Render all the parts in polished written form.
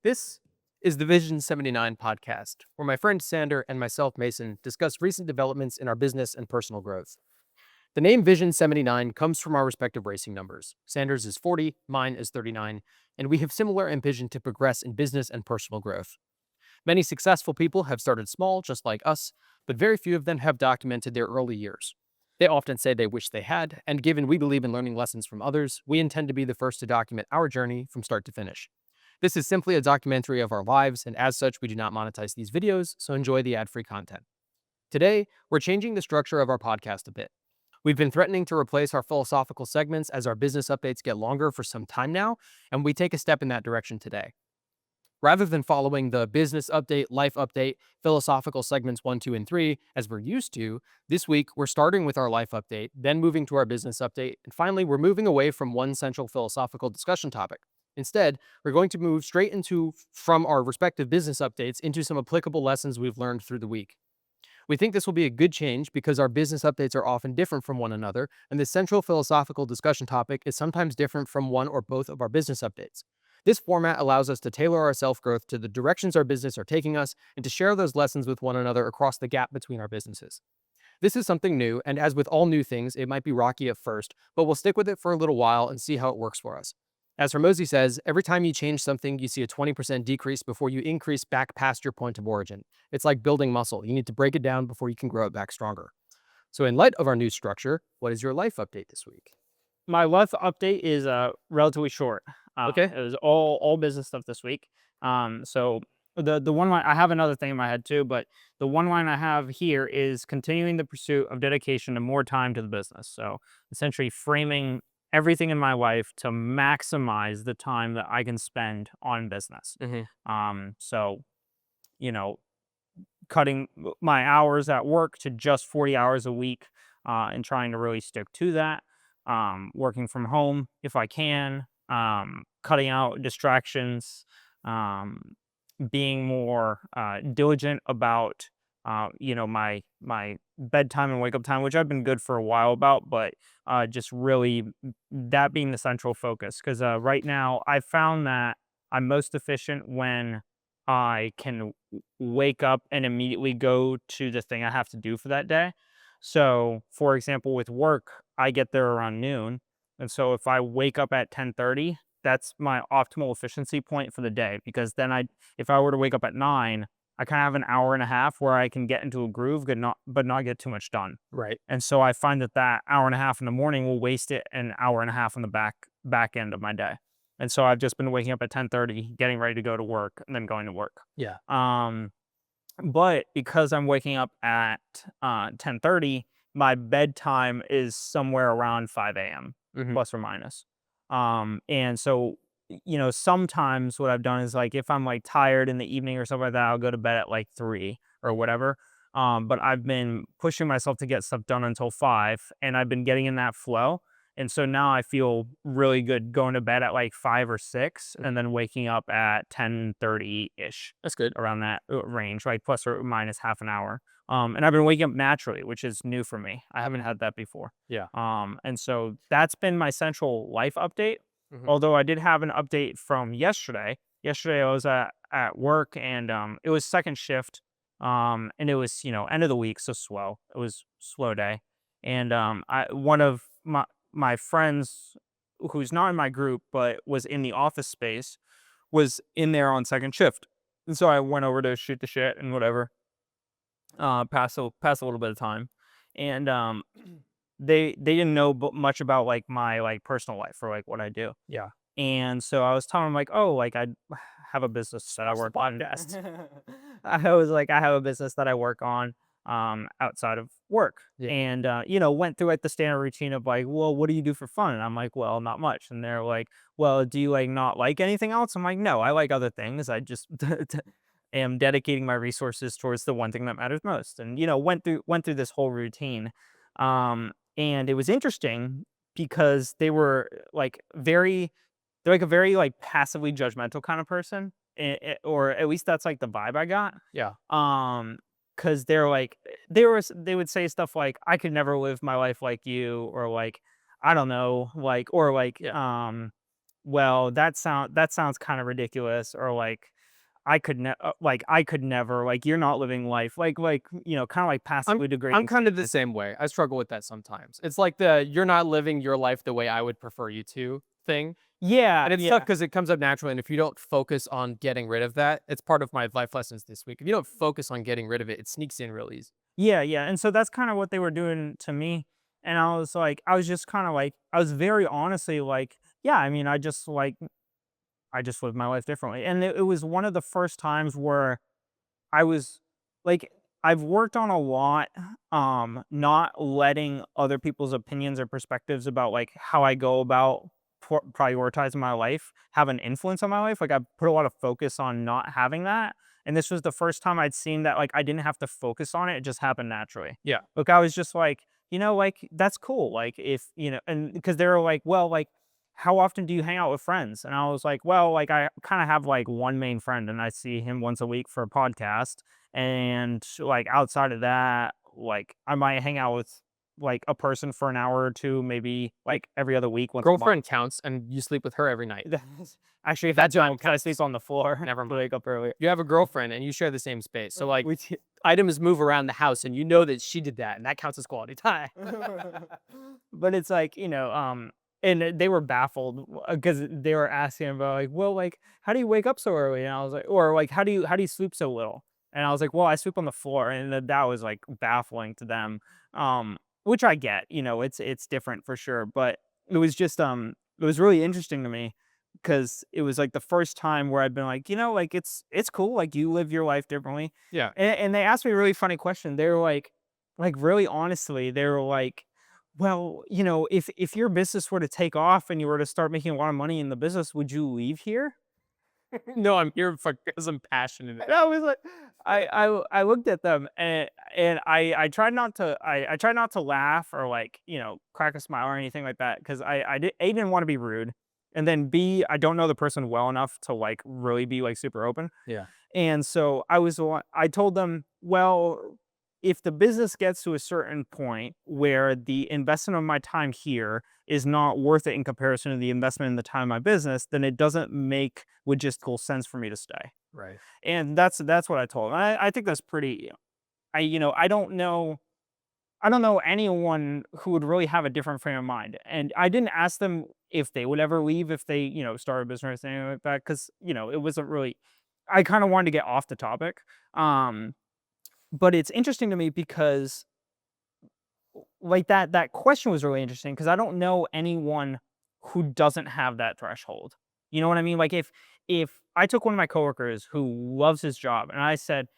This is the Vision 79 podcast, where my friend Sander and myself, Mason, discuss recent developments in our business and personal growth. The name Vision 79 comes from our respective racing numbers. Sanders is 40, mine is 39, and we have similar ambition to progress in business and personal growth. Many successful people have started small, just like us, but very few of them have documented their early years. They often say they wish they had, and given we believe in learning lessons from others, we intend to be the first to document our journey from start to finish. This is simply a documentary of our lives, and as such, we do not monetize these videos, so enjoy the ad-free content. Today, we're changing the structure of our podcast a bit. We've been threatening to replace our philosophical segments as our business updates get longer for some time now, and we take a step in that direction today. Rather than following the business update, life update, philosophical segments 1, 2, and 3, as we're used to, this week we're starting with our life update, then moving to our business update, and finally we're moving away from one central philosophical discussion topic. Instead, we're going to move straight from our respective business updates into some applicable lessons we've learned through the week. We think this will be a good change because our business updates are often different from one another, and the central philosophical discussion topic is sometimes different from one or both of our business updates. This format allows us to tailor our self-growth to the directions our business are taking us and to share those lessons with one another across the gap between our businesses. This is something new, and as with all new things, it might be rocky at first, but we'll stick with it for a little while and see how it works for us. As Hormozy says, every time you change something, you see a 20% decrease before you increase back past your point of origin. It's like building muscle. You need to break it down before you can grow it back stronger. So in light of our new structure, what is your life update this week? My life update is relatively short. Okay. It was all business stuff this week. So the one line I have another thing in my head too, but the one line I have here is continuing the pursuit of dedication and more time to the business. So essentially framing everything in my life to maximize the time that I can spend on business. So you know, cutting my hours at work to just 40 hours a week, and trying to really stick to that. Working from home if I can, cutting out distractions, um, being more diligent about my bedtime and wake up time, which I've been good for a while about, but just really that being the central focus. Because right now I found that I'm most efficient when I can wake up and immediately go to the thing I have to do for that day. So, for example, with work, I get there around noon. And so if I wake up at 10:30, that's my optimal efficiency point for the day, because then if I were to wake up at 9, I kind of have an hour and a half where I can get into a groove, but not get too much done. Right. And so I find that hour and a half in the morning will waste it an hour and a half on the back end of my day. And so I've just been waking up at 10:30, getting ready to go to work, and then going to work. Yeah. But because I'm waking up at 10:30, my bedtime is somewhere around 5 a.m. Hmm. plus or minus. And so sometimes what I've done is, like, if I'm like tired in the evening or something like that, I'll go to bed at like 3 or whatever. But I've been pushing myself to get stuff done until 5, and I've been getting in that flow. And so now I feel really good going to bed at like 5 or 6 and then waking up at 10:30-ish, That's good. around that range, like plus or minus half an hour. And I've been waking up naturally, which is new for me. I haven't had that before. Yeah. And so that's been my central life update. Hmm. Although I did have an update from yesterday. Yesterday I was at work, and it was second shift. And it was, end of the week, so slow. It was slow day. And one of my friends, who's not in my group but was in the office space, was in there on second shift. And so I went over to shoot the shit and whatever, pass a little bit of time. And they didn't know much about like my like personal life or like what I do. Yeah. And so I was telling him, like, oh, like, I have a business that I That's the work on. podcast. I was like, I have a business that I work on outside of work. Yeah. And went through like the standard routine of like, well, what do you do for fun? And I'm like, well, not much. And they're like, well, do you like not like anything else? I'm like, no, I like other things. I just am dedicating my resources towards the one thing that matters most. And went through this whole routine. And it was interesting because they were like they're like a very like passively judgmental kind of person, or at least that's like the vibe I got. Yeah. Because they're like they would say stuff like, I could never live my life like you, or like, I don't know, like, or like, well, that sounds kind of ridiculous, or like, I could I could never, like, you're not living life, kind of like I'm passively I'm degrading. kind of the same way. I struggle with that sometimes. It's like the "you're not living your life the way I would prefer you to" thing, Yeah, and it's tough yeah. because it comes up naturally, and if you don't focus on getting rid of that, it's part of my life lessons this week. If you don't focus on getting rid of it, it sneaks in real easy. Yeah, yeah, and so that's kinda what they were doing to me, and I was just kinda like I was very honestly like, yeah, I mean, I just lived my life differently, and it was one of the first times where I was like, I've worked on a lot, not letting other people's opinions or perspectives about, like, how I go about prioritizing my life have an influence on my life. Like, I put a lot of focus on not having that, and this was the first time I'd seen that, like, I didn't have to focus on it, it just happened naturally. Yeah. Like, I was just like, like, that's cool, like, if, and because they were like, "Well, like, how often do you hang out with friends?" And I was like, "Well, like, I kinda have, like, one main friend, and I see him once a week for a podcast, and, like, outside of that, like, I might hang out with, like, a person for an hour or 2, maybe, like, every other week, once a month." Girlfriend counts, and you sleep with her every night. Actually, if I That don't, time 'cause I sleep counts. on the floor, Never to wake mind. up earlier. You have a girlfriend, and you share the same space, so, like, Which items move around the house, and you know that she did that, and that counts as quality time. but it's like, and they were baffled because they were asking about, like, "Well, like, how do you wake up so early?" And I was like, or like, how do you sleep so little?" And I was like, "Well, I sleep on the floor," and that was like baffling to them. Which I get, it's different for sure, but it was just it was really interesting to me because it was like the first time where I'd been like, like, it's cool, like, you live your life differently. Yeah. And they asked me a really funny question. They were like, really honestly, they were like, "Well, if your business were to take off and you were to start making a lot of money in the business, would you leave here?" No, I'm here for because I'm passionate. And I was like, I looked at them, and I tried not to, I tried not to laugh or, like, crack a smile or anything like that, because I didn't want to be rude, and then B, I don't know the person well enough to, like, really be, like, super open. Yeah. And so I told them, "Well, if the business gets to a certain point where the investment of my time here is not worth it in comparison to the investment in the time of my business, then it doesn't make logistical sense for me to stay." Right. And that's what I told them. I think that's pretty. I don't know anyone who would really have a different frame of mind. And I didn't ask them if they would ever leave if they, start a business or anything like that, because, it wasn't really, I kind of wanted to get off the topic. Um, but it's interesting to me because, like, that question was really interesting because I don't know anyone who doesn't have that threshold. You know what I mean? Like, if I took one of my coworkers who loves his job and I said,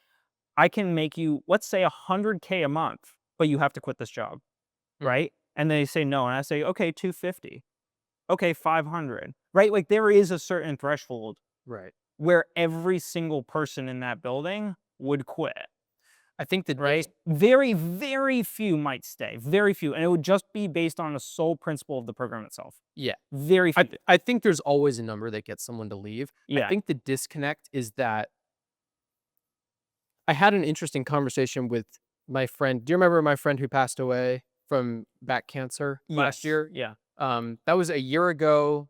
"I can make you, let's say, 100K a month, but you have to quit this job." Mhm. Right? And they say no, and I say, "Okay, 250. Okay, 500." Right? Like, there is a certain threshold Right. where every single person in that building would quit, I think the right? dis Very, very few might stay, very few, and it would just be based on the sole principle of the program itself. yeah. Very I few. th I think there's always a number that gets someone to leave. I Yeah. think the disconnect is that I had an interesting conversation with my friend. Do you remember my friend who passed away from back cancer last Yes. year? Yeah. That was a year ago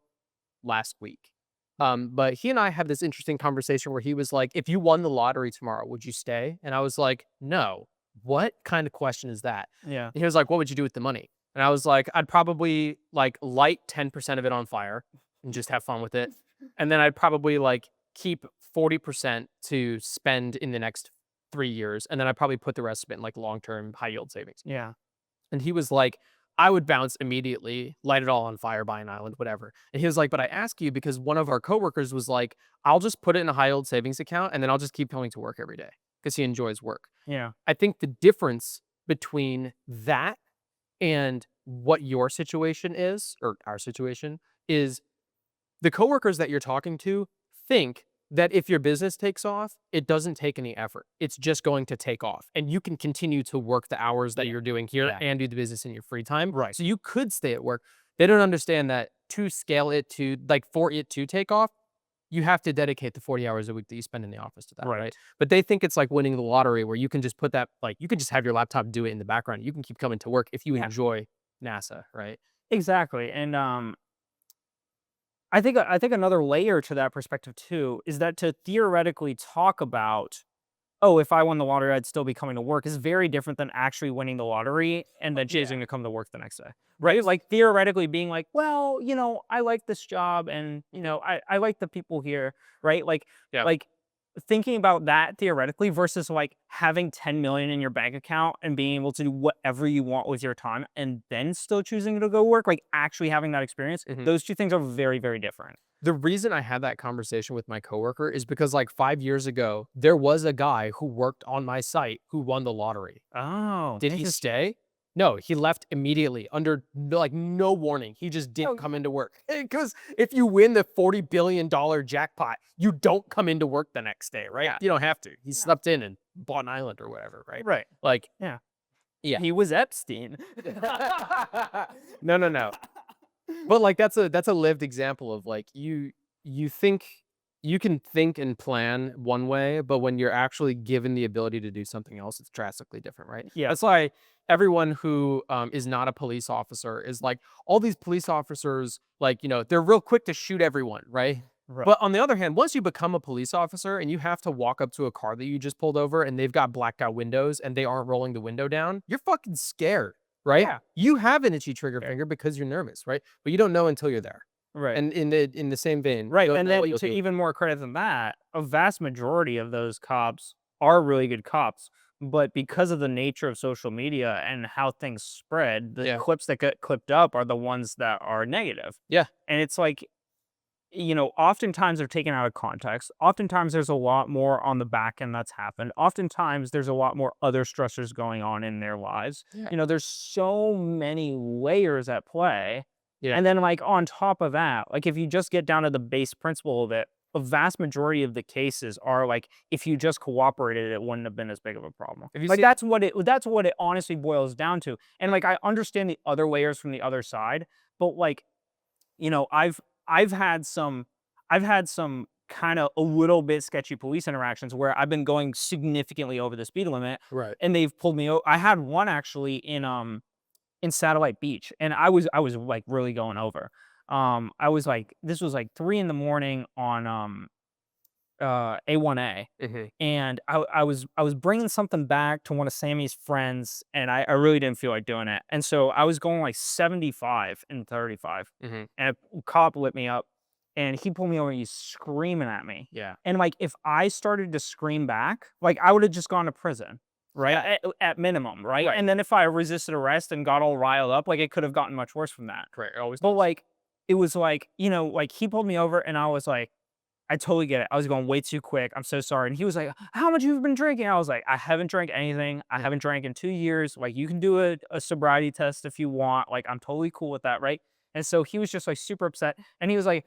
last week. But he and I had this interesting conversation where he was like, "If you won the lottery tomorrow, would you stay?" And I was like, "No." What kind of question is that? Yeah. And he was like, "What would you do with the money?" And I was like, "I'd probably like light 10% of it on fire and just have fun with it. And then I'd probably like keep 40% to spend in the next 3 years. And then I'd probably put the rest of it in like long-term high yield savings." Yeah. And he was like, "I would bounce immediately, light it all on fire, buy an island, whatever." And he was like, "But I ask you because one of our coworkers was like, I'll just put it in a high yield savings account and then I'll just keep coming to work every day because he enjoys work." Yeah. I think the difference between that and what your situation is, or our situation, is the coworkers that you're talking to think that if your business takes off, it doesn't take any effort. It's just going to take off. And you can continue to work the hours that Yeah. you're doing here Yeah. and do the business in your free time. Right. So you could stay at work. They don't understand that to scale it to like for it to take off, you have to dedicate the 40 hours a week that you spend in the office to that, right? Right. But they think it's like winning the lottery where you can just put that, like, you can just have your laptop do it in the background. You can keep coming to work if you Yeah. enjoy NASA, right? Exactly. And I think another layer to that perspective too is that to theoretically talk about, oh, if I won the lottery, I'd still be coming to work is very different than actually winning the lottery and then choosing to come to work the next day. Right? Like theoretically being like, well, I like this job and I like the people here, right? Yeah. Like thinking about that theoretically versus like having 10 million in your bank account and being able to do whatever you want with your time and then still choosing to go work, like actually having that experience, those two things are very, very different. The reason I had that conversation with my coworker is because like 5 years ago, there was a guy who worked on my site who won the lottery. Oh, Did he stay? No, he left immediately under like no warning. He just didn't come into work. Because if you win the $40 billion jackpot, you don't come into work the next day, right? Yeah. You don't have to. He slept in and bought an island or whatever, right? Right. Like, Yeah. yeah. He was Epstein. No. But like that's a lived example of like you think you can think and plan one way, but when you're actually given the ability to do something else, it's drastically different, right? Yeah. That's why everyone who is not a police officer is like all these police officers, like, they're real quick to shoot everyone, right? Right. But on the other hand, once you become a police officer and you have to walk up to a car that you just pulled over and they've got blacked out windows and they aren't rolling the window down, you're fucking scared, right? Yeah. You have an itchy trigger finger because you're nervous, right? But you don't know until you're there. Right. And in the same vein, Right. you'll And know then what you'll to do. even more credit than that, a vast majority of those cops are really good cops. But because of the nature of social media and how things spread, the Yeah. clips that get clipped up are the ones that are negative. Yeah. And it's like, oftentimes they're taken out of context. Oftentimes there's a lot more on the back end that's happened. Oftentimes there's a lot more other stressors going on in their lives. Yeah. There's so many layers at play. Yeah. And then like on top of that, like if you just get down to the base principle of it, a vast majority of the cases are like if you just cooperated, it wouldn't have been as big of a problem. Have you Like seen- that's what it honestly boils down to. And like I understand the other layers from the other side, but like, I've had some kind of a little bit sketchy police interactions where I've been going significantly over the speed limit Right. and they've pulled me over. I had one actually in Satellite Beach, and I was like really going over. I was like, this was like 3 in the morning on A1A, and I was bringing something back to one of Sammy's friends, and I really didn't feel like doing it, and so I was going like 75 and 35, and a cop lit me up, and he pulled me over, and he's screaming at me, Yeah. and like if I started to scream back, like I would have just gone to prison. Right? At minimum, right? Right. And then if I resisted arrest and got all riled up, like it could have gotten much worse from that. Correct. Always. But like, it was like, like he pulled me over and I was like, I totally get it. I was going way too quick. I'm so sorry. And he was like, how much you've been drinking? I was like, I haven't drank anything. I haven't drank in 2 years. Like you can do a sobriety test if you want. Like I'm totally cool with that, right? And so he was just like super upset. And he was like,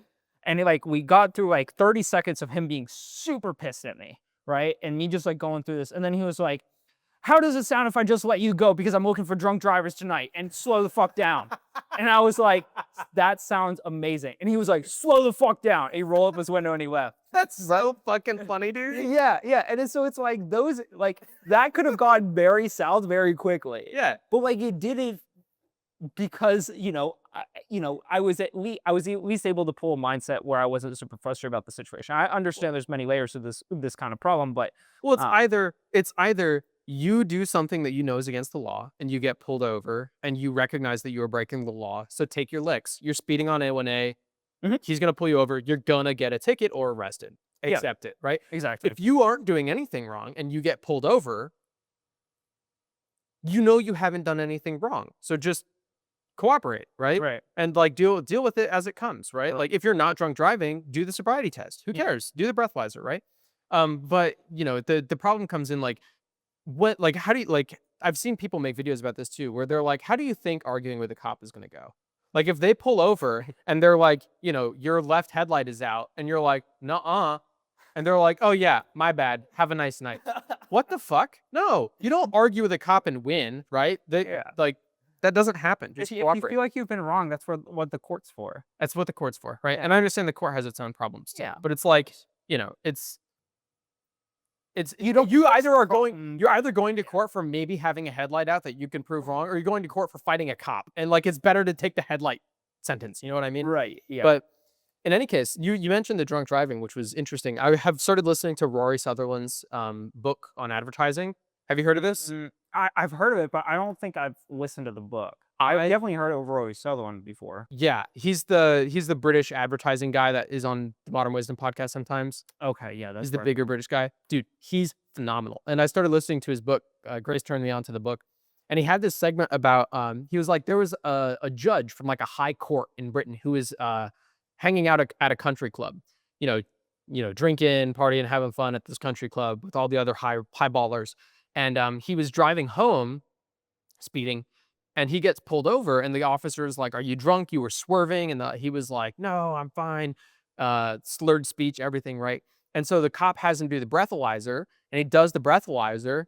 we got through like 30 seconds of him being super pissed at me, right? And me just like going through this. And then he was like, how does it sound if I just let you go because I'm looking for drunk drivers tonight and slow the fuck down? And I was like, that sounds amazing. And he was like, slow the fuck down. And he rolled up his window and he left. That's so fucking funny, dude. Yeah. So it's like those, like that could have gone very south very quickly. Yeah. But like it didn't because, I was at least able to pull a mindset where I wasn't super frustrated about the situation. I understand there's many layers to this kind of problem, but Well, it's either you do something that you know is against the law and you get pulled over and you recognize that you are breaking the law. So take your licks. You're speeding on A1A. He's going to pull you over. You're going to get a ticket or arrested. Yeah. Accept it, right? exactly. If you aren't doing anything wrong and you get pulled over, you know you haven't done anything wrong. So just cooperate, right? Right. And like deal with it as it comes, right? Like if you're not drunk driving, do the sobriety test. Who cares? Do the breathalyzer, right? But the problem comes in like how do you I've seen people make videos about this too, where they're like, how do you think arguing with a cop is gonna go? Like if they pull over and they're like, your left headlight is out and you're like, nuh-uh. And they're like, oh yeah, my bad. Have a nice night. What the fuck? No, you don't argue with a cop and win, right? Like that doesn't happen. Just If you cooperate. feel like you've been wrong, that's what the court's for. That's what the court's for, right? Yeah. And I understand the court has its own problems too. Yeah. But it's like, you're either going to court for maybe having a headlight out that you can prove wrong, or you're going to court for fighting a cop. And like it's better to take the headlight sentence. You know what I mean? Right. Yeah. But In any case, you mentioned the drunk driving, which was interesting. I have started listening to Rory Sutherland's book on advertising. Have you heard of this? I've heard of it, but I don't think I've listened to the book. I've I definitely heard of Roy Sutherland before. Yeah, he's the British advertising guy that is on the Modern Wisdom podcast sometimes. Okay, yeah, that's He's the where I've bigger come. British guy. Dude, he's phenomenal. And I started listening to his book. Grace turned me on to the book. And he had this segment about he was like there was a judge from like a high court in Britain who was hanging out at a country club. You know, drinking, partying, having fun at this country club with all the other high ballers. And he was driving home speeding, and he gets pulled over, and the officer is like, "Are you drunk? You were swerving." And he was like, "No, I'm fine." Slurred speech, everything, right? And so the cop has him do the breathalyzer, and he does the breathalyzer,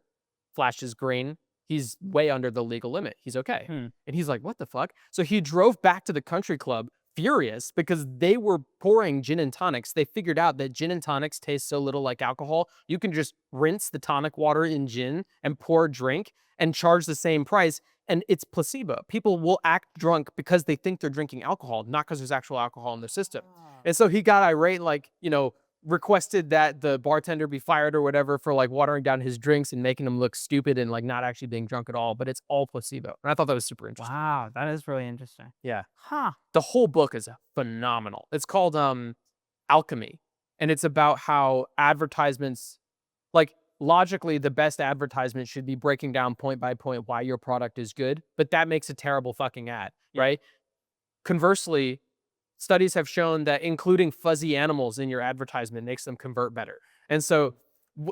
flashes green. He's way under the legal limit. He's okay. Hmm. And he's like, "What the fuck?" So he drove back to the country club furious because they were pouring gin and tonics. They figured out that gin and tonics taste so little like alcohol. You can just rinse the tonic water in gin and pour a drink and charge the same price, and it's placebo. People will act drunk because they think they're drinking alcohol, not because there's actual alcohol in their system. Ah. And so he got irate, like, requested that the bartender be fired or whatever for like watering down his drinks and making him look stupid and like not actually being drunk at all, but it's all placebo. And I thought that was super interesting. Wow, that is really interesting. Yeah. Huh. The whole book is phenomenal. It's called Alchemy, and it's about how advertisements, like, logically the best advertisement should be breaking down point by point why your product is good, but that makes a terrible fucking ad, Yeah. right? Conversely, studies have shown that including fuzzy animals in your advertisement makes them convert better. And so,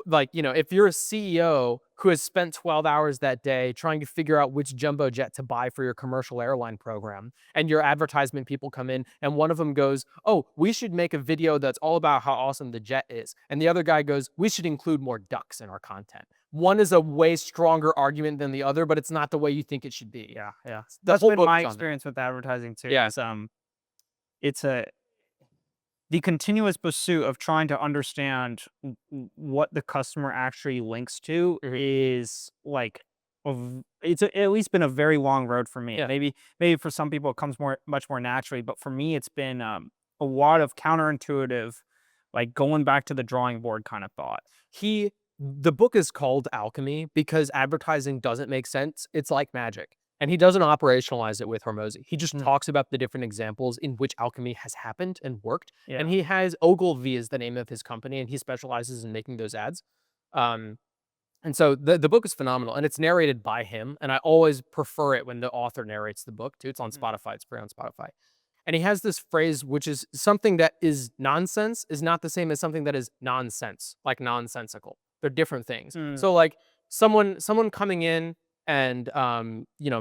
like, if you're a CEO who has spent 12 hours that day trying to figure out which jumbo jet to buy for your commercial airline program, and your advertisement people come in and one of them goes, "Oh, we should make a video that's all about how awesome the jet is." And the other guy goes, "We should include more ducks in our content." One is a way stronger argument than the other, but it's not the way you think it should be. Yeah, yeah. The That's whole been book my is on that. experience with advertising too. Yeah. It's a the continuous pursuit of trying to understand what the customer actually links to Mhm. is like at least been a very long road for me. Yeah. Maybe for some people it comes much more naturally, but for me it's been a lot of counterintuitive, like going back to the drawing board kind of thought. The book is called Alchemy because advertising doesn't make sense. It's like magic. And he doesn't operationalize it with Hormozy. He just Mm, talks about the different examples in which alchemy has happened and worked. yeah. And he has Ogilvy is the name of his company, and he specializes in making those ads. Um, and so the book is phenomenal, and it's narrated by him. And I always prefer it when the author narrates the book too. It's on Mm, Spotify. It's free on Spotify. And he has this phrase, which is something that is nonsense is not the same as something that is nonsense, like nonsensical. They're different things. mm, So like someone coming in and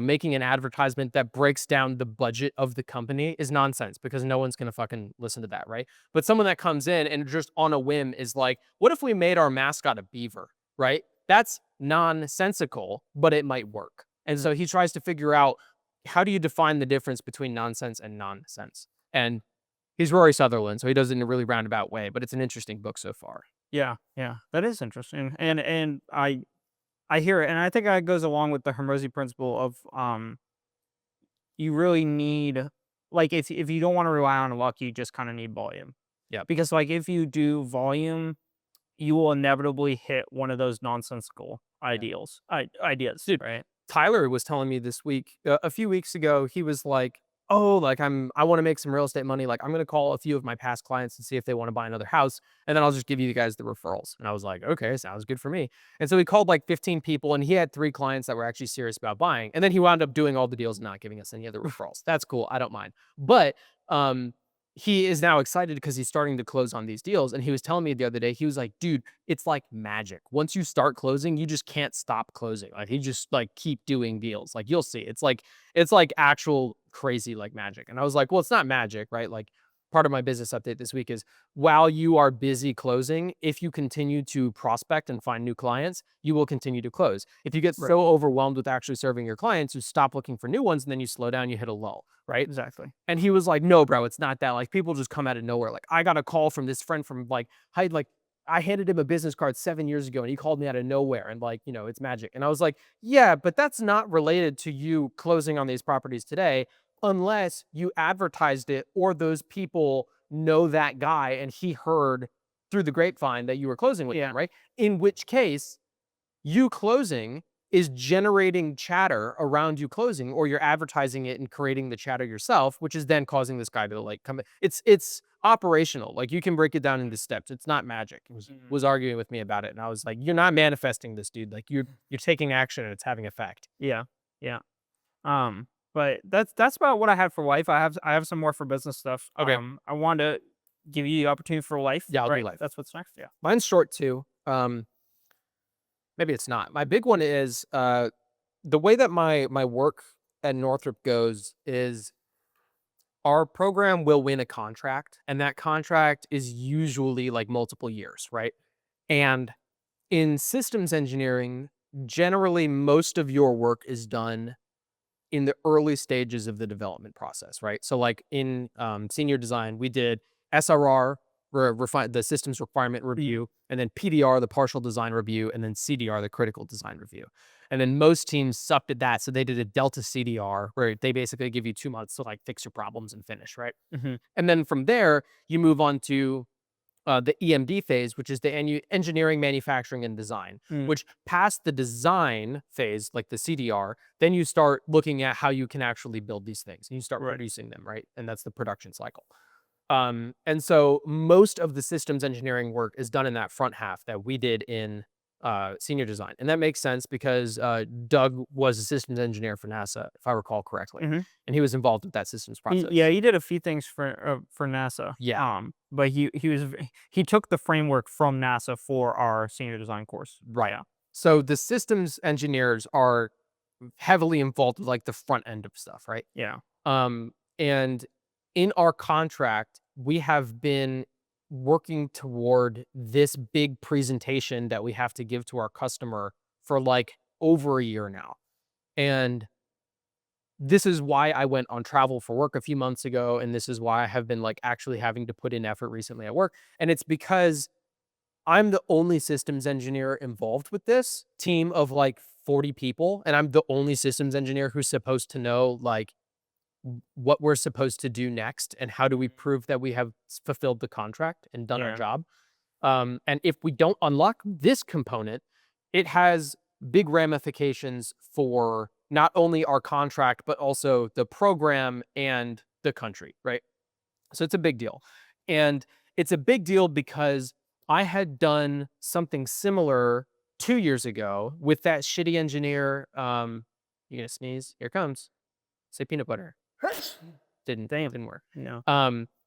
making an advertisement that breaks down the budget of the company is nonsense because no one's gonna fucking listen to that, right? But someone that comes in and just on a whim is like, what if we made our mascot a beaver, right? That's nonsensical, but it might work. And mm. so he tries to figure out, how do you define the difference between nonsense and nonsense? And he's Rory Sutherland, so he does it in a really roundabout way, but it's an interesting book so far. Yeah, yeah. That is interesting. And I hear it, and I think that goes along with the Hormozy principle of you really need, like, if you don't want to rely on luck, you just kind of need volume. Yep. Because like if you do volume, you will inevitably hit one of those nonsensical Yeah. ideas, Dude, right? Tyler was telling me this week, a few weeks ago, he was like, "Oh, like I want to make some real estate money. Like I'm gonna call a few of my past clients and see if they want to buy another house, and then I'll just give you guys the referrals." And I was like, "Okay, sounds good for me." And so he called like 15 people, and he had 3 clients that were actually serious about buying. And then he wound up doing all the deals and not giving us any other referrals. That's cool. I don't mind. But he is now excited because he's starting to close on these deals. And he was telling me the other day, he was like, "Dude, it's like magic. Once you start closing, you just can't stop closing. Like he just like keep doing deals. Like you'll see. It's like actual crazy like magic." And I was like, "Well, it's not magic, right?" Like part of my business update this week is, while you are busy closing, if you continue to prospect and find new clients, you will continue to close. If you get Right. so overwhelmed with actually serving your clients, you stop looking for new ones and then you slow down, you hit a lull, right? Exactly. And he was like, "No, bro, it's not that. Like people just come out of nowhere. Like I got a call from this friend from I handed him a business card 7 years ago and he called me out of nowhere and it's magic." And I was like, "Yeah, but that's not related to you closing on these properties today unless you advertised it or those people know that guy and he heard through the grapevine that you were closing with him, right? In which case, you closing is generating chatter around you closing, or you're advertising it and creating the chatter yourself, which is then causing this guy to like come. It's operational. Like, you can break it down into steps. It's not magic. He was arguing with me about it, and I was like, "You're not manifesting this, dude. Like, you're taking action and it's having effect." Yeah. Yeah. But that's about what I had for life. I have some more for business stuff. Okay. I wanted to give you the opportunity for life. Yeah, I'll do Right. life. That's what's next. Yeah. Mine's short too. Maybe it's not. My big one is the way that my work at Northrop goes is our program will win a contract, and that contract is usually like multiple years, right? And in systems engineering, generally most of your work is done in the early stages of the development process, right? So like in senior design, we did SRR, the systems requirement review, and then PDR, the partial design review, and then CDR, the critical design review. And then most teams sucked at that. So they did a Delta CDR where they basically give you 2 months to like fix your problems and finish, right? Mm-hmm. And then from there, you move on to the EMD phase, which is the engineering, manufacturing, and design, which past the design phase, like the CDR, then you start looking at how you can actually build these things and you start producing them, right? And that's the production cycle. And so most of the systems engineering work is done in that front half that we did in senior design. And that makes sense because Doug was a systems engineer for NASA, if I recall correctly. Mm-hmm. And he was involved with that systems process. Yeah, he did a few things for NASA. Yeah. But he took the framework from NASA for our senior design course. Right. Yeah. So the systems engineers are heavily involved with like the front end of stuff, right? Yeah. And in our contract, we have been working toward this big presentation that we have to give to our customer for like over a year now. And this is why I went on travel for work a few months ago. And this is why I have been like actually having to put in effort recently at work. And it's because I'm the only systems engineer involved with this team of like 40 people. And I'm the only systems engineer who's supposed to know like what we're supposed to do next and how do we prove that we have fulfilled the contract and done our job. And if we don't unlock this component, it has big ramifications for not only our contract, but also the program and the country, right? So it's a big deal. And it's a big deal because I had done something similar 2 years ago with that shitty engineer. You gonna sneeze? Here it comes. Say peanut butter. Didn't work. No.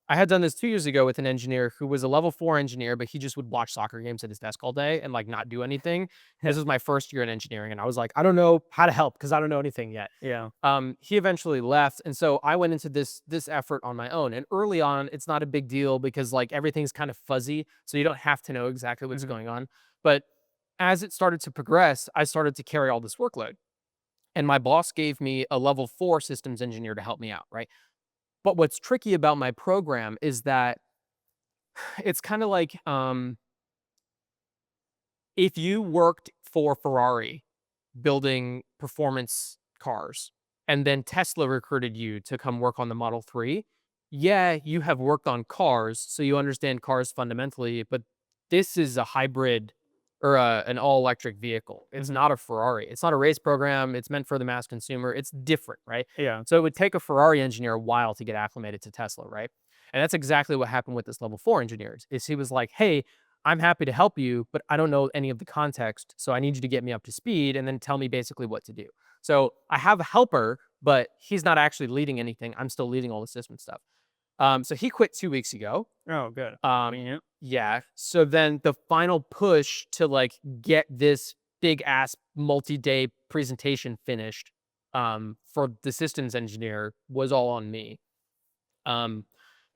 I had done this 2 years ago with an engineer who was a level 4 engineer, but he just would watch soccer games at his desk all day and like not do anything. This was my first year in engineering, and I was like, I don't know how to help because I don't know anything yet. Yeah. He eventually left, and so I went into this effort on my own. And early on, it's not a big deal because like everything's kind of fuzzy, so you don't have to know exactly what's going on. But as it started to progress, I started to carry all this workload. And my boss gave me a level 4 systems engineer to help me out, right? But what's tricky about my program is that it's kind of like if you worked for Ferrari building performance cars and then Tesla recruited you to come work on the Model 3, yeah, you have worked on cars, so you understand cars fundamentally, but this is a hybrid or an all-electric vehicle. It's not a Ferrari. It's not a race program. It's meant for the mass consumer. It's different, right? Yeah. So it would take a Ferrari engineer a while to get acclimated to Tesla, right? And that's exactly what happened with this level 4 engineer. Is he was like, "Hey, I'm happy to help you, but I don't know any of the context, so I need you to get me up to speed and then tell me basically what to do." So I have a helper, but he's not actually leading anything. I'm still leading all the system stuff. So he quit 2 weeks ago. Oh, good. Yeah. Yeah. So then the final push to like get this big ass multi-day presentation finished for the systems engineer was all on me. And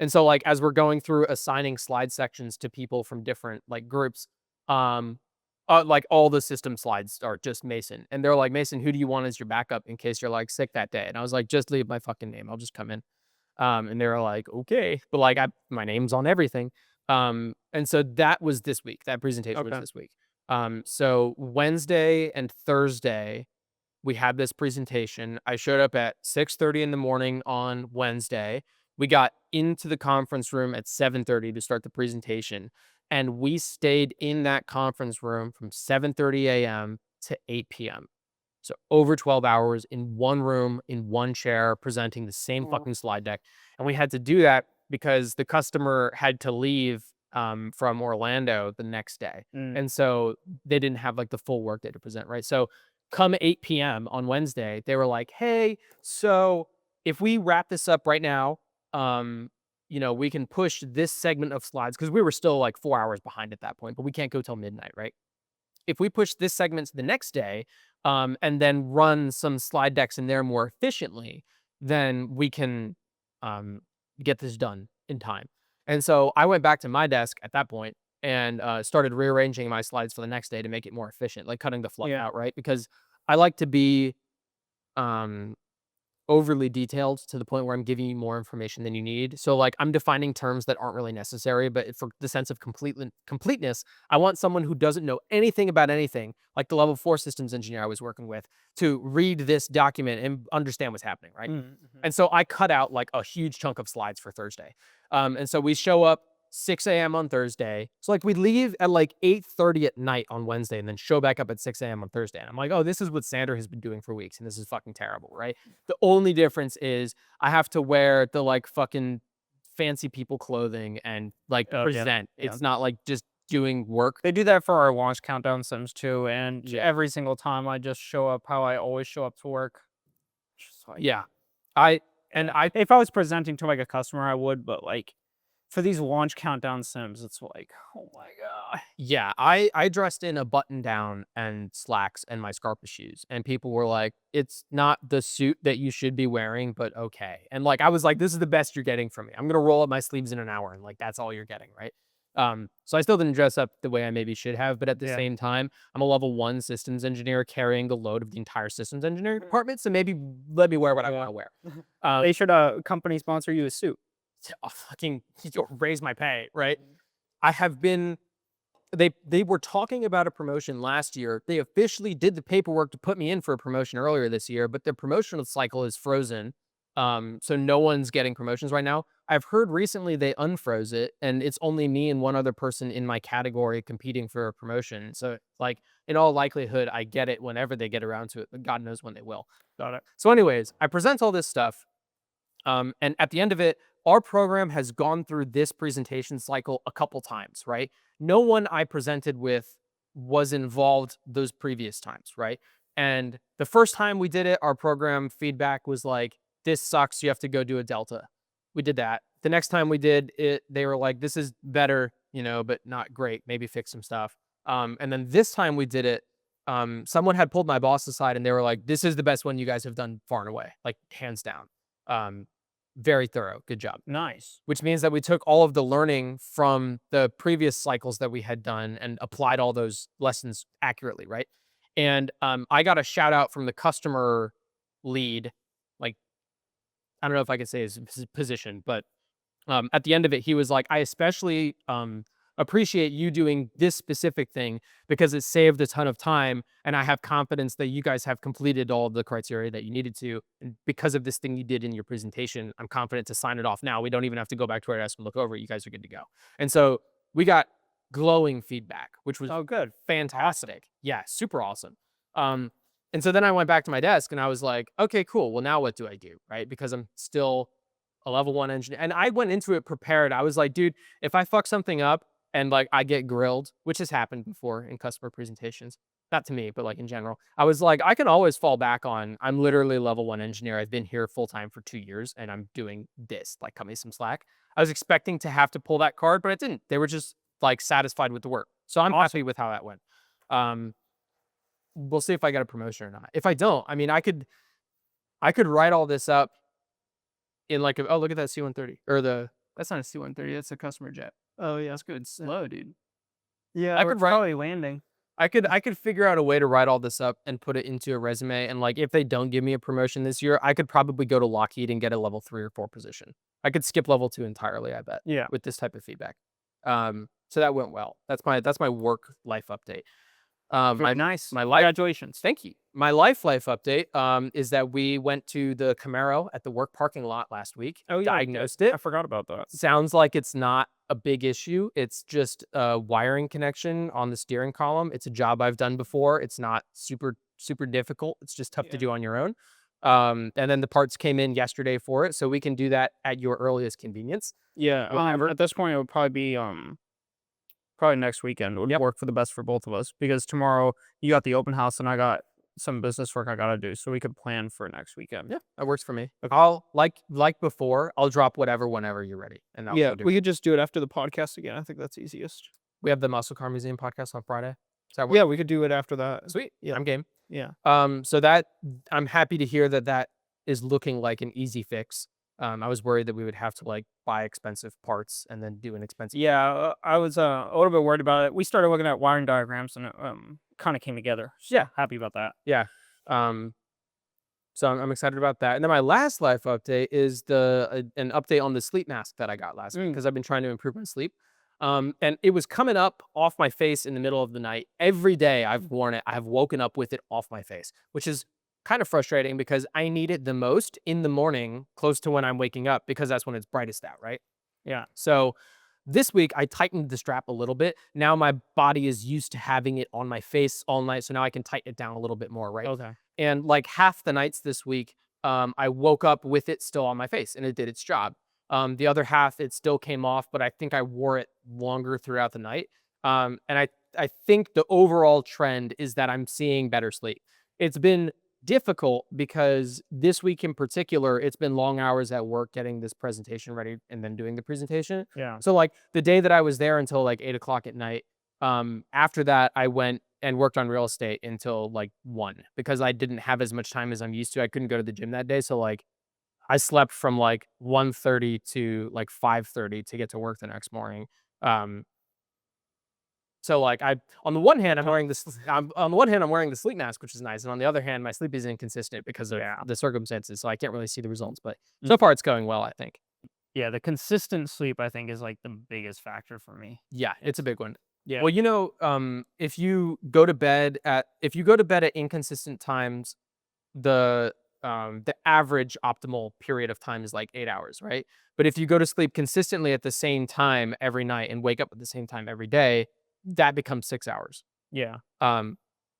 so like as we're going through assigning slide sections to people from different like groups, like all the system slides are just Mason. And they're like, "Mason, who do you want as your backup in case you're like sick that day?" And I was like, "Just leave my fucking name. I'll just come in." And they were like, "Okay," but like my name's on everything. And so that was this week. That presentation was this week. So Wednesday and Thursday, we had this presentation. I showed up at 6:30 in the morning on Wednesday. We got into the conference room at 7:30 to start the presentation, and we stayed in that conference room from 7:30 a.m. to 8 p.m. So over 12 hours in one room, in one chair, presenting the same fucking slide deck. And we had to do that because the customer had to leave from Orlando the next day. And so they didn't have like the full workday to present, right? So come 8 p.m. on Wednesday, they were like, hey, so if we wrap this up right now, we can push this segment of slides because we were still like 4 hours behind at that point, but we can't go till midnight, right? If we push this segment to the next day, and then run some slide decks in there more efficiently, then we can get this done in time. And so I went back to my desk at that point and started rearranging my slides for the next day to make it more efficient, like cutting the fluff out, right? Because I like to be um, overly detailed to the point where I'm giving you more information than you need. So like I'm defining terms that aren't really necessary, but for the sense of completeness, I want someone who doesn't know anything about anything, like the level 4 systems engineer I was working with, to read this document and understand what's happening, right? And so I cut out like a huge chunk of slides for Thursday. And so we show up 6 a.m. on Thursday. So like we leave at like 8:30 at night on Wednesday and then show back up at 6 a.m. on Thursday. And I'm like, oh, this is what Sander has been doing for weeks and this is fucking terrible, right? The only difference is I have to wear the like fucking fancy people clothing and like present. It's not like just doing work. They do that for our launch countdown sims too, and every single time I just show up how I always show up to work. Yeah. If I was presenting to like a customer, I would, but like for these launch countdown sims, it's like, oh my god. Yeah, I dressed in a button down and slacks and my Scarpa shoes, and people were like, "It's not the suit that you should be wearing, but okay." And like I was like, "This is the best you're getting from me. I'm gonna roll up my sleeves in an hour, and like that's all you're getting, right?" So I still didn't dress up the way I maybe should have, but at the same time, I'm a level 1 systems engineer carrying the load of the entire systems engineering department. So maybe let me wear what I want to wear. They should company sponsor you a suit. Fucking raise my pay, right? I have been. They were talking about a promotion last year. They officially did the paperwork to put me in for a promotion earlier this year, but the promotional cycle is frozen. So no one's getting promotions right now. I've heard recently they unfroze it, and it's only me and one other person in my category competing for a promotion. So like in all likelihood, I get it whenever they get around to it, but God knows when they will. Got it. So anyways, I present all this stuff. And at the end of it, our program has gone through this presentation cycle a couple times, right? No one I presented with was involved those previous times, right? And the first time we did it, our program feedback was like, this sucks. You have to go do a delta. We did that. The next time we did it, they were like, this is better, but not great. Maybe fix some stuff. And then this time we did it, someone had pulled my boss aside and they were like, this is the best one you guys have done far and away, like hands down. Very thorough. Good job. Nice. Which means that we took all of the learning from the previous cycles that we had done and applied all those lessons accurately, right? And I got a shout out from the customer lead. Like, I don't know if I could say his position, but at the end of it, he was like, I especially appreciate you doing this specific thing because it saved a ton of time. And I have confidence that you guys have completed all of the criteria that you needed to. And because of this thing you did in your presentation, I'm confident to sign it off now. We don't even have to go back to our desk and look over it. You guys are good to go. And so we got glowing feedback, which was good. Fantastic. Yeah, super awesome. And so then I went back to my desk and I was like, okay, cool. Well, now what do I do? Right? Because I'm still a level 1 engineer. And I went into it prepared. I was like, dude, if I fuck something up and like I get grilled, which has happened before in customer presentations, not to me, but like in general, I was like, I can always fall back on, I'm literally a level 1 engineer. I've been here full time for 2 years and I'm doing this, like cut me some slack. I was expecting to have to pull that card, but I didn't. They were just like satisfied with the work. So I'm happy with how that went. We'll see if I get a promotion or not. If I don't, I mean, I could write all this up in like, oh, look at that C-130 or that's not a C-130. That's a customer jet. Oh yeah, That's good. Slow, dude. yeah. I could probably landing. I could figure out a way to write all this up and put it into a resume. And like, if they don't give me a promotion this year, I could probably go to Lockheed and get a level 3 or 4 position. I could skip level 2 entirely, I bet. Yeah. With this type of feedback. So that went well. That's my work life update. Nice. My life. Congratulations. Thank you. My life update is that we went to the Camaro at the work parking lot last week. Oh, yeah. Diagnosed I it. forgot about that. Sounds like it's not a big issue. It's just a wiring connection on the steering column. It's a job I've done before. It's not super difficult. It's just tough to do on your own. And then the parts came in yesterday for it, so we can do that at your earliest convenience. Yeah. Whatever. At this point, it would probably be probably next weekend would work for the best for both of us, because tomorrow you got the open house and I got some business work I gotta do, so we could plan for next weekend. Yeah, that works for me. I'll like before. I'll drop whatever whenever you're ready, and I'll Yeah, go do. we could just do it after the podcast again. I think that's easiest. We have the Muscle Car Museum podcast on Friday. Does that work? Yeah, we could do it after that. Sweet. Yeah. I'm game. Yeah. So that I'm happy to hear that is looking like an easy fix. I was worried that we would have to like buy expensive parts and then do an expensive. Yeah, I was a little bit worried about it. We started looking at wiring diagrams and it kind of came together. So Yeah. happy about that. Yeah. So I'm excited about that. And then my last life update is an update on the sleep mask that I got last week, because I've been trying to improve my sleep. And it was coming up off my face in the middle of the night. Every day I've worn it, I've woken up with it off my face, which is kind of frustrating because I need it the most in the morning, close to when I'm waking up, because that's when it's brightest out, right? Yeah. So this week I tightened the strap a little bit. Now my body is used to having it on my face all night, so now I can tighten it down a little bit more, right? Okay. And like half the nights this week, I woke up with it still on my face and it did its job. The other half, it still came off, but I think I wore it longer throughout the night. And I think the overall trend is that I'm seeing better sleep. It's been difficult because this week in particular, it's been long hours at work getting this presentation ready and then doing the presentation. Yeah. So like the day that I was there until like 8 o'clock at night, after that, I went and worked on real estate until like 1 because I didn't have as much time as I'm used to. I couldn't go to the gym that day. So like I slept from like 1:30 to like 5:30 to get to work the next morning. So like on the one hand, I'm wearing the sleep mask, which is nice. And on the other hand, my sleep is inconsistent because of the circumstances. So I can't really see the results, but so far it's going well, I think. Yeah, the consistent sleep I think is like the biggest factor for me. Yeah, it's a big one. Yeah. Well, if you go to bed at inconsistent times, the average optimal period of time is like 8 hours, right? But if you go to sleep consistently at the same time every night and wake up at the same time every day, that becomes 6 hours. Yeah.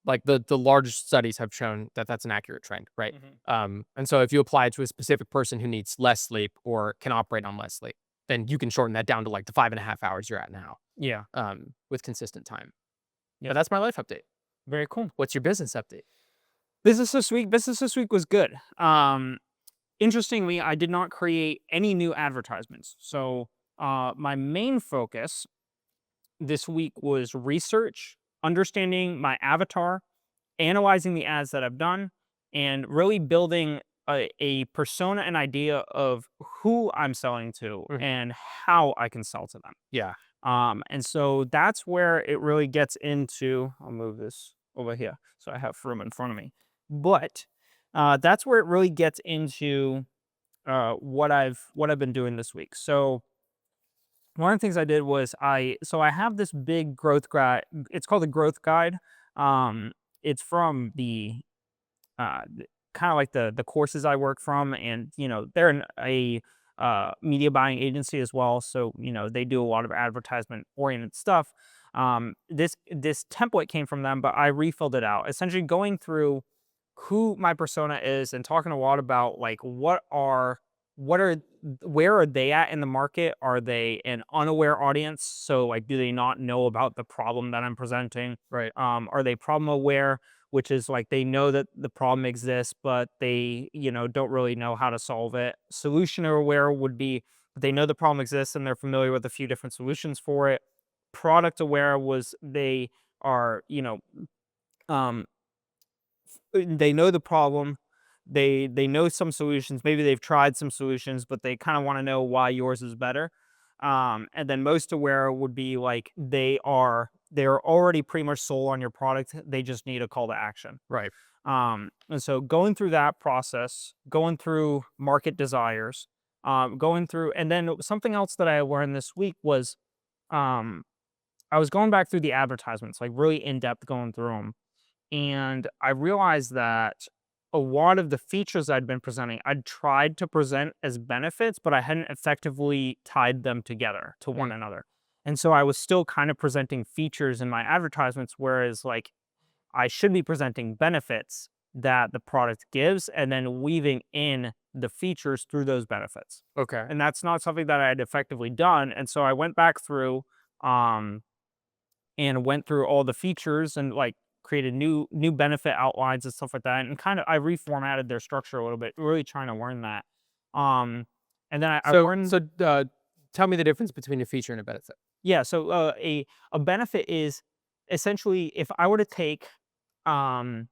Like the largest studies have shown that that's an accurate trend, right? And so if you apply it to a specific person who needs less sleep or can operate on less sleep, then you can shorten that down to like the 5.5 hours you're at now. Yeah. With consistent time. Yeah. But that's my life update. Very cool. What's your business update? Business this week was good. Interestingly, I did not create any new advertisements. So my main focus this week was research, understanding my avatar, analyzing the ads that I've done, and really building a persona and idea of who I'm selling to and how I can sell to them. Yeah. And so that's where it really gets into, I'll move this over here so I have room in front of me. But that's where it really gets into what I've been doing this week. So one of the things I did was I have this big growth guide. It's called the growth guide. It's from the kind of like the courses I work from, and they're a media buying agency as well. So they do a lot of advertisement oriented stuff. This template came from them, but I refilled it out, essentially going through who my persona is and talking a lot about like where are they at in the market? Are they an unaware audience? So like, do they not know about the problem that I'm presenting? Right. Are they problem aware, which is like they know that the problem exists, but they don't really know how to solve it. Solution aware would be they know the problem exists and they're familiar with a few different solutions for it. Product aware was they are they know the problem, they know some solutions, maybe they've tried some solutions, but they kind of want to know why yours is better. And then most aware would be like they're already pretty much sold on your product, they just need a call to action. Right. And so going through that process, going through market desires, going through, and then something else that I learned this week was I was going back through the advertisements, like really in depth going through them. And I realized that a lot of the features I'd been presenting, I'd tried to present as benefits, but I hadn't effectively tied them together to one Mm. another. And so I was still kind of presenting features in my advertisements, whereas like I should be presenting benefits that the product gives and then weaving in the features through those benefits. Okay. And that's not something that I had effectively done. And so I went back through um, and went through all the features and like created new benefit outlines and stuff like that. And kind of I reformatted their structure a little bit, really trying to learn that. Um, and then I So, learned, so uh, tell me the difference between a feature and a benefit. yeah. So a benefit is essentially if I were to take um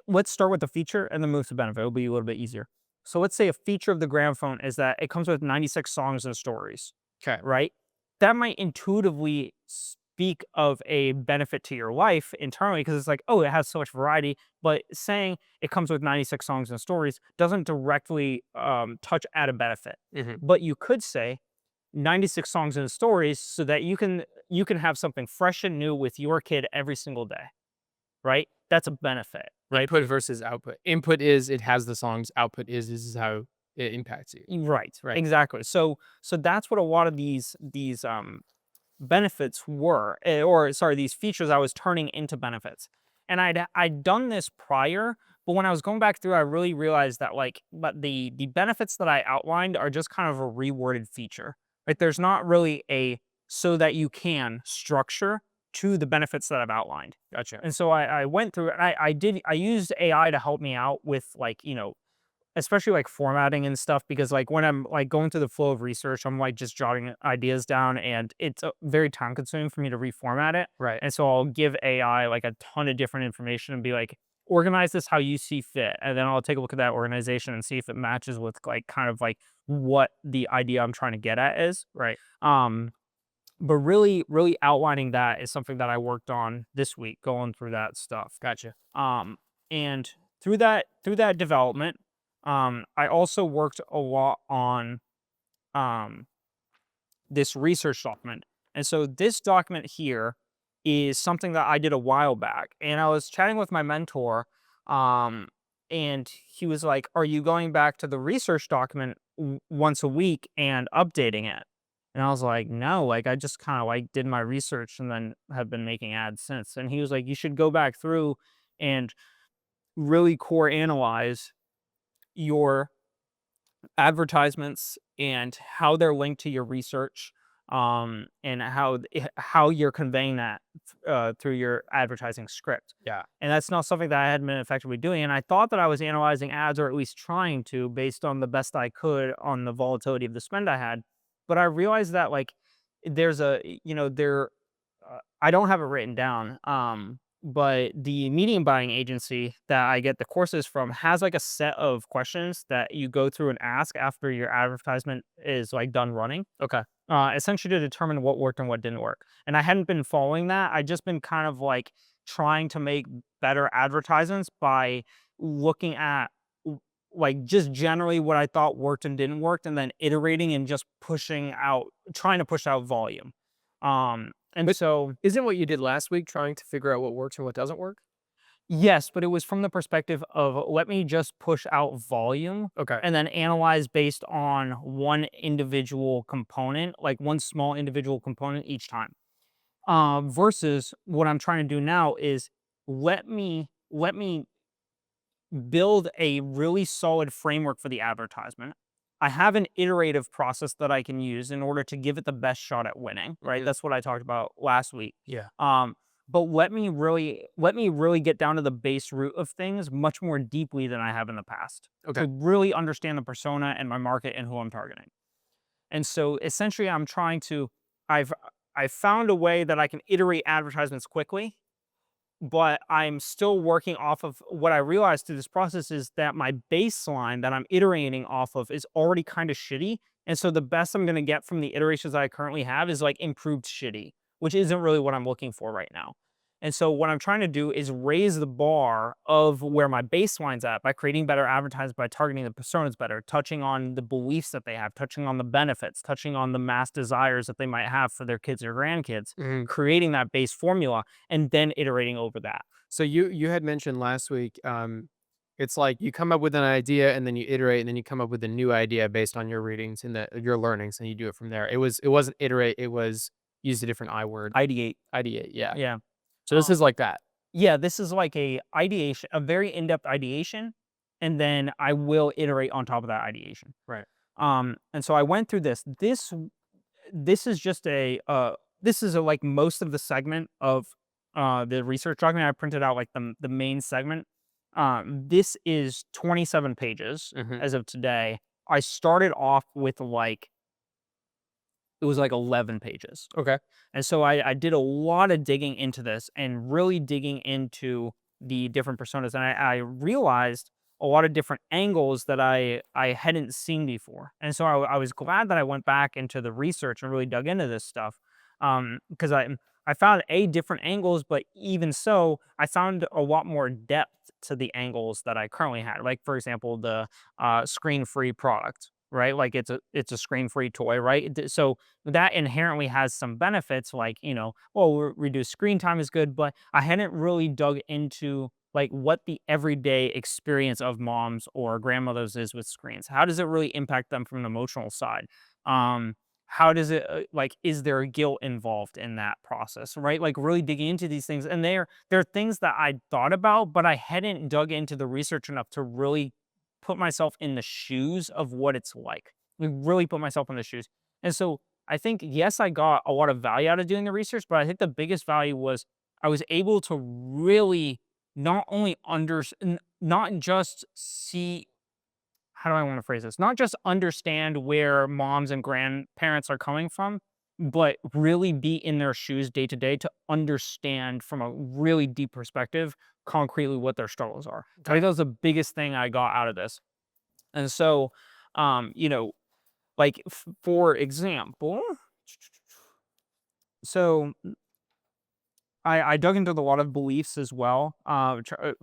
let's start with the feature and then move to benefit. It'll be a little bit easier. So let's say a feature of the gramophone is that it comes with 96 songs and stories, Okay. right? That might intuitively speak of a benefit to your life internally because it's like, oh, it has so much variety. But saying it comes with 96 songs and stories doesn't directly touch at a benefit. Hmm. But you could say 96 songs and stories so that you can have something fresh and new with your kid every single day, right? That's a benefit, right? Input versus output. Input is it has the songs. Output is this is how it impacts you. Right, Right. exactly. So that's what a lot of these benefits were, or sorry, these features I was turning into benefits. And I'd done this prior, but when I was going back through, I really realized that like, but the benefits that I outlined are just kind of a reworded feature. Like there's not really a so that you can structure to the benefits that I've outlined. Gotcha. And so I went through it. And I used AI to help me out with like especially like formatting and stuff because like when I'm like going through the flow of research, I'm like just jotting ideas down and it's very time consuming for me to reformat it. Right. And so I'll give AI like a ton of different information and be like, organize this how you see fit. And then I'll take a look at that organization and see if it matches with like kind of like what the idea I'm trying to get at is. Right. But really outlining that is something that I worked on this week, going through that stuff. Gotcha. Um, and through that development, I also worked a lot on um, this research document. And so this document here is something that I did a while back. And I was chatting with my mentor, um, and he was like, "Are you going back to the research document once a week and updating it?" And I was like, "No, like I just kind of like did my research and then have been making ads since." And he was like, "You should go back through and really core analyze your advertisements and how they're linked to your research, and how you're conveying that through your advertising script." Yeah. And that's not something that I had been effectively doing. And I thought that I was analyzing ads, or at least trying to, based on the best I could on the volatility of the spend I had. But I realized that like there's a there I don't have it written down. But the medium buying agency that I get the courses from has like a set of questions that you go through and ask after your advertisement is like done running, Okay. essentially to determine what worked and what didn't work. And I hadn't been following that. I just been kind of like trying to make better advertisements by looking at like just generally what I thought worked and didn't work, and then iterating and just trying to push out volume. And But so isn't what you did last week trying to figure out what works and what doesn't work? yes, but it was from the perspective of let me just push out volume Okay. and then analyze based on one individual component, like one small individual component each time. Versus what I'm trying to do now is let me build a really solid framework for the advertisement. I have an iterative process that I can use in order to give it the best shot at winning, right? Mhm. That's what I talked about last week. Yeah. But let me really get down to the base root of things much more deeply than I have in the past Okay. to really understand the persona and my market and who I'm targeting. And so essentially I've I've found a way that I can iterate advertisements quickly, but I'm still working off of what I realized through this process is that my baseline that I'm iterating off of is already kind of shitty. And so the best I'm going to get from the iterations that I currently have is like improved shitty, which isn't really what I'm looking for right now. And so what I'm trying to do is raise the bar of where my baseline's at by creating better advertisements, by targeting the personas better, touching on the beliefs that they have, touching on the benefits, touching on the mass desires that they might have for their kids or grandkids, creating that base formula, and then iterating over that. So you had mentioned last week, it's like you come up with an idea and then you iterate and then you come up with a new idea based on your readings and your learnings and you do it from there. It wasn't iterate, it was use a different I word. Ideate. Ideate, yeah. Yeah. So this is like that. Yeah, this is like a ideation, a very in-depth ideation, and then I will iterate on top of that ideation. Right. And so I went through this. This is just like most of the segment of the research document. I printed out like the main segment. This is 27 pages Mhm. as of today. I started off with like it was like 11 pages. Okay. And so I did a lot of digging into this and really digging into the different personas. And I realized a lot of different angles that I hadn't seen before. And so I was glad that I went back into the research and really dug into this stuff. Because I found different angles, but even so, I found a lot more depth to the angles that I currently had. Like, for example, the screen-free product, right? Like it's a screen-free toy, right? So that inherently has some benefits like, well, reduced screen time is good, but I hadn't really dug into like what the everyday experience of moms or grandmothers is with screens. How does it really impact them from an emotional side? How does it like is there guilt involved in that process, right? Like really digging into these things. And they're things that I thought about, but I hadn't dug into the research enough to really put myself in the shoes of what it's like really put myself in the shoes. And so I think, yes, I got a lot of value out of doing the research, but I think the biggest value was I was able to really not only not just see, how do I want to phrase this? Not just understand where moms and grandparents are coming from, but really be in their shoes day to day to understand from a really deep perspective, concretely what their struggles are. I think that was the biggest thing I got out of this. And so, um, you know, like for example, so I dug into a lot of beliefs as well,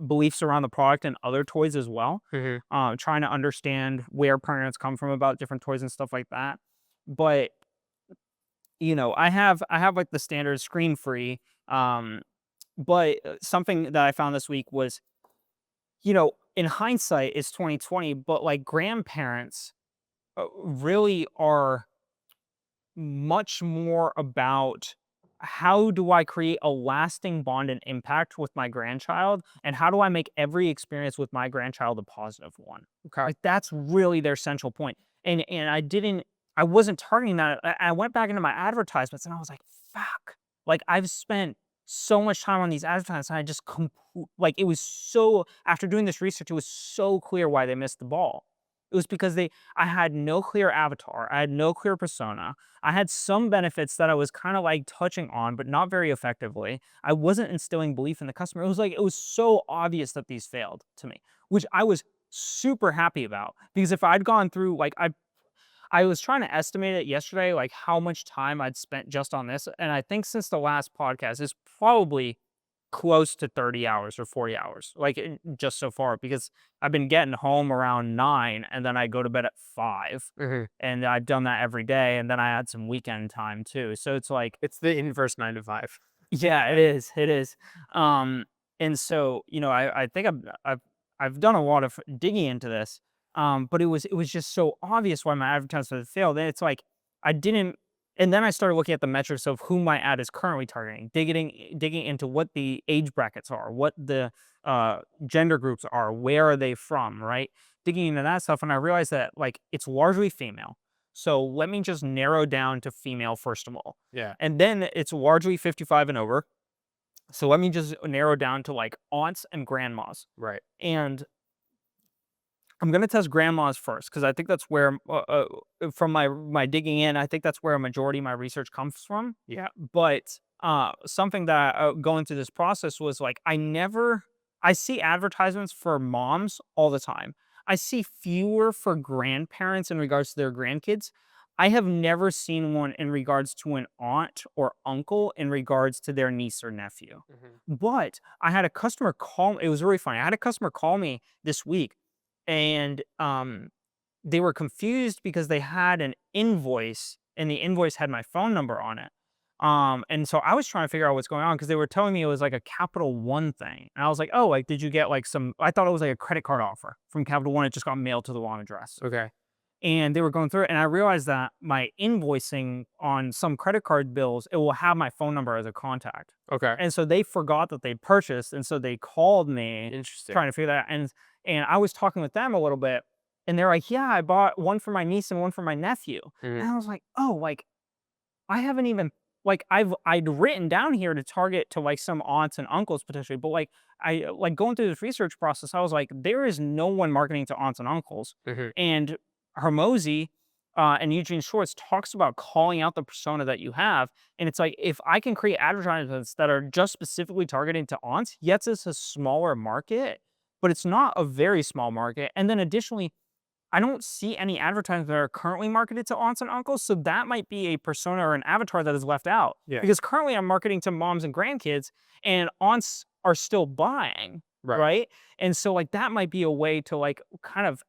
beliefs around the product and other toys as well, Mhm. trying to understand where parents come from about different toys and stuff like that. But I have like the standard screen free, but something that I found this week was, in hindsight, it's 2020, but like grandparents really are much more about how do I create a lasting bond and impact with my grandchild, and how do I make every experience with my grandchild a positive one? Okay. Like that's really their central point. And I wasn't targeting that. I went back into my advertisements and I was like, fuck. Like I've spent so much time on these advertisements and I just like it was so after doing this research, it was so clear why they missed the ball. It was because I had no clear avatar, I had no clear persona. I had some benefits that I was kind of like touching on, but not very effectively. I wasn't instilling belief in the customer. It was so obvious that these failed to me, which I was super happy about because if I'd gone through like I was trying to estimate it yesterday, like how much time I'd spent just on this. And I think since the last podcast, it's probably close to 30 hours or 40 hours, like just so far, because I've been getting home around 9 and then I go to bed at 5. Mhm. And I've done that every day. And then I had some weekend time too. So it's like, It's the inverse 9 to 5. yeah, it is. It is. Um, and so, I think I've done a lot of digging into this. But it was just so obvious why my advertisement failed. And it's like I didn't and then I started looking at the metrics of who my ad is currently targeting, digging into what the age brackets are, what the gender groups are, where are they from, right? Digging into that stuff, and I realized that like it's largely female. So let me just narrow down to female first of all. Yeah. And then it's largely 55 and over. So let me just narrow down to like aunts and grandmas. Right. And I'm gonna test grandmas first because I think that's where, from my digging in, I think that's where a majority of my research comes from. Yeah. But something that going through this process was like I see advertisements for moms all the time. I see fewer for grandparents in regards to their grandkids. I have never seen one in regards to an aunt or uncle in regards to their niece or nephew. Mhm. But I had a customer call, it was really funny. I had a customer call me this week, and they were confused because they had an invoice and the invoice had my phone number on it. And so I was trying to figure out what's going on because they were telling me it was like a Capital One thing. And I was like, oh, like, did you get like some, I thought it was like a credit card offer from Capital One. It just got mailed to the wrong address. Okay. And they were going through it. And I realized that my invoicing on some credit card bills, it will have my phone number as a contact. Okay. And so they forgot that they'd purchased. And so they called me Interesting. trying to figure that out. And I was talking with them a little bit. And they're like, yeah, I bought one for my niece and one for my nephew. Mhm. And I was like, oh, like, I haven't even, like, I'd written down here to target to like some aunts and uncles potentially, but like I like going through this research process, I was like, there is no one marketing to aunts and uncles. Mhm. And Hermosi and Eugene Schwartz talks about calling out the persona that you have. And it's like, if I can create advertisements that are just specifically targeting to aunts, yes, it's a smaller market, but it's not a very small market. And then additionally, I don't see any advertisements that are currently marketed to aunts and uncles, so that might be a persona or an avatar that is left out. Yeah. Because currently I'm marketing to moms and grandkids, and aunts are still buying, Right. right? And so like that might be a way to like kind of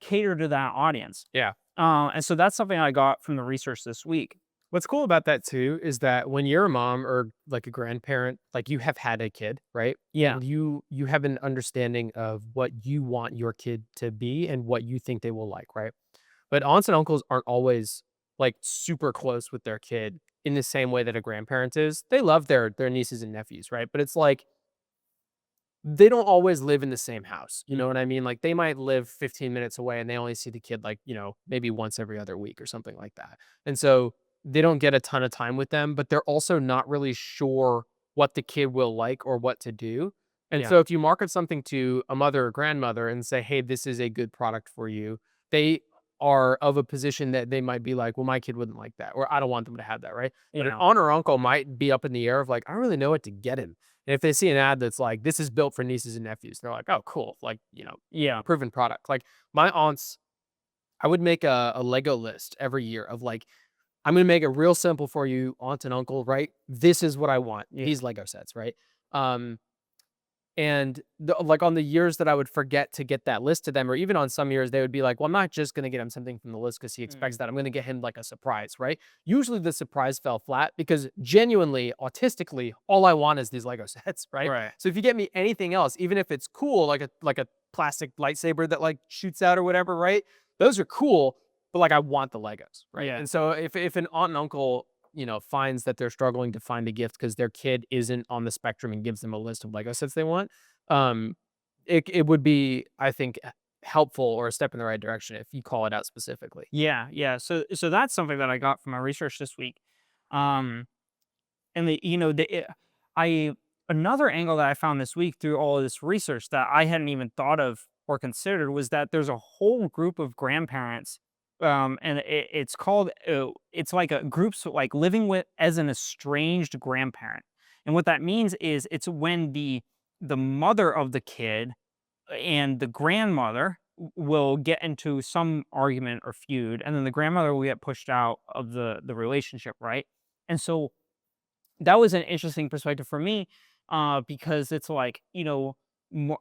cater to that audience. Yeah. And so that's something I got from the research this week. What's cool about that too is that when you're a mom or like a grandparent, like you have had a kid, right? Yeah, And you have an understanding of what you want your kid to be and what you think they will like, right? But aunts and uncles aren't always like super close with their kid in the same way that a grandparent is. They love their nieces and nephews, right? But it's like they don't always live in the same house. You mm, know what I mean? Like they might live 15 minutes away and they only see the kid like, maybe once every other week or something like that. And so they don't get a ton of time with them, but they're also not really sure what the kid will like or what to do. And yeah, so if you market something to a mother or grandmother and say, "Hey, this is a good product for you." They are of a position that they might be like, "Well, my kid wouldn't like that," or "I don't want them to have that," right? But an yeah, aunt or uncle might be up in the air of like, "I don't really know what to get him." And if they see an ad that's like, "This is built for nieces and nephews," they're like, "Oh, cool." Like, yeah, proven product. Like my aunts, I would make a Lego list every year of like, I'm gonna make it real simple for you, aunt and uncle, right? This is what I want. yeah, These Lego sets, right? Um, and like on the years that I would forget to get that list to them, or even on some years, they would be like, "Well, I'm not just gonna get him something from the list because he expects mm, that. I'm gonna get him like a surprise," right? Usually the surprise fell flat because genuinely, autistically, all I want is these Lego sets, right? right, So if you get me anything else, even if it's cool, like a plastic lightsaber that like shoots out or whatever, right? Those are cool, but like I want the Legos, right? yeah. And so if an aunt and uncle finds that they're struggling to find a gift because their kid isn't on the spectrum and gives them a list of Lego sets they want, um, it would be, I think, helpful or a step in the right direction if you call it out specifically. Yeah, yeah. So that's something that I got from my research this week. Um, and I another angle that I found this week through all of this research that I hadn't even thought of or considered was that there's a whole group of grandparents, and it's called it's like a groups like living with as an estranged grandparent. And what that means is it's when the mother of the kid and the grandmother will get into some argument or feud, and then the grandmother will get pushed out of the relationship, right? And so that was an interesting perspective for me, because it's like, mo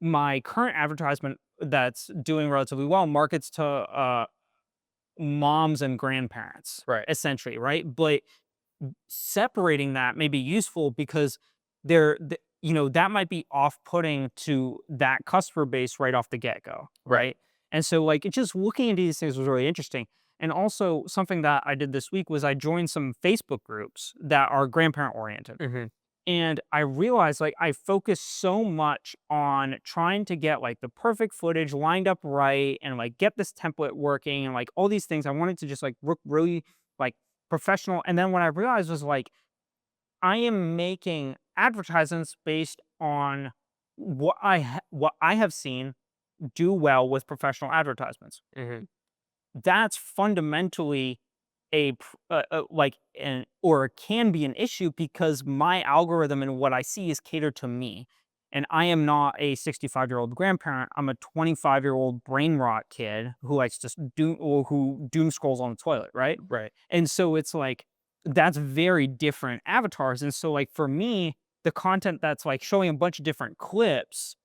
my current advertisement that's doing relatively well markets to, moms and grandparents, Right. essentially, right? But separating that may be useful because that might be off-putting to that customer base right off the get-go, Right. right? And so, like, just looking into these things was really interesting. And also, something that I did this week was I joined some Facebook groups that are grandparent-oriented. Mhm. And I realized, like, I focus so much on trying to get, like, the perfect footage lined up right and, like, get this template working and, like, all these things. I wanted to just, like, look really, like, professional. And then what I realized was, like, I am making advertisements based on what I have seen do well with professional advertisements. Mhm. That's fundamentally like an or can be an issue because my algorithm and what I see is catered to me. And I am not a 65-year-old grandparent. I'm a 25-year-old brain rot kid who likes to who doom scrolls on the toilet, right? Right. And so it's like that's very different avatars. And so like for me, the content that's like showing a bunch of different clips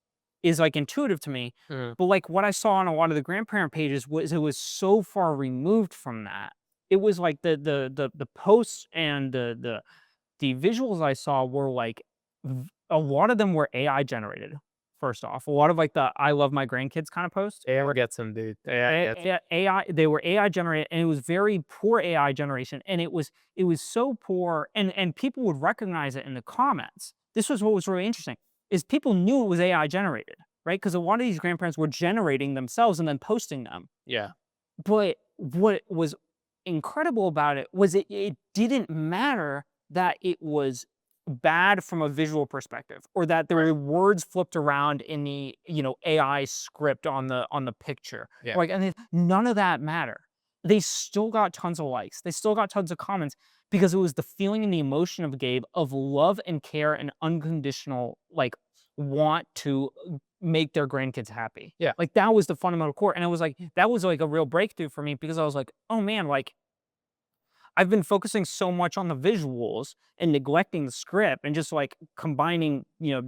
is like intuitive to me. Mhm. But like what I saw on a lot of the grandparent pages was it was so far removed from that. It was like the posts and the visuals I saw were like a lot of them were AI generated. First off, a lot of like the "I love my grandkids" kind of posts AI were gets them, dude. AI gets 'em. AI. They were AI generated, and it was very poor AI generation, and it was so poor, and people would recognize it in the comments. This was what was really interesting is people knew it was AI generated, right? Because a lot of these grandparents were generating themselves and then posting them. Yeah. But what was incredible about it was it didn't matter that it was bad from a visual perspective or that there were words flipped around in the, AI script on the picture. Yeah. Like, and none of that matter. They still got tons of likes. They still got tons of comments because it was the feeling and the emotion of Gabe of love and care and unconditional, like, want to make their grandkids happy. Yeah. Like that was the fundamental core. And it was like that was like a real breakthrough for me because I was like, oh man, like I've been focusing so much on the visuals and neglecting the script and just like combining,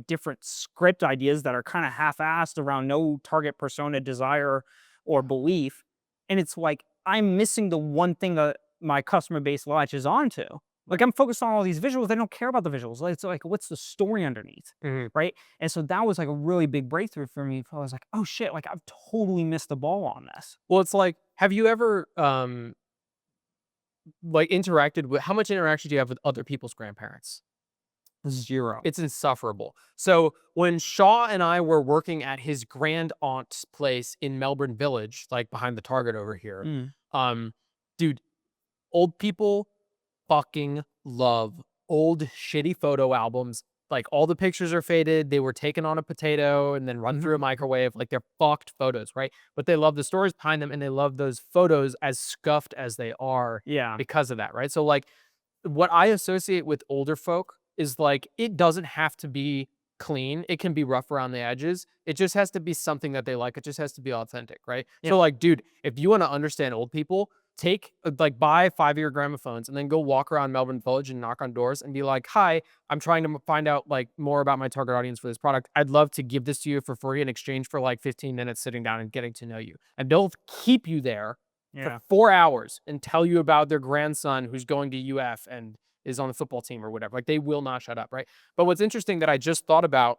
different script ideas that are kind of half-assed around no target persona desire or belief. And it's like I'm missing the one thing that my customer base latches onto. Like I'm focused on all these visuals. They don't care about the visuals. It's like, what's the story underneath? Mhm. Right. And so that was like a really big breakthrough for me. I was like, oh shit, like I've totally missed the ball on this. Well, it's like, have you ever like interacted with how much interaction do you have with other people's grandparents? Zero. It's insufferable. So when Shaw and I were working at his grand aunt's place in Melbourne Village, like behind the Target over here, Mm. um, dude, old people fucking love old shitty photo albums. Like all the pictures are faded. They were taken on a potato and then run through a microwave. Like they're fucked photos, right? But they love the stories behind them and they love those photos as scuffed as they are Yeah. because of that, right? So like what I associate with older folk is like it doesn't have to be clean. It can be rough around the edges. It just has to be something that they like. It just has to be authentic, right? Yeah. So like, dude, if you want to understand old people, take like buy 5-year gramophones and then go walk around Melbourne Village and knock on doors and be like, "Hi, I'm trying to find out like more about my target audience for this product. I'd love to give this to you for free in exchange for like 15 minutes sitting down and getting to know you." And they'll keep you there for Yeah. 4 hours and tell you about their grandson who's going to UF and is on the football team or whatever. Like they will not shut up, right? But what's interesting that I just thought about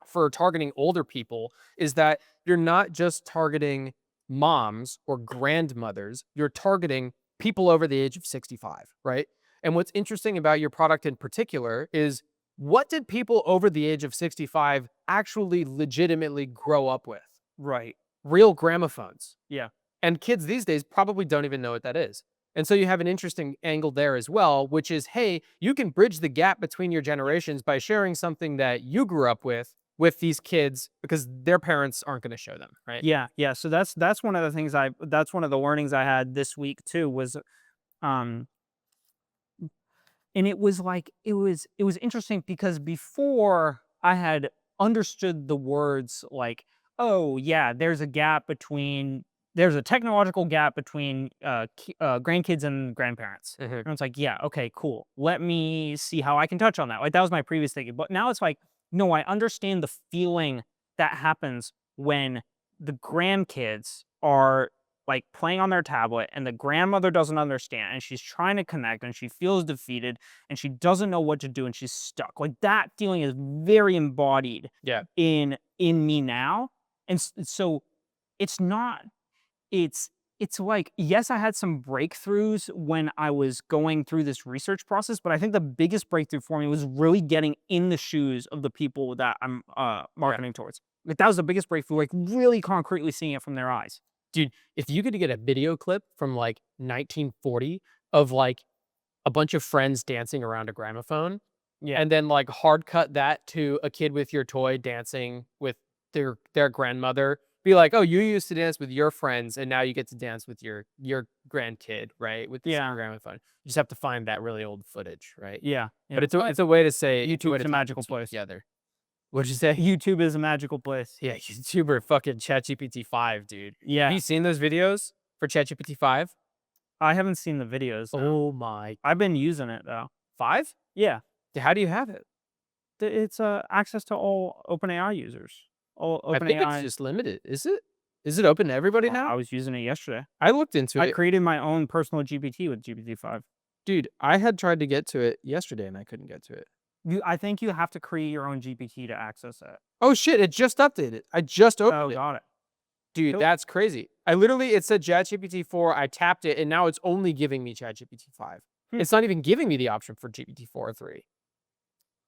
for targeting older people is that you're not just targeting moms or grandmothers, you're targeting people over the age of 65, right? And what's interesting about your product in particular is what did people over the age of 65 actually legitimately grow up with? Right. Real gramophones. Yeah. And kids these days probably don't even know what that is. And so you have an interesting angle there as well, which is, hey, you can bridge the gap between your generations by sharing something that you grew up with these kids because their parents aren't going to show them, right? Yeah. Yeah. So that's one of the things that's one of the learnings I had this week too was um and it was like it was interesting because before I had understood the words like, oh yeah, there's a technological gap between grandkids and grandparents. Mhm. And it's like, yeah, okay, cool. Let me see how I can touch on that. Like that was my previous thinking. But now it's like, no, I understand the feeling that happens when the grandkids are like playing on their tablet and the grandmother doesn't understand and she's trying to connect and she feels defeated and she doesn't know what to do and she's stuck. Like that feeling is very embodied Yeah. in me now. And so it's not it's like, yes, I had some breakthroughs when I was going through this research process, but I think the biggest breakthrough for me was really getting in the shoes of the people that I'm marketing towards. Like that was the biggest breakthrough, like really concretely seeing it from their eyes. Dude, if you could get a video clip from like 1940 of like a bunch of friends dancing around a gramophone Yeah. and then like hard cut that to a kid with your toy dancing with their grandmother, be like, "Oh, you used to dance with your friends and now you get to dance with your grandkid, right? With the same Yeah. gramophone." You just have to find that really old footage, right? Yeah. But Yeah. it's a way to say it's a way YouTube's to a tie magical the two place. together. What'd you say? YouTube is a magical place. Yeah, YouTuber fucking ChatGPT 5, dude. Have Yeah, you seen those videos for ChatGPT 5? I haven't seen the videos. No. Oh my. I've been using it though. 5? Yeah, How do you have it? it's access to all OpenAI users. All I think it's OpenAI. just limited. Is it? Is it open to everybody I now? was using it yesterday. I looked into I it. created my own personal GPT with GPT-5. Dude, I had tried to get to it yesterday and I couldn't get to it. I think you have to create your own GPT to access it. Oh shit, it just updated. I just Oh, opened it. got it. Dude, Cool. that's crazy. It said ChatGPT 4, I tapped it, and now it's only giving me ChatGPT 5. Hmm. It's not even giving me the option for GPT 4 or 3.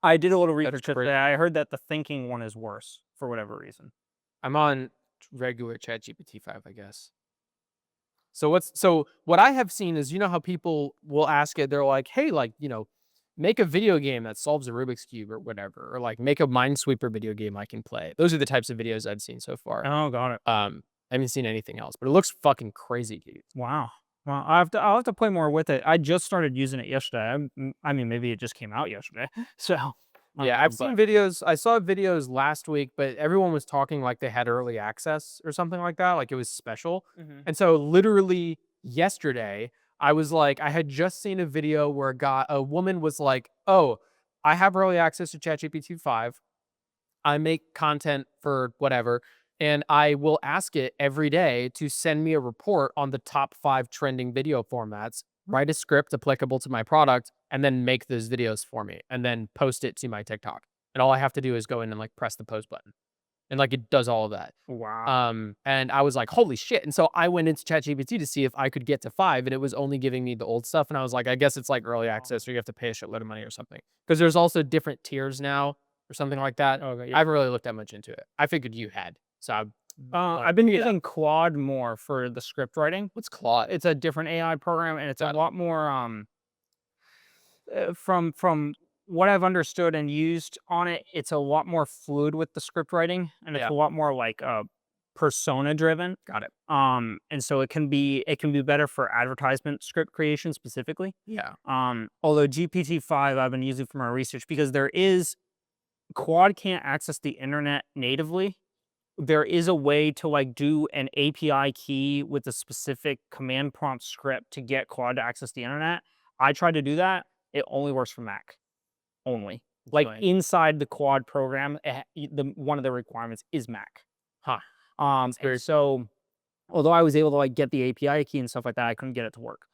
I did a little That's research crazy. today. I heard that the thinking one is worse for whatever reason. I'm on regular ChatGPT 5, I guess. So what I have seen is, you know how people will ask it, they're like, hey, like, make a video game that solves a Rubik's Cube or whatever, or like make a Minesweeper video game I can play. Those are the types of videos I've seen so far. Oh, got it. I haven't seen anything else, but it looks fucking crazy, dude. Wow. Well, I'll have to play more with it. I just started using it yesterday. I mean, maybe it just came out yesterday. So, Yeah, I've seen but videos. I saw videos last week, but everyone was talking like they had early access or something like that, like it was special. Mhm. And so literally yesterday, I was like, I had just seen a video where a woman was like, "Oh, I have early access to ChatGPT 5. I make content for whatever, and I will ask it every day to send me a report on the top 5 trending video formats, write a script applicable to my product, and then make those videos for me, and then post it to my TikTok. And all I have to do is go in and like press the post button. And like it does all of that. wow. And I was like, holy shit. And so I went into ChatGPT to see if I could get to 5, and it was only giving me the old stuff. And I was like, I guess it's like early access or you have to pay a shitload of money or something. Because there's also different tiers now or something like that. Okay. I Yeah. haven't really looked that much into it. I figured you had. So I've been check it out. using Claude more for the script writing. What's Claude? It's a different AI program, and it's a Got it. lot more from what I've understood and used on it. It's a lot more fluid with the script writing, and it's Yeah. a lot more like persona driven. Got it. And so it can be better for advertisement script creation specifically. Yeah. Although GPT-5 I've been using for my research because Quad can't access the internet natively. There is a way to like do an API key with a specific command prompt script to get Quad to access the internet. I tried to do that. It only works for Mac. Only. Like Join. inside the Quad program, one of the requirements is Mac. Huh. And very- so although I was able to like get the API key and stuff like that, I couldn't get it to work.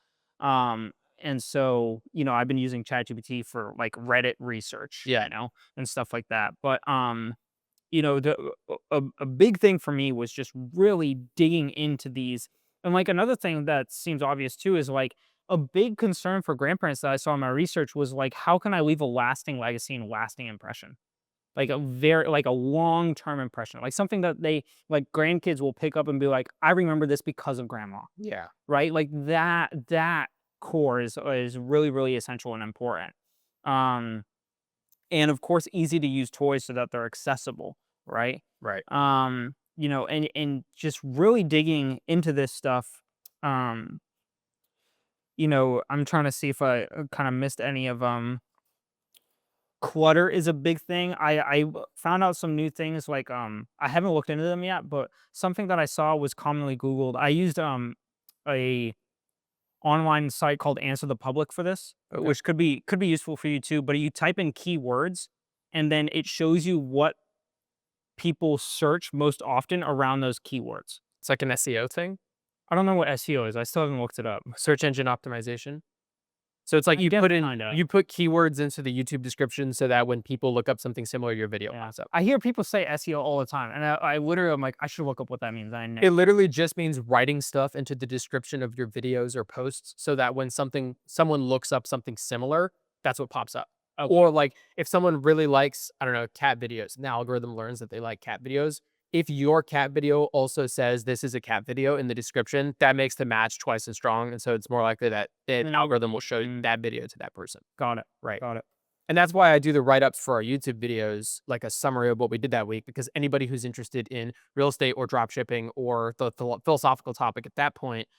And so, I've been using ChatGPT for like Reddit research, Yeah. and stuff like that. But a big thing for me was just really digging into these. And like another thing that seems obvious too is like a big concern for grandparents that I saw in my research was like, how can I leave a lasting legacy and lasting impression? Like a long-term impression, like something that they like grandkids will pick up and be like, I remember this because of grandma, Yeah. right? Like that core is really, really essential and important. And of course, easy to use toys so that they're accessible, right? Right. And just really digging into this stuff. I'm trying to see if I kind of missed any of clutter is a big thing. I found out some new things like I haven't looked into them yet, but something that I saw was commonly Googled. I used a online site called Answer the Public for this, Okay. which could be useful for you too. But you type in keywords, and then it shows you what people search most often around those keywords. It's like an SEO thing. I don't know what SEO is. I still haven't looked it up. Search engine optimization. So it's like I you guess put in kinda. you put keywords into the YouTube description so that when people look up something similar, your video Yeah. pops up. I hear people say SEO all the time, and I literally am like, I should look up what that means. It literally just means writing stuff into the description of your videos or posts so that when someone looks up something similar, that's what pops up. Okay. Or like if someone really likes, I don't know, cat videos, and the algorithm learns that they like cat videos. If your cat video also says this is a cat video in the description, that makes the match twice as strong. And so it's more likely that the algorithm will show that video to that person. Got it. Right. Got it. And that's why I do the write-ups for our YouTube videos, like a summary of what we did that week, because anybody who's interested in real estate or drop shipping or the philosophical topic at that point,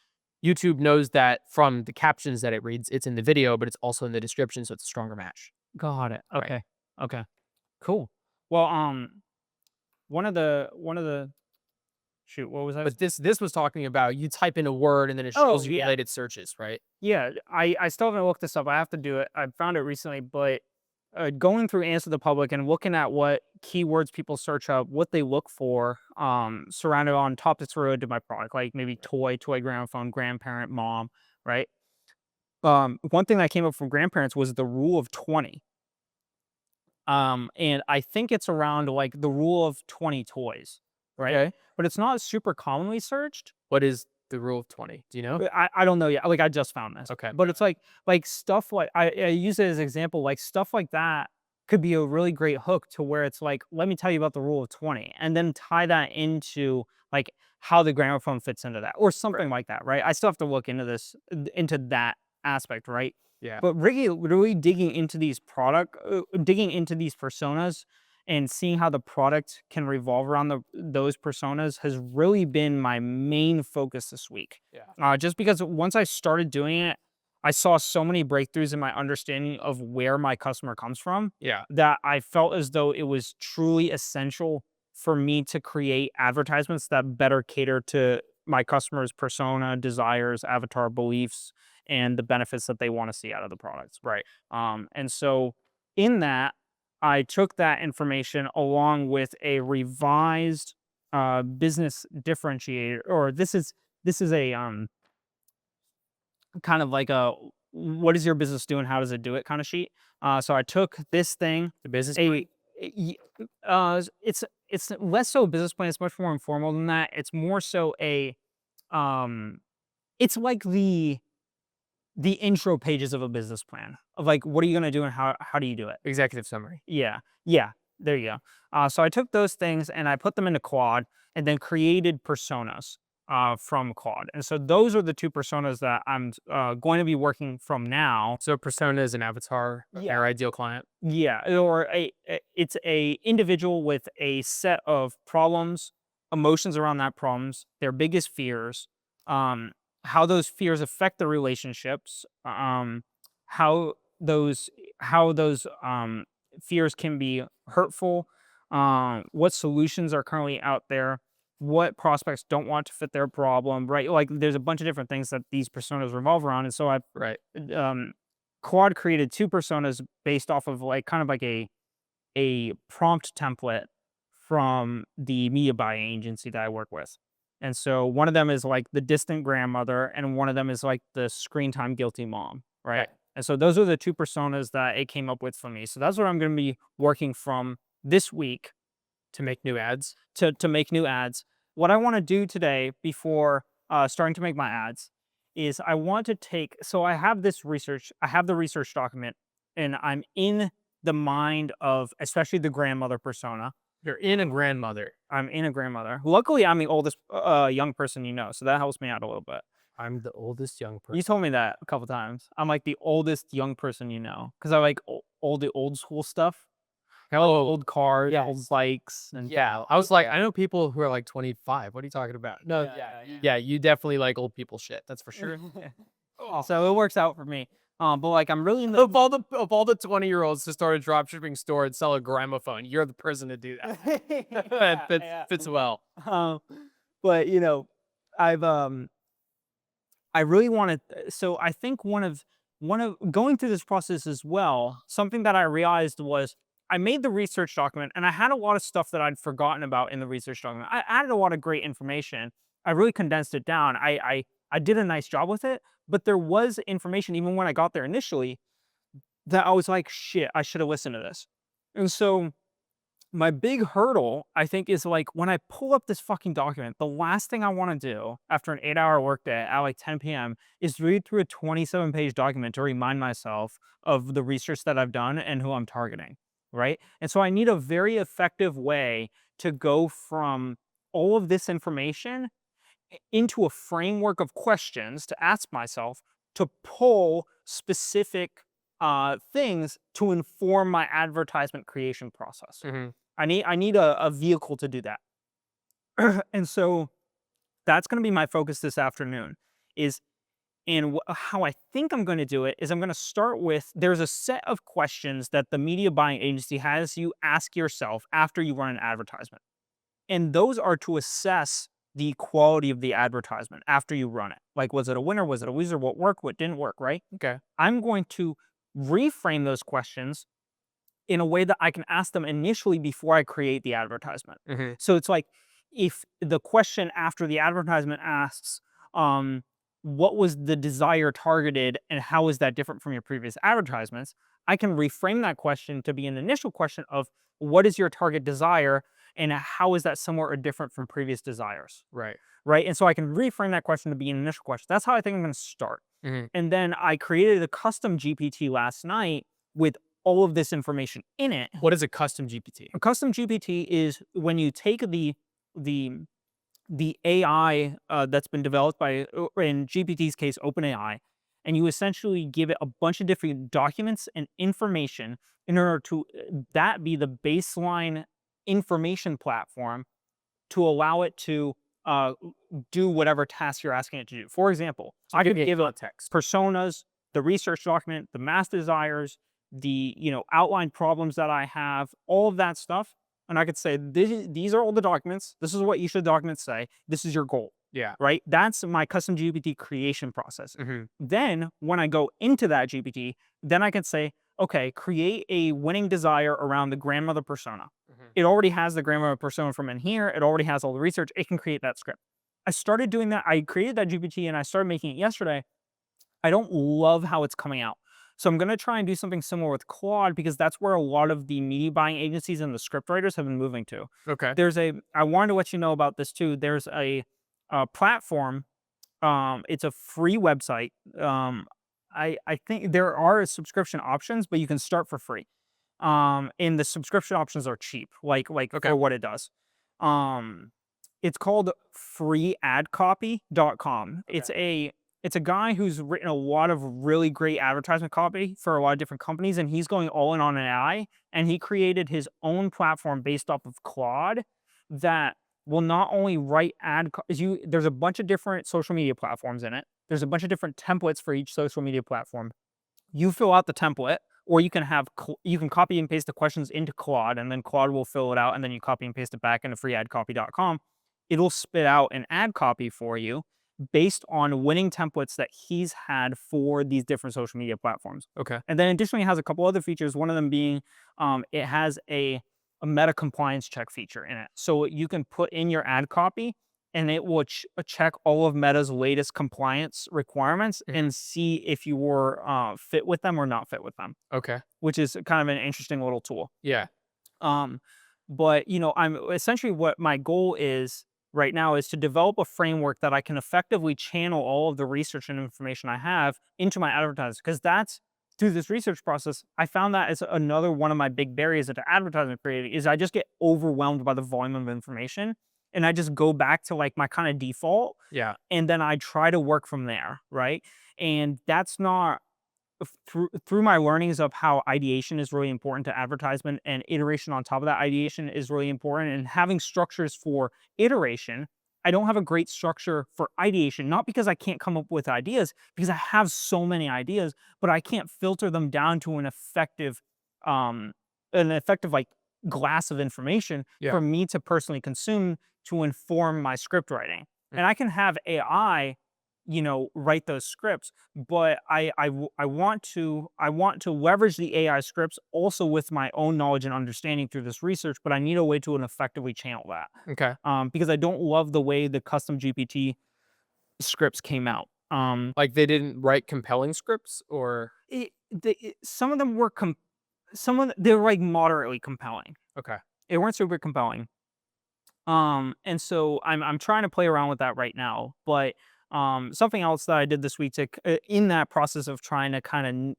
YouTube knows that from the captions that it reads, it's in the video, but it's also in the description, so it's a stronger match. Got it. Right. Okay. Okay. Cool. Well, one of the shoot, what was I? But this was talking about you type in a word and then it Oh shows you yeah, related searches, right? yeah. I still haven't looked this up. I have to do it. I found it recently, but going through Answer the Public and looking at what keywords people search up, what they look for, surrounded on top that's related to my product, like maybe toy gramophone, grandparent, mom, right? One thing that came up from grandparents was the rule of 20. And I think it's around like the rule of 20 toys, right? Okay. But it's not super commonly searched. What is the rule of 20? Do you know? I don't know yet. Like I just found this. Okay. But it's like stuff like I use it as an example, like stuff like that could be a really great hook to where it's like, let me tell you about the rule of 20 and then tie that into like how the gramophone fits into that or something like that, right? I still have to look into this into that aspect, right? Yeah. But really digging into digging into these personas and seeing how the product can revolve around those personas has really been my main focus this week. Yeah. Just because once I started doing it, I saw so many breakthroughs in my understanding of where my customer comes from Yeah. that I felt as though it was truly essential for me to create advertisements that better cater to my customers' persona, desires, avatar beliefs, and the benefits that they want to see out of the products. Right. And so in that, I took that information along with a revised business differentiator, or this is a kind of like a what is your business doing? How does it do it kind of sheet. So I took this thing, The business a plan? y- it's less so a business plan. It's much more informal than that. It's more so a um, it's like the intro pages of a business plan of like what are you gonna do and how do you do it? Executive summary. Yeah, yeah, there you go. So I took those things and I put them into Quad and then created personas from Quad. And so those are the two personas that I'm going to be working from now. So persona is an avatar, Yeah. our ideal client. Yeah, or it's a individual with a set of problems, emotions around that problems, their biggest fears, um, how those fears affect the relationships, how those how those fears can be hurtful, what solutions are currently out there, what prospects don't want to fit their problem, right? Like there's a bunch of different things that these personas revolve around, and so I Right. um Quad created two personas based off of like kind of like a prompt template from the media buying agency that I work with. And so one of them is like the distant grandmother, and one of them is like the screen time guilty mom, right? Okay. And so those are the two personas that it came up with for me. So that's what I'm going to be working from this week To make new ads. to make new ads. What I want to do today before starting to make my ads is I want to take, so I have this research, I have the research document, and I'm in the mind of especially the grandmother persona. You're in a grandmother. I'm in a grandmother. Luckily, I'm the oldest young person you know, so that helps me out a little bit. I'm the oldest young person. You told me that a couple times. I'm like the oldest young person you know because I like the old school stuff, Oh, old cars, old yes. bikes, and Yeah. I was like, I know people who are like 25. What are you talking about? No, yeah. You definitely like old people shit. That's for sure. Oh. So it works out for me. But like I'm really in the Of all the 20-year-olds to start a dropshipping store and sell a gramophone, you're the person to do that. It fits well. Um, but you know, I've I really wanted. So I think one of going through this process as well. Something that I realized was I made the research document and I had a lot of stuff that I'd forgotten about in the research document. I added a lot of great information. I really condensed it down. I did a nice job with it, but there was information even when I got there initially that I was like, shit, I should have listened to this. And so my big hurdle, I think, is like when I pull up this fucking document, the last thing I want to do after an 8-hour workday at like 10 p.m. is read through a 27-page document to remind myself of the research that I've done and who I'm targeting. Right. And so I need a very effective way to go from all of this information into a framework of questions to ask myself to pull specific things to inform my advertisement creation process. Mhm. I need a vehicle to do that. And so that's going to be my focus this afternoon is And how I think I'm going to do it is I'm going to start with, there's a set of questions that the media buying agency has you ask yourself after you run an advertisement. And those are to assess the quality of the advertisement after you run it. Like, was it a winner? Was it a loser? What worked? What didn't work? Right? Okay. I'm going to reframe those questions in a way that I can ask them initially before I create the advertisement. Mm-hmm. So it's like, if the question after the advertisement asks, what was the desire targeted and how is that different from your previous advertisements? I can reframe that question to be an initial question of, what is your target desire and how is that similar or different from previous desires? Right. Right. And so I can reframe that question to be an initial question. That's how I think I'm going to start. Mm-hmm. And then I created a custom GPT last night with all of this information in it. What is a custom GPT? A custom GPT is when you take the the AI that's been developed by, in GPT's case, OpenAI, and you essentially give it a bunch of different documents and information in order to that be the baseline information platform to allow it to uh, do whatever task you're asking it to do. For example, I could give it context. personas, the research document, the mass desires, the outline problems that I have, all of that stuff, and I could say, these are all the documents. This is what each of the documents say. This is your goal, Yeah. right? That's my custom GPT creation process. Mm-hmm. Then when I go into that GPT, then I can say, okay, create a winning desire around the grandmother persona. Mm-hmm. It already has the grandmother persona from in here. It already has all the research. It can create that script. I started doing that. I created that GPT and I started making it yesterday. I don't love how it's coming out. So I'm going to try and do something similar with Claude because that's where a lot of the media buying agencies and the script writers have been moving to. Okay. I wanted to let you know about this too. There's a platform. It's a free website. I think there are subscription options, but you can start for free. And the subscription options are cheap, like Okay. for what it does. It's called freeadcopy.com. Okay. It's a guy who's written a lot of really great advertisement copy for a lot of different companies, and he's going all in on AI. And he created his own platform based off of Claude that will not only write there's a bunch of different social media platforms in it. There's a bunch of different templates for each social media platform. You fill out the template, or you can you can copy and paste the questions into Claude, and then Claude will fill it out, and then you copy and paste it back into freeadcopy.com. It'll spit out an ad copy for you based on winning templates that he's had for these different social media platforms. Okay. And then additionally, it has a couple other features. One of them being it has a meta compliance check feature in it. So you can put in your ad copy and it will check all of Meta's latest compliance requirements and see if you were fit with them or not fit with them, Okay. which is kind of an interesting little tool. Yeah. But I'm essentially, what my goal is right now is to develop a framework that I can effectively channel all of the research and information I have into my advertising. Because that's through this research process, I found that is another one of my big barriers into advertising creating is I just get overwhelmed by the volume of information. And I just go back to like my kind of default. Yeah. And then I try to work from there. Right. And that's not through my learnings of how ideation is really important to advertisement and iteration on top of that ideation is really important, and having structures for iteration. I don't have a great structure for ideation, not because I can't come up with ideas, because I have so many ideas, but I can't filter them down to um an effective like glass of information Yeah. for me to personally consume to inform my script writing. Mm. And I can have AI write those scripts, but I want to leverage the AI scripts also with my own knowledge and understanding through this research, but I need a way to effectively channel that. Okay. Because I don't love the way the custom GPT scripts came out. Like they didn't write compelling scripts, or Some of them were they were like moderately compelling. okay. They weren't super compelling. And so I'm trying to play around with that right now, but something else that I did this week in that process of trying to kind of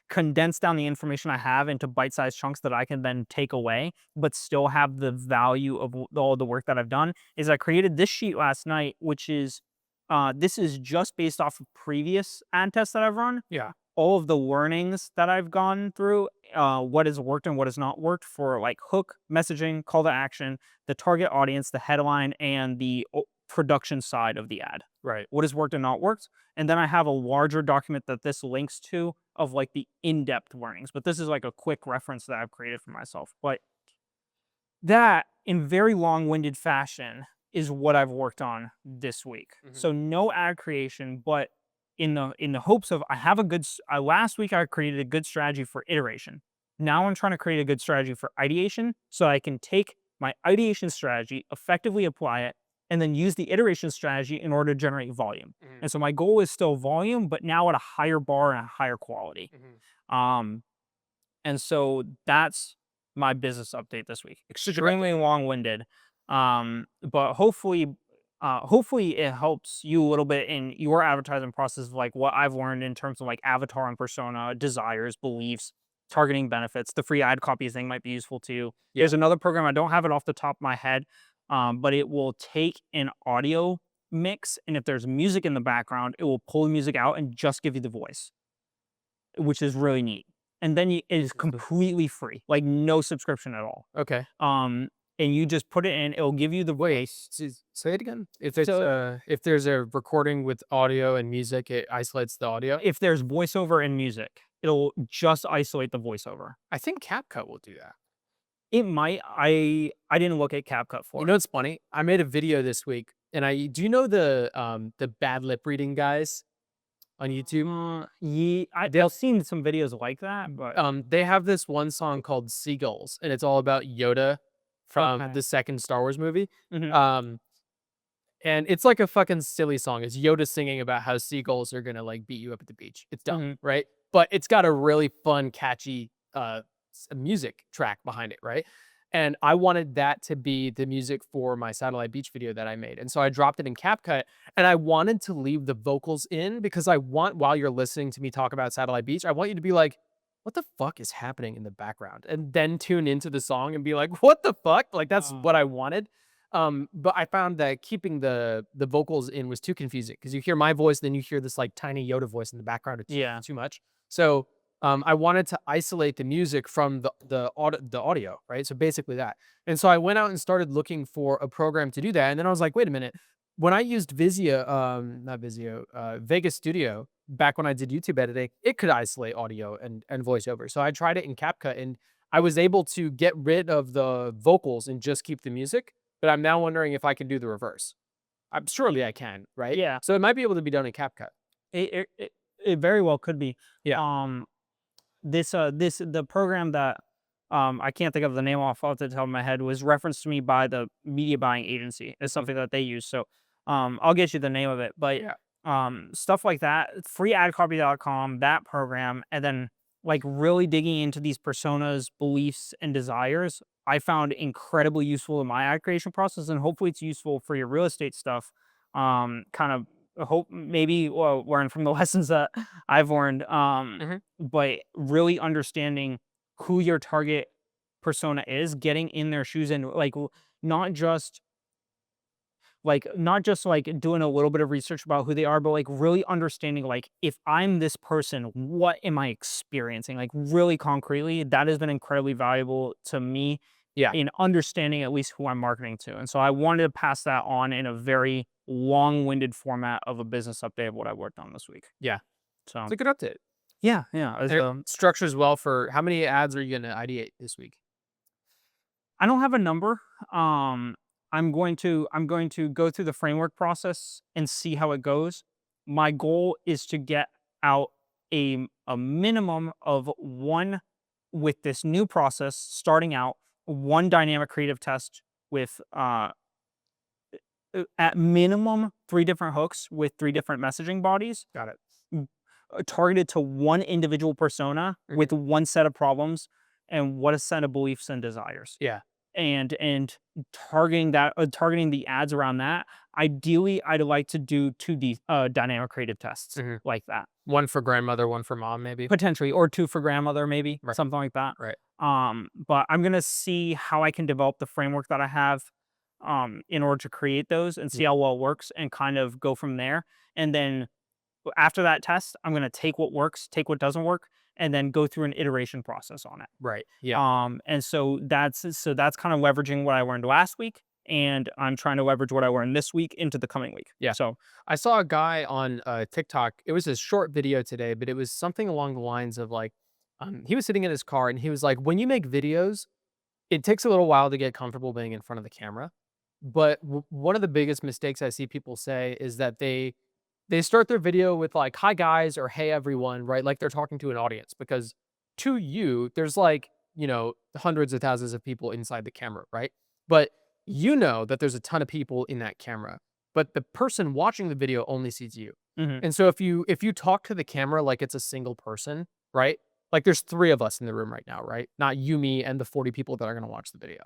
condense down the information I have into bite-sized chunks that I can then take away, but still have the value of all the work that I've done, is I created this sheet last night, which is this is just based off of previous ad tests that I've run. Yeah. All of the learnings that I've gone through, what has worked and what has not worked for like hook, messaging, call to action, the target audience, the headline, and the production side of the ad. Right. What has worked and not worked. And then I have a larger document that this links to of like the in-depth warnings. But this is like a quick reference that I've created for myself. But that, in very long-winded fashion, is what I've worked on this week. So no ad creation, but in the hopes of I have a good. Last week I created a good strategy for iteration. Now I'm trying to create a good strategy for ideation, so I can take my ideation strategy, effectively apply it, and then use the iteration strategy in order to generate volume. And so my goal is still volume, but now at a higher bar and a higher quality. And so that's my business update this week. Extremely long-winded, but hopefully it helps you a little bit in your advertising process of like what I've learned in terms of like avatar and persona, desires, beliefs, targeting benefits. The free ad copy thing might be useful to you. Yeah. There's another program, I don't have it off the top of my head, but it will take an audio mix, and if there's music in the background, it will pull the music out and just give you the voice, which is really neat. And then it is completely free, like no subscription at all. Okay. And you just put it in, it'll give you the voice. Say it again. If there's a recording with audio and music, it isolates the audio. If there's voiceover and music, it'll just isolate the voiceover. I think CapCut will do that. It might. I didn't look at CapCut for You it. know what's funny? I made a video this week, and do you know the bad lip reading guys on YouTube? I've seen some videos like that, but They have this one song called Seagulls, and it's all about Yoda from the second Star Wars movie. And it's like a fucking silly song. It's Yoda singing about how seagulls are gonna like beat you up at the beach. It's dumb, right? But it's got a really fun, catchy music track behind it, right? And I wanted that to be the music for my Satellite Beach video that I made. And so I dropped it in CapCut, and I wanted to leave the vocals in because I want, while you're listening to me talk about Satellite Beach, I want you to be like, what the fuck is happening in the background? And then tune into the song and be like, what the fuck? Like, that's what I wanted. But I found that keeping the vocals in was too confusing because you hear my voice, then you hear this like tiny Yoda voice in the background. It's too much. So I wanted to isolate the music from the audio, right? So basically that. And so I went out and started looking for a program to do that. And then I was like, wait a minute. When I used Vegas Studio, back when I did YouTube editing, it could isolate audio and voiceover. So I tried it in CapCut, and I was able to get rid of the vocals and just keep the music. But I'm now wondering if I can do the reverse. Surely I can, right? Yeah. So it might be able to be done in CapCut. It very well could be. Yeah. The program that I can't think of the name off the top of my head was referenced to me by the media buying agency. It's something that they use. So I'll get you the name of it. But stuff like that, freeadcopy.com, that program, and then like really digging into these personas, beliefs, and desires, I found incredibly useful in my ad creation process, and hopefully it's useful for your real estate stuff. Kind of hope maybe learn from the lessons that I've learned. But really understanding who your target persona is, getting in their shoes, and like not just doing a little bit of research about who they are, but like really understanding, like, if I'm this person, what am I experiencing? Like really concretely, that has been incredibly valuable to me in understanding at least who I'm marketing to. And so I wanted to pass that on in a very long-winded format of a business update of what I worked on this week. Yeah. So It's a good update. yeah. It structures well for how many ads are you going to ideate this week? I don't have a number. I'm going to go through the framework process and see how it goes. My goal is to get out a minimum of one, with this new process starting out, one dynamic creative test with at minimum 3 different hooks with 3 different messaging bodies. Got it. Targeted to one individual persona with one set of problems and what a set of beliefs and desires. Yeah. And targeting the ads around that. Ideally, I'd like to do 2 dynamic creative tests like that. One for grandmother, one for mom, maybe. Potentially, or 2 for grandmother, maybe something like that. Right. But I'm gonna see how I can develop the framework that I have in order to create those and see how well it works and kind of go from there. And then after that test, I'm gonna take what works, take what doesn't work, and then go through an iteration process on it. Right. Yeah. And so that's kind of leveraging what I learned last week and I'm trying to leverage what I learned this week into the coming week. Yeah. So I saw a guy on TikTok. It was a short video today, but it was something along the lines of like, he was sitting in his car and he was like, when you make videos, it takes a little while to get comfortable being in front of the camera. But one of the biggest mistakes I see people say is that they start their video with like, "Hi guys," or "Hey everyone," right? Like they're talking to an audience because to you, there's like, hundreds of thousands of people inside the camera, right? But you know that there's a ton of people in that camera, but the person watching the video only sees you. mhm. And so if you talk to the camera like it's a single person, right? Like there's 3 of us in the room right now, right? Not you, me, and the 40 people that are gonna watch the video.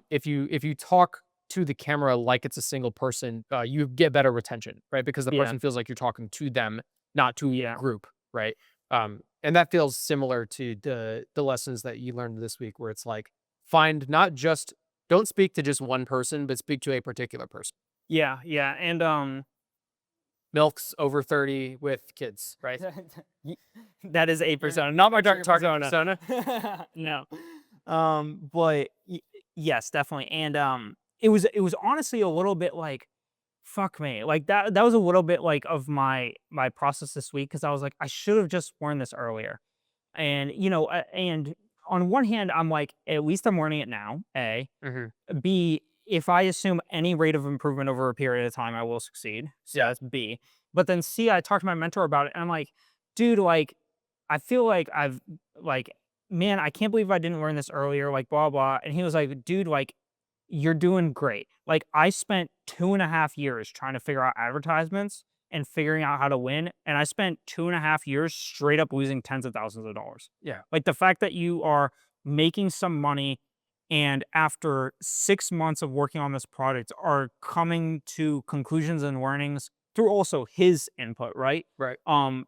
If you talk to the camera like it's a single person, you get better retention, right? Because the Yeah, person feels like you're talking to them, not to a yeah. group, right? And that feels similar to the lessons that you learned this week, where it's like find not just don't speak to just one person, but speak to a particular person. Yeah, yeah, and, Milk's over 30 with kids, right? y that is a persona, not my target Target persona. persona. No. But yes, definitely, and, it was honestly a little bit like, fuck me, like, that was a little bit, like, of my process this week because I was like, "I should have just learned this earlier." And, and on one hand, I'm like, "At least I'm learning it now, A." Hmm. B, if I assume any rate of improvement over a period of time, I will succeed. So Yeah. that's B. But then C, I talked to my mentor about it, and I'm like, dude, like, I feel like like, man, I can't believe I didn't learn this earlier, like, blah, blah. And he was like, dude, like, you're doing great. Like, I spent 2.5 years trying to figure out advertisements and figuring out how to win. And I spent 2.5 years straight up losing tens of thousands of dollars. Yeah. Like, the fact that you are making some money and after 6 months of working on this product are coming to conclusions and learnings through also his input, right? Right.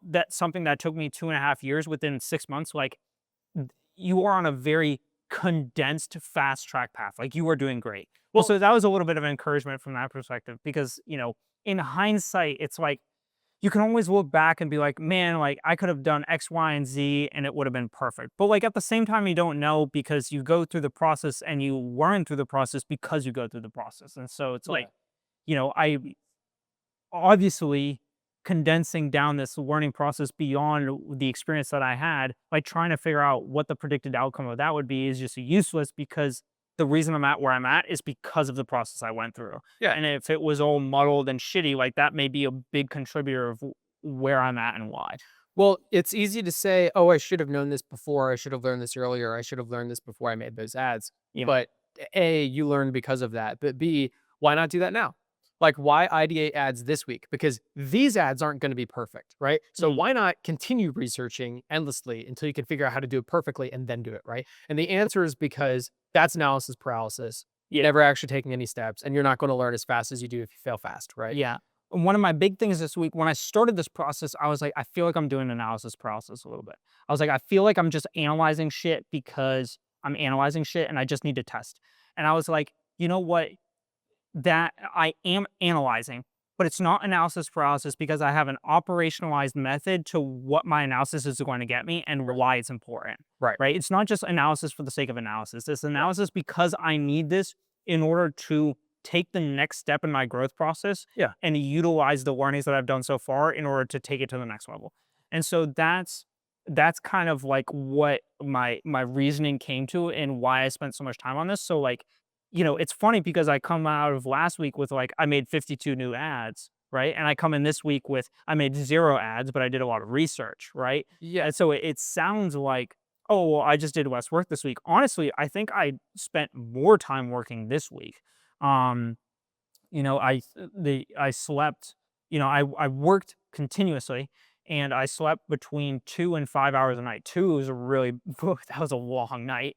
That's something that took me 2.5 years within 6 months. Like, you are on a very condensed fast track path. Like, you are doing great. Well, Well, so that was a little bit of encouragement from that perspective because, in hindsight, it's like you can always look back and be like, man, like I could have done X, Y, and Z and it would have been perfect. But like at the same time, you don't know because you go through the process and you learn through the process because you go through the process. And so it's yeah. like, I obviously condensing down this learning process beyond the experience that I had, like trying to figure out what the predicted outcome of that would be is just useless because the reason I'm at where I'm at is because of the process I went through. Yeah. And if it was all muddled and shitty, like that may be a big contributor of where I'm at and why. Well, it's easy to say, "Oh, I should have known this before. I should have learned this earlier. I should have learned this before I made those ads." You know, But A, you learned because of that. But B, why not do that now? Like, why ideate ads this week? Because these ads aren't going to be perfect, right? So mm, why not continue researching endlessly until you can figure out how to do it perfectly and then do it, right? And the answer is because that's analysis paralysis. You're yeah. never actually taking any steps, and you're not going to learn as fast as you do if you fail fast, right? Yeah. And one of my big things this week, when I started this process, I was like, I feel like I'm doing analysis paralysis a little bit. I was like, I feel like I'm just analyzing shit because I'm analyzing shit and I just need to test. And I was like, you know what? That I am analyzing, but it's not analysis paralysis because I have an operationalized method to what my analysis is going to get me and Right. why it's important. Right. Right. It's not just analysis for the sake of analysis. It's Right. analysis because I need this in order to take the next step in my growth process Yeah. and utilize the learnings that I've done so far in order to take it to the next level. And so that's kind of like what my reasoning came to and why I spent so much time on this. So like, it's funny because I come out of last week with like I made 52 new ads, right? And I come in this week with I made 0 ads, but I did a lot of research, right? Yeah. And so it sounds like, oh, well, I just did less work this week. Honestly, I think I spent more time working this week. Um, I slept, I worked continuously and I slept between 2 and 5 hours a night. Two was a really that was a long night.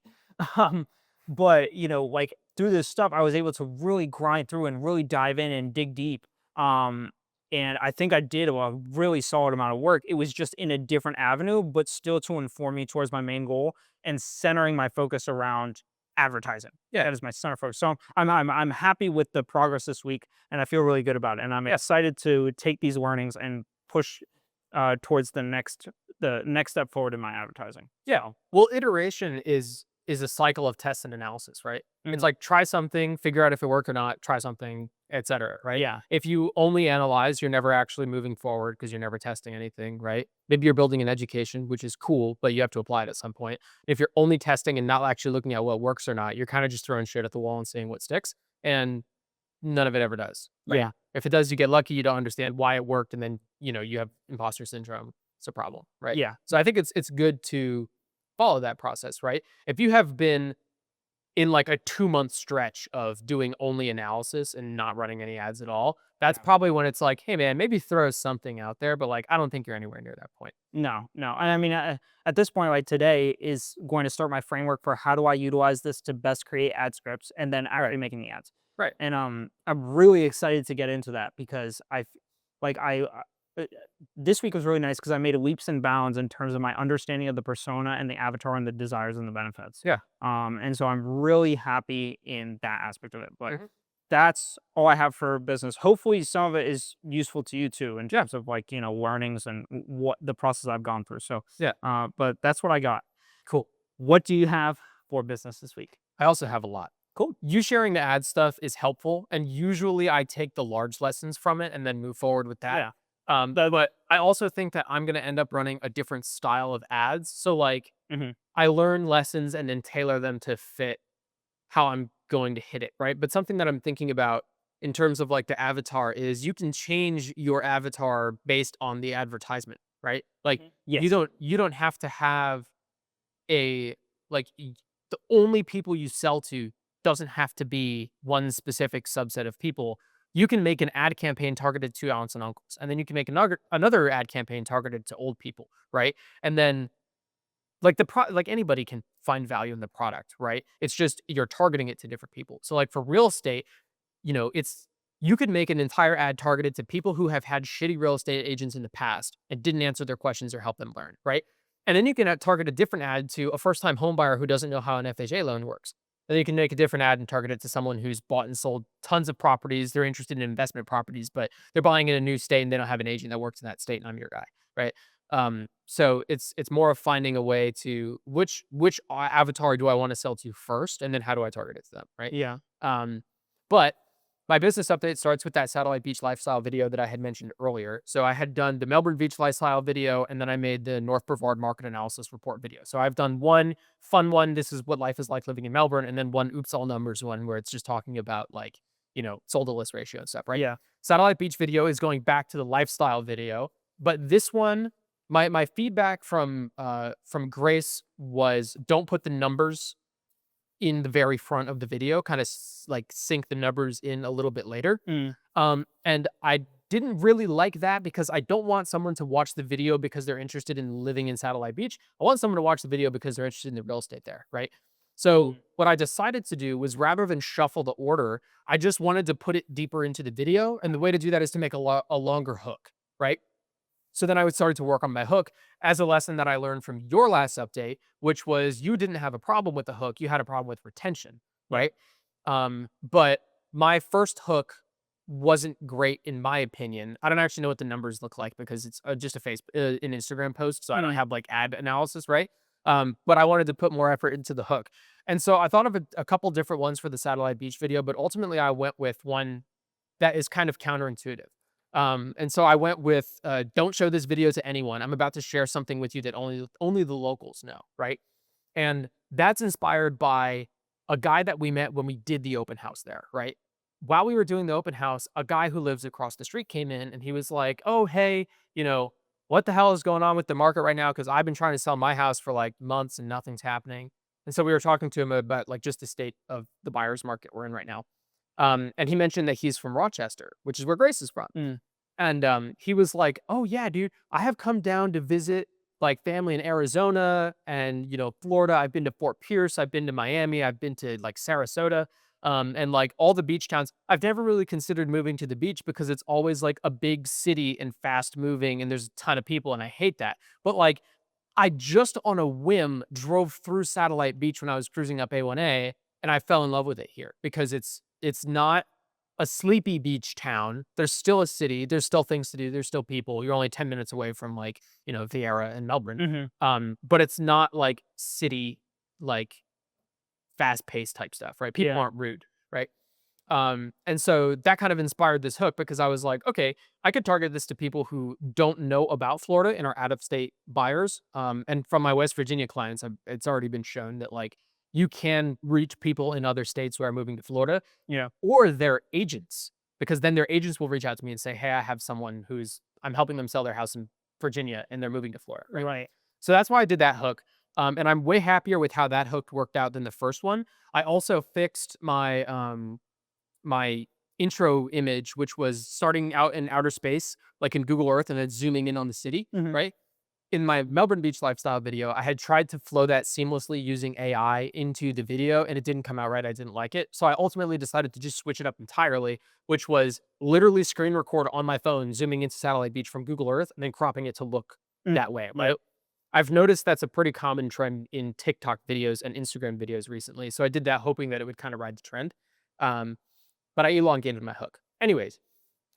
Um, but like through this stuff, I was able to really grind through and really dive in and dig deep. Um, and I think I did a really solid amount of work. It was just in a different avenue, but still to inform me towards my main goal and centering my focus around advertising. Yeah. That is my center focus. So I'm happy with the progress this week, and I feel really good about it. And I'm Yeah. excited to take these learnings and push towards the next step forward in my advertising. Yeah. So Well, iteration is is a cycle of test and analysis, right? It's Mhm. like try something, figure out if it worked or not, try something, etc. Right? Yeah. If you only analyze, you're never actually moving forward because you're never testing anything, right? Maybe you're building an education, which is cool, but you have to apply it at some point. If you're only testing and not actually looking at what works or not, you're kind of just throwing shit at the wall and seeing what sticks, and none of it ever does, right? Yeah. If it does, you get lucky, you don't understand why it worked, and then you have imposter syndrome. It's a problem, right? Yeah. So I think it's good to follow that process, right? If you have been in like a 2-month stretch of doing only analysis and not running any ads at all, that's Yeah. probably when it's like, hey man, maybe throw something out there, but like I don't think you're anywhere near that point. No, no. And I mean, at this point, like today is going to start my framework for how do I utilize this to best create ad scripts and then actually Right. making the ads. Right. And I'm really excited to get into that because like this week was really nice because I made leaps and bounds in terms of my understanding of the persona and the avatar and the desires and the benefits. Yeah. And so I'm really happy in that aspect of it. But Mhm. that's all I have for business. Hopefully, some of it is useful to you too in Yeah. terms of like learnings and what the process I've gone through. So, Yeah. but that's what I got. Cool. What do you have for business this week? I also have a lot. Cool. You sharing the ad stuff is helpful, and usually I take the large lessons from it and then move forward with that. Yeah. But I also think that I'm gonna end up running a different style of ads. So like Hmm. I learn lessons and then tailor them to fit how I'm going to hit it, right? But something that I'm thinking about in terms of like the avatar is you can change your avatar based on the advertisement, right? Like you Yes. don't you don't have to have a like the only people you sell to doesn't have to be one specific subset of people. You can make an ad campaign targeted to aunts and uncles, and then you can make another ad campaign targeted to old people, right? And then like anybody can find value in the product, right? It's just you're targeting it to different people. So like for real estate, it's you could make an entire ad targeted to people who have had shitty real estate agents in the past and didn't answer their questions or help them learn, right? And then you can target a different ad to a first-time home buyer who doesn't know how an FHA loan works. Then you can make a different ad and target it to someone who's bought and sold tons of properties. They're interested in investment properties, but they're buying in a new state and they don't have an agent that works in that state, and I'm your guy, right? So it's more of finding a way to which avatar do I want to sell to first, and then how do I target it to them, right? Yeah. But my business update starts with that satellite beach lifestyle video that I had mentioned earlier. So I had done the Melbourne beach lifestyle video, and then I made the North Brevard market analysis report video. So I've done one fun one. This is what life is like living in Melbourne, and then one oops all numbers one where it's just talking about like sold to list ratio and stuff, right? Yeah. Satellite beach video is going back to the lifestyle video, but this one, my feedback from Grace was don't put the numbers in the very front of the video, kind of like sync the numbers in a little bit later. Mm. And I didn't really like that because I don't want someone to watch the video because they're interested in living in Satellite Beach. I want someone to watch the video because they're interested in the real estate there, right? So Mm. what I decided to do was rather than shuffle the order, I just wanted to put it deeper into the video. And the way to do that is to make a longer hook, right? So then I would start to work on my hook as a lesson that I learned from your last update, which was you didn't have a problem with the hook, you had a problem with retention, Yeah. right? But my first hook wasn't great in my opinion. I don't actually know what the numbers look like because it's just an Instagram post, so I don't Mm. have like ad analysis, right? But I wanted to put more effort into the hook, and so I thought of a couple different ones for the satellite beach video, but ultimately I went with one that is kind of counterintuitive. And so I went with don't show this video to anyone. I'm about to share something with you that only the locals know, right? And that's inspired by a guy that we met when we did the open house there, right? While we were doing the open house, a guy who lives across the street came in and he was like, "Oh, hey, what the hell is going on with the market right now? Because I've been trying to sell my house for like months and nothing's happening." And so we were talking to him about like just the state of the buyer's market we're in right now. And he mentioned that he's from Rochester, which is where Grace is from. Mm. And he was like, "Oh yeah, dude, I have come down to visit like family in Arizona and Florida. I've been to Fort Pierce, I've been to Miami, I've been to like Sarasota, and like all the beach towns. I've never really considered moving to the beach because it's always like a big city and fast moving, and there's a ton of people, and I hate that. But like I just on a whim drove through Satellite Beach when I was cruising up A1A, and I fell in love with it here because it's not a sleepy beach town. There's still a city. There's still things to do. There's still people. You're only 10 minutes away from like, Vieira and Melbourne. Hmm. But it's not like city like fast-paced type stuff, right? People Yeah. aren't rude, right? And so that kind of inspired this hook because I was like, okay, I could target this to people who don't know about Florida and are out-of-state buyers. And from my West Virginia clients, it's already been shown that like you can reach people in other states who are moving to Florida Yeah. or their agents, because then their agents will reach out to me and say, hey, I have someone I'm helping them sell their house in Virginia and they're moving to Florida, right? Right. So that's why I did that hook. And I'm way happier with how that hook worked out than the first one. I also fixed my intro image, which was starting out in outer space, like in Google Earth, and then zooming in on the city, Mhm. right? In my Melbourne Beach lifestyle video, I had tried to flow that seamlessly using AI into the video, and it didn't come out right. I didn't like it. So I ultimately decided to just switch it up entirely, which was literally screen record on my phone, zooming into Satellite Beach from Google Earth, and then cropping it to look Mm. that way. Right. I've noticed that's a pretty common trend in TikTok videos and Instagram videos recently. So I did that hoping that it would kind of ride the trend. Um, but I elongated my hook. Anyways,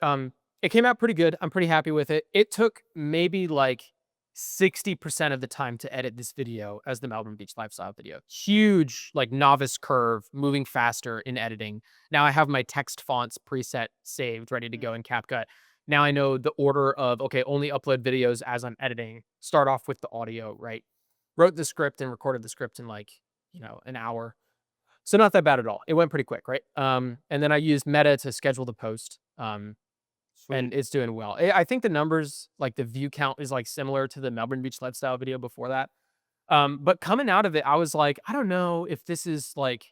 it came out pretty good. I'm pretty happy with it. It took maybe like 60% of the time to edit this video as the Melbourne Beach lifestyle video. Huge, like novice curve, moving faster in editing. Now I have my text fonts preset saved, ready to go in CapCut. Now I know the order of, okay, only upload videos as I'm editing. Start off with the audio, right? Wrote the script and recorded the script in like, an hour. So not that bad at all. It went pretty quick, right? And then I used Meta to schedule the post. And Sweet. it's doing well. I think the numbers, like the view count is like similar to the Melbourne Beach lifestyle video before that. But coming out of it, I was like, I don't know if this is like,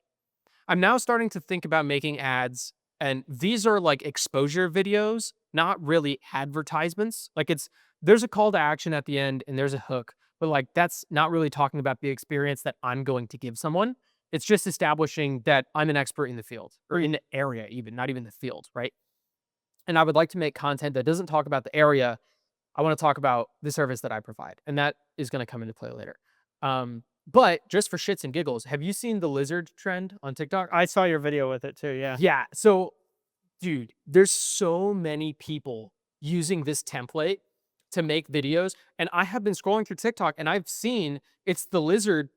I'm now starting to think about making ads, and these are like exposure videos, not really advertisements. Like there's a call to action at the end and there's a hook, but like that's not really talking about the experience that I'm going to give someone. It's just establishing that I'm an expert in the field or in the area, even not even the field, right? And I would like to make content that doesn't talk about the area. I want to talk about the service that I provide, and that is going to come into play later. But just for shits and giggles, have you seen the lizard trend on TikTok? I saw your video with it too. Yeah. Yeah. So, dude, there's so many people using this template to make videos, and I have been scrolling through TikTok, and I've seen it's the lizard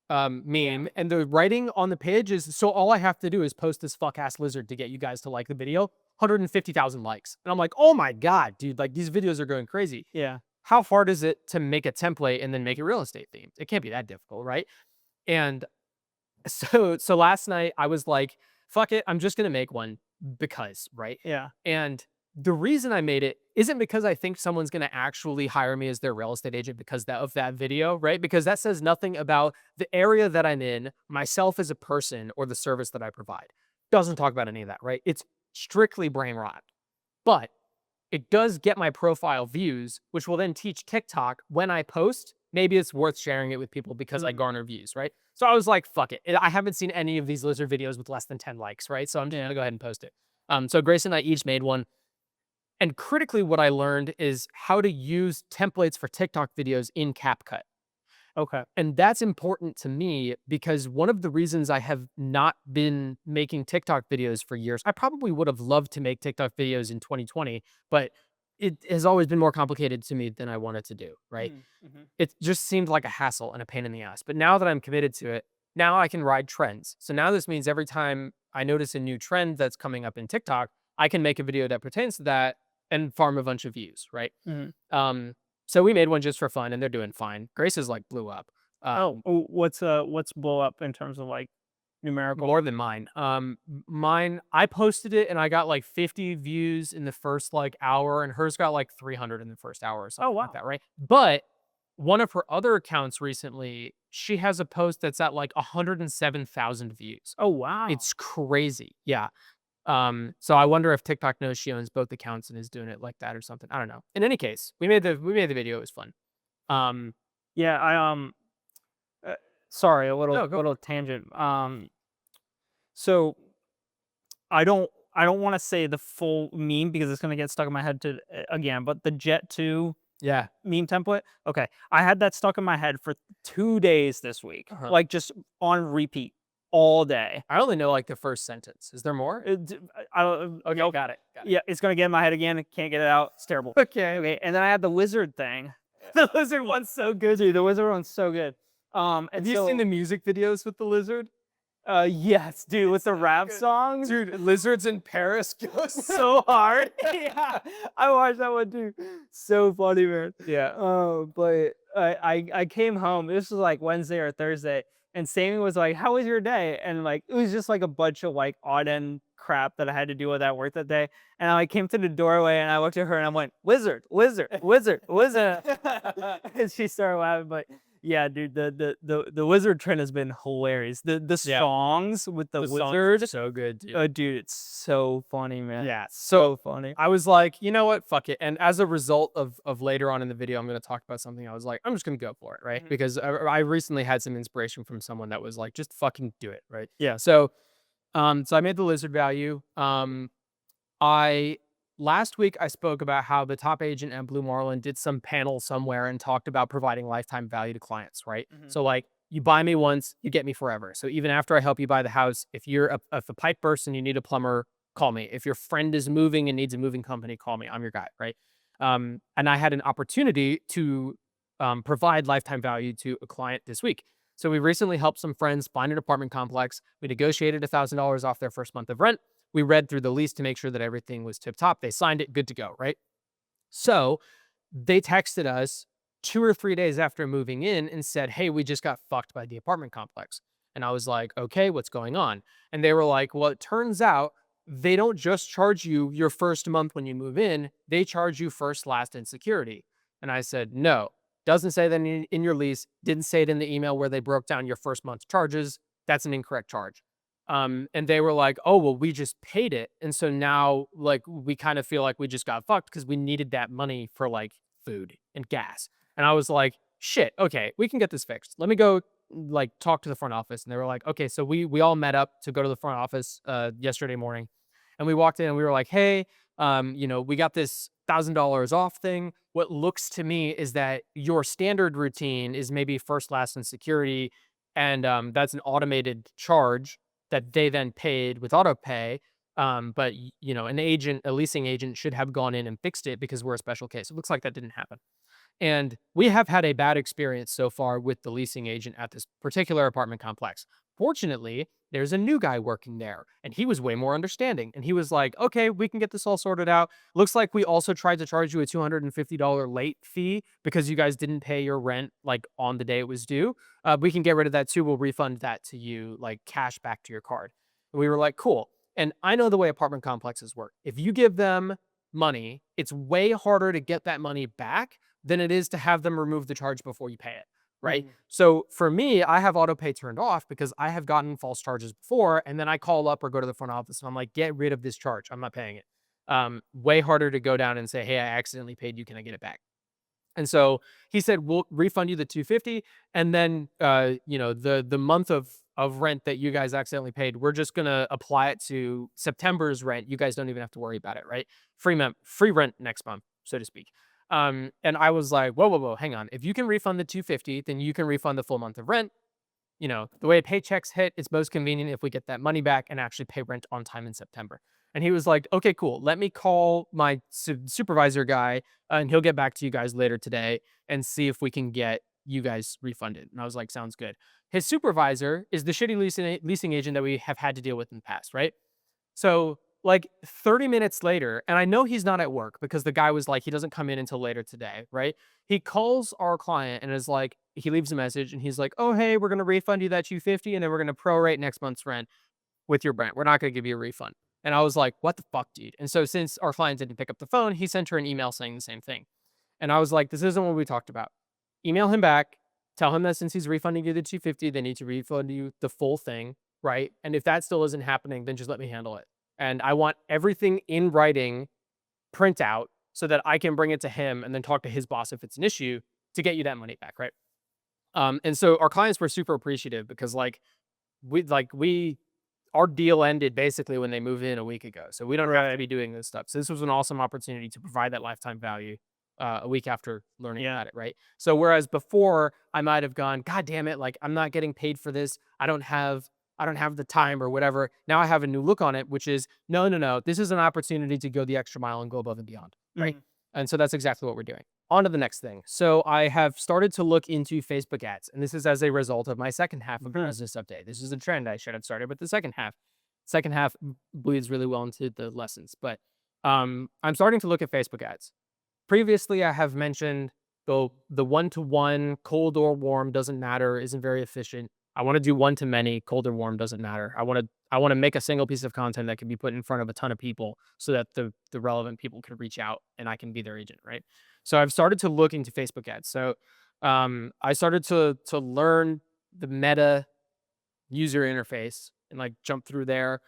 meme, and the writing on the page is, so all I have to do is post this fuck ass lizard to get you guys to like the video. 150,000 likes. And I'm like, oh my God, dude, like these videos are going crazy. Yeah. How hard is it to make a template and then make it real estate themed? It can't be that difficult, right? And so last night I was like, fuck it, I'm just gonna make one because, right? Yeah. And the reason I made it isn't because I think someone's gonna actually hire me as their real estate agent because of that video, right? Because that says nothing about the area that I'm in, myself as a person, or the service that I provide. Doesn't talk about any of that, right? It's strictly brain rot. But it does get my profile views, which will then teach TikTok when I post, maybe it's worth sharing it with people because I garner views, right? So I was like, fuck it. I haven't seen any of these lizard videos with less than 10 likes, right? So I'm just gonna go ahead and post it. So Grace and I each made one. And critically, what I learned is how to use templates for TikTok videos in CapCut. Okay. And that's important to me because one of the reasons I have not been making TikTok videos for years, I probably would have loved to make TikTok videos in 2020, but it has always been more complicated to me than I wanted to do, right? Mm-hmm. It just seemed like a hassle and a pain in the ass. But now that I'm committed to it, now I can ride trends. So now this means every time I notice a new trend that's coming up in TikTok, I can make a video that pertains to that and farm a bunch of views, right? Mm-hmm. So we made one just for fun and they're doing fine. Grace's like blew up. What's blow up in terms of like numerical? More than mine. Mine, I posted it and I got like 50 views in the first like hour, and hers got like 300 in the first hour or Oh something like wow. that, right? But one of her other accounts recently, she has a post that's at like 107,000 views. Oh wow. It's crazy. Yeah. So I wonder if TikTok knows she owns both accounts and is doing it like that or something. I don't know. In any case, we made the video. It was fun. Yeah. Sorry, a No, go. little tangent. So I don't want to say the full meme because it's gonna get stuck in my head again. But the Jet 2 Yeah. meme template. Okay, I had that stuck in my head for 2 days this week, Uh-huh. like just on repeat all day. I only know like the first sentence. Is there more? I don't. Okay, Nope. got it. Yeah, it's gonna get in my head again. Can't get it out. It's terrible. Okay. Okay, and then I had the lizard thing. The lizard one's so good. Dude, the wizard one's so good. And Have you seen the music videos with the lizard? Yes, dude, with the rap good. songs. Dude, Lizards in Paris goes So hard. Yeah, I watched that one too. So funny, man. Yeah. But I came home. This was like Wednesday or Thursday, and Sammy was like, "How was your day?" And like it was just like a bunch of like odd end crap that I had to deal with at work that day. And I came to the doorway and I looked at her and I went, "Wizard, wizard, wizard, wizard," and she started laughing. But yeah, dude, the wizard trend has been hilarious. The Yeah. songs with the The song's wizard. so good, dude. Dude, it's so funny, man. Yeah. So funny. I was like, you know what? Fuck it. And as a result of later on in the video, I'm going to talk about something. I was like, I'm just going to go for it, right? Mhm. Because I recently had some inspiration from someone that was like, just fucking do it, right? Yeah. So I made the lizard value. I last week I spoke about how the top agent at Blue Marlin did some panel somewhere and talked about providing lifetime value to clients, right? Mhm. So like you buy me once, you get me forever. So even after I help you buy the house, if if a pipe bursts and you need a plumber, call me. If your friend is moving and needs a moving company, call me. I'm your guy, right? And I had an opportunity to provide lifetime value to a client this week. So we recently helped some friends find an apartment complex. We negotiated $1,000 off their first month of rent. We read through the lease to make sure that everything was tip top. They signed it, good to go, right? So they texted us 2 or 3 days after moving in and said, "Hey, we just got fucked by the apartment complex." And I was like, "Okay, what's going on?" And they were like, "Well, it turns out they don't just charge you your first month when you move in, they charge you first, last, and security." And I said, "No, doesn't say that in your lease, didn't say it in the email where they broke down your first month's charges. That's an incorrect charge." And they were like, "Oh, well, we just paid it. And so now, like, we kind of feel like we just got fucked because we needed that money for like food and gas." And I was like, "Shit, okay, we can get this fixed. Let me go like talk to the front office." And they were like, "Okay." So we all met up to go to the front office yesterday morning. And we walked in and we were like, "Hey, we got this $1,000 off thing. What looks to me is that your standard routine is maybe first, last, and security. And that's an automated charge that they then paid with auto pay. But a leasing agent should have gone in and fixed it because we're a special case. It looks like that didn't happen." And we have had a bad experience so far with the leasing agent at this particular apartment complex. Fortunately, there's a new guy working there, and he was way more understanding. And he was like, "Okay, we can get this all sorted out. Looks like we also tried to charge you a $250 late fee because you guys didn't pay your rent like on the day it was due. We can get rid of that too. We'll refund that to you, like cash back to your card." And we were like, "Cool." And I know the way apartment complexes work. If you give them money, it's way harder to get that money back than it is to have them remove the charge before you pay it, right? Mhm. So for me, I have auto pay turned off because I have gotten false charges before, and then I call up or go to the front office and I'm like, "Get rid of this charge. I'm not paying it." Way harder to go down and say, "Hey, I accidentally paid you. Can I get it back?" And so he said, "We'll refund you the 250, and then the month of rent that you guys accidentally paid, we're just gonna apply it to September's rent. You guys don't even have to worry about it, right? Free rent next month, so to speak." And I was like, "Whoa, whoa, whoa, hang on. If you can refund the 250, then you can refund the full month of rent. The way paychecks hit, it's most convenient if we get that money back and actually pay rent on time in September." And he was like, "Okay, cool. Let me call my supervisor guy, and he'll get back to you guys later today and see if we can get you guys refunded." And I was like, "Sounds good." His supervisor is the shitty leasing agent that we have had to deal with in the past, right? So, like 30 minutes later, and I know he's not at work because the guy was like, he doesn't come in until later today, right? He calls our client and is like, he leaves a message and he's like, "Oh, hey, we're going to refund you that 250 and then we're going to prorate next month's rent with your rent. We're not going to give you a refund." And I was like, "What the fuck, dude?" And so, since our client didn't pick up the phone, he sent her an email saying the same thing. And I was like, "This isn't what we talked about." Email him back, tell him that since he's refunding you the 250, they need to refund you the full thing, right? And if that still isn't happening, then just let me handle it. And I want everything in writing, printout, so that I can bring it to him and then talk to his boss if it's an issue to get you that money back, right? And so our clients were super appreciative because we our deal ended basically when they moved in a week ago. So we don't have to be doing this stuff. So this was an awesome opportunity to provide that lifetime value a week after learning about it, right? So whereas before I might have gone, "God damn it, like I'm not getting paid for this. I don't have the time or whatever." Now I have a new look on it, which is no, no, no. This is an opportunity to go the extra mile and go above and beyond, right? Mhm. And so that's exactly what we're doing. On to the next thing. So I have started to look into Facebook ads, and this is as a result of my second half of the business update. This is a trend I should have started, but the second half bleeds really well into the lessons. But I'm starting to look at Facebook ads. Previously, I have mentioned the one-to-one, cold or warm doesn't matter, isn't very efficient. I want to do one-to-many, cold or warm doesn't matter. I want to make a single piece of content that can be put in front of a ton of people so that the relevant people can reach out and I can be their agent, right? So I've started to look into Facebook ads. So I started to learn the meta user interface and like jump through there.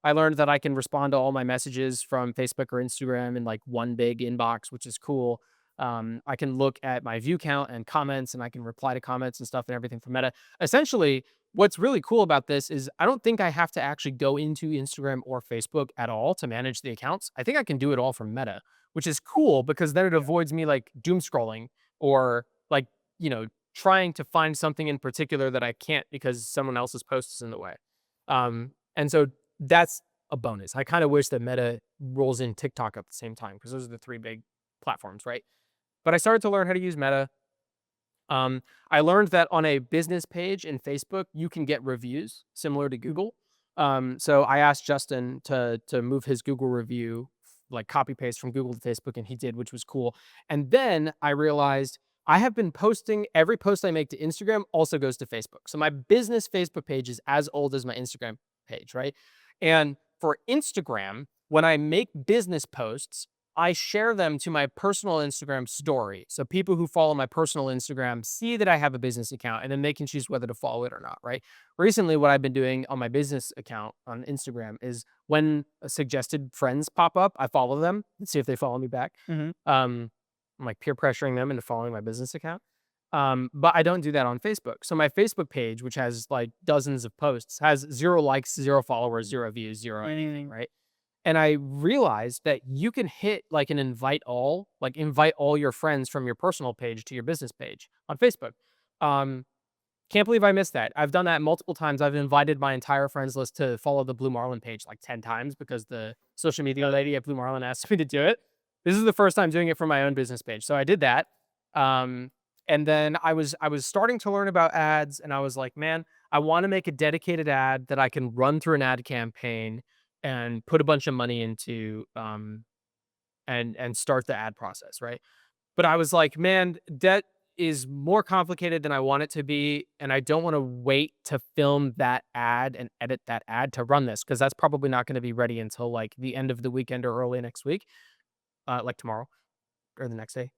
I learned that I can respond to all my messages from Facebook or Instagram in like one big inbox, which is cool. I can look at my view count and comments, and I can reply to comments and stuff and everything from Meta. Essentially, what's really cool about this is I don't think I have to actually go into Instagram or Facebook at all to manage the accounts. I think I can do it all from Meta, which is cool because then it avoids me like doom scrolling or like, you know, trying to find something in particular that I can't because someone else's post is in the way. And so that's a bonus. I kind of wish that Meta rolls in TikTok at the same time because those are the three big platforms, right? But I started to learn how to use Meta. I learned that on a business page in Facebook, you can get reviews similar to Google. So I asked Justin to move his Google review, like copy paste from Google to Facebook, and he did, which was cool. And then I realized I have been posting every post I make to Instagram also goes to Facebook. So my business Facebook page is as old as my Instagram page, right? And for Instagram, when I make business posts, I share them to my personal Instagram story. So people who follow my personal Instagram see that I have a business account and then they can choose whether to follow it or not, right? Recently, what I've been doing on my business account on Instagram is when suggested friends pop up, I follow them and see if they follow me back. Mhm. I'm like peer pressuring them into following my business account. But I don't do that on Facebook. So my Facebook page, which has like dozens of posts, has 0 likes, 0 followers, 0 views, zero anything, right? And I realized that you can hit like an invite all, like invite all your friends from your personal page to your business page on Facebook. Um, can't believe I missed that. I've done that multiple times. I've invited my entire friends list to follow the Blue Marlin page like 10 times because the social media lady at Blue Marlin asked me to do it. This is the first time doing it for my own business page. So I did that. Um, and then I was starting to learn about ads and I was like, man, I want to make a dedicated ad that I can run through an ad campaign and put a bunch of money into and start the ad process, right? But I was like, man, that is more complicated than I want it to be. And I don't want to wait to film that ad and edit that ad to run this because that's probably not going to be ready until like the end of the weekend or early next week, like tomorrow or the next day.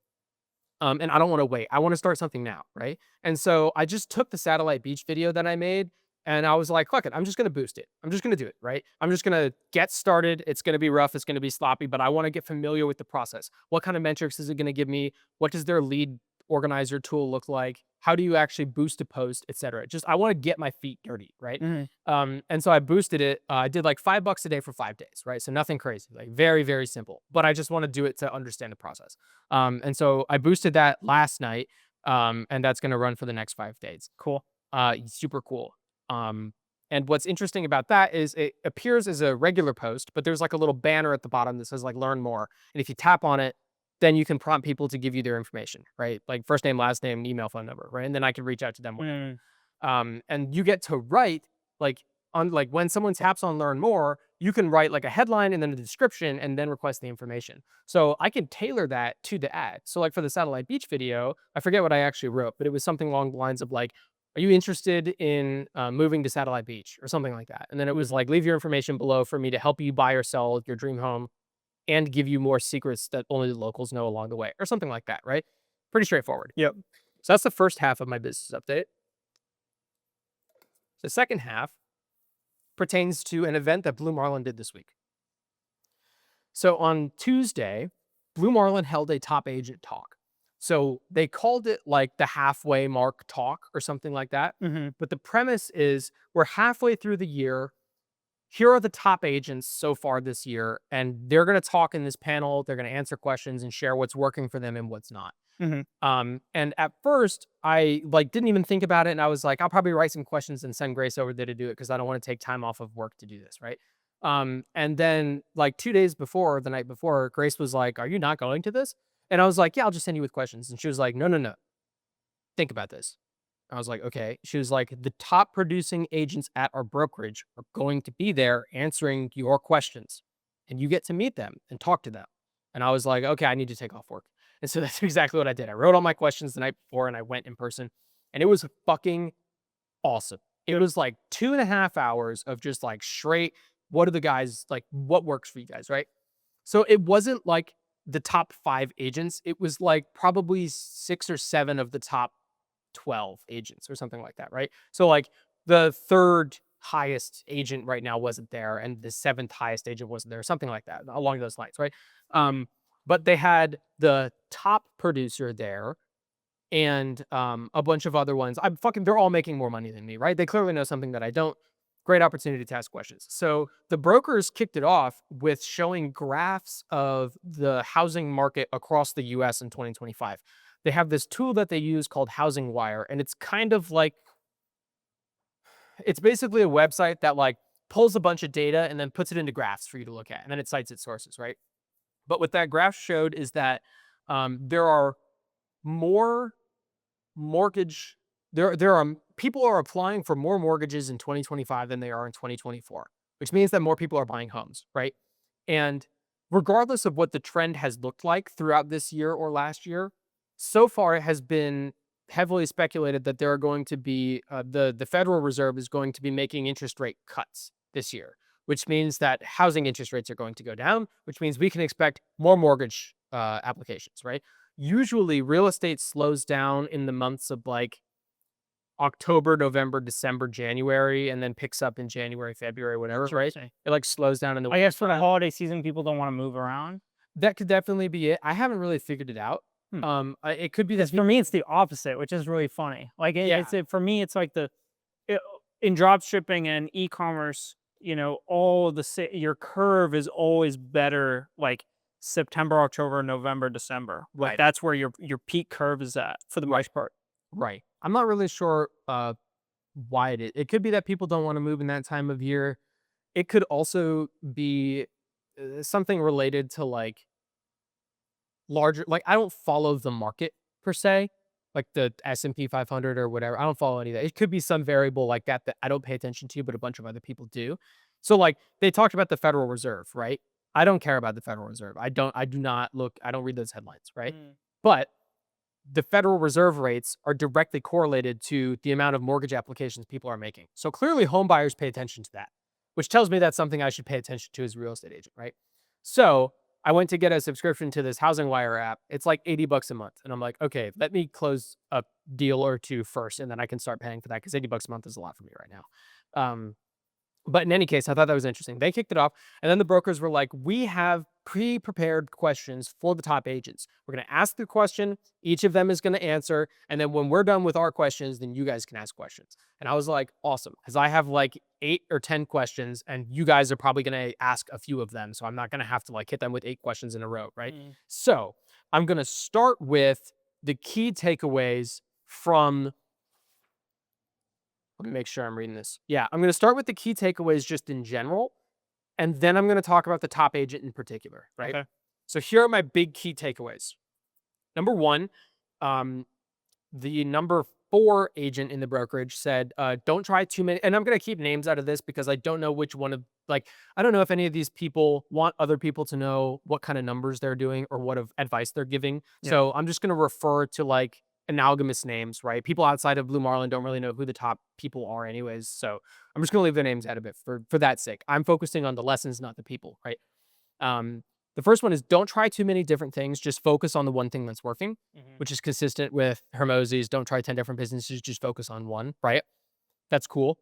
And I don't want to wait. I want to start something now, right? And so I just took the satellite beach video that I made and I was like, fuck it, I'm just gonna boost it. I'm just gonna do it, right? I'm just gonna get started. It's gonna be rough, it's gonna be sloppy, but I want to get familiar with the process. What kind of metrics is it gonna give me? What does their lead organizer tool look like? How do you actually boost a post, etc. Just I want to get my feet dirty, right? Mhm. And so I boosted it. I did like $5 a day for 5 days, right? So nothing crazy, like very, very simple. But I just want to do it to understand the process. And so I boosted that last night, and that's going to run for the next 5 days. Cool. Super cool. Um, and what's interesting about that is it appears as a regular post, but there's like a little banner at the bottom that says like learn more. And if you tap on it, then you can prompt people to give you their information, right? Like first name, last name, email, phone number, right? And then I can reach out to them. Mm. And you get to write like on like when someone taps on learn more, you can write like a headline and then a description and then request the information. So I can tailor that to the ad. So like for the satellite beach video, I forget what I actually wrote, but it was something along the lines of like, are you interested in moving to Satellite Beach or something like that? And then it was like, leave your information below for me to help you buy or sell your dream home and give you more secrets that only the locals know along the way or something like that, right? Pretty straightforward. Yep. So that's the first half of my business update. The second half pertains to an event that Blue Marlin did this week. So on Tuesday, Blue Marlin held a top agent talk. So they called it like the halfway mark talk or something like that. Mhm. But the premise is we're halfway through the year. Here are the top agents so far this year, and they're going to talk in this panel. They're going to answer questions and share what's working for them and what's not. Mhm. And at first I like didn't even think about it. And I was like, I'll probably write some questions and send Grace over there to do it because I don't want to take time off of work to do this. Right. And then like 2 days before, the night before, Grace was like, are you not going to this? And I was like, yeah, I'll just send you with questions. And she was like, no, no, no. Think about this. I was like, okay. She was like, the top producing agents at our brokerage are going to be there answering your questions, and you get to meet them and talk to them. And I was like, okay, I need to take off work. And so that's exactly what I did. I wrote all my questions the night before and I went in person, and it was fucking awesome. It was like 2.5 hours of just like straight, what are the guys like, what works for you guys, right? So it wasn't like the top five agents. It was like probably six or seven of the top 12 agents or something like that, right? So like the third highest agent right now wasn't there and the seventh highest agent wasn't there, something like that along those lines, right? But they had the top producer there and a bunch of other ones. They're all making more money than me, right? They clearly know something that I don't. Great opportunity to ask questions. So the brokers kicked it off with showing graphs of the housing market across the US in 2025. They have this tool that they use called Housing Wire, and it's kind of like it's basically a website that like pulls a bunch of data and then puts it into graphs for you to look at, and then it cites its sources, right? But what that graph showed is that there are more mortgage there are people are applying for more mortgages in 2025 than they are in 2024, which means that more people are buying homes, right? And regardless of what the trend has looked like throughout this year or last year, so far it has been heavily speculated that there are going to be the Federal Reserve is going to be making interest rate cuts this year, which means that housing interest rates are going to go down, which means we can expect more mortgage applications, right? Usually real estate slows down in the months of like October, November, December, January, and then picks up in January, February, whatever, That's what I'm right? saying. It like slows down in the I guess for the holiday season, people don't want to move around. that could definitely be it. I haven't really figured it out. Hmm. It could be that Because for me, it's the opposite, which is really funny. Like yeah, for me, it's like it, in drop shipping and e-commerce, all of your curve is always better. Like September, October, November, December. Like right, that's where your peak curve is at for the right, most part. right. I'm not really sure why it is. It could be that people don't want to move in that time of year. It could also be something related to like larger like, I don't follow the market per se, like the S&P 500 or whatever. I don't follow any of that. It could be some variable like that that I don't pay attention to, but a bunch of other people do. So, like, they talked about the Federal Reserve, right? I don't care about the Federal Reserve. I do not look I don't read those headlines, right? Mm. But the Federal Reserve rates are directly correlated to the amount of mortgage applications people are making. So clearly home buyers pay attention to that, which tells me that's something I should pay attention to as a real estate agent, right? So I went to get a subscription to this Housing Wire app. It's like $80 a month. And I'm like, okay, let me close a deal or two first, and then I can start paying for that because $80 a month is a lot for me right now. But in any case, I thought that was interesting. They kicked it off, and then the brokers were like, we have pre-prepared questions for the top agents. We're going to ask the question, each of them is going to answer, and then when we're done with our questions, then you guys can ask questions. And I was like, awesome, because I have like 8 or 10 questions, and you guys are probably going to ask a few of them, so I'm not going to have to like hit them with 8 questions in a row, right? Mm. So I'm going to start with the key takeaways from let me make sure I'm reading this. Yeah, I'm going to start with the key takeaways just in general, and then I'm going to talk about the top agent in particular, right? Okay. So here are my big key takeaways. Number one, um, the number 4 agent in the brokerage said, don't try too many. And I'm going to keep names out of this because I don't know which one of, like, I don't know if any of these people want other people to know what kind of numbers they're doing or what of advice they're giving. Yeah. So I'm just going to refer to like analogous names, right? People outside of Blue Marlin don't really know who the top people are, anyways. So I'm just going to leave their names out of it for that sake. I'm focusing on the lessons, not the people, right? The first one is don't try too many different things. Just focus on the one thing that's working, Mhm. which is consistent with Hermosi's. Don't try 10 different businesses. Just focus on one, right? That's cool.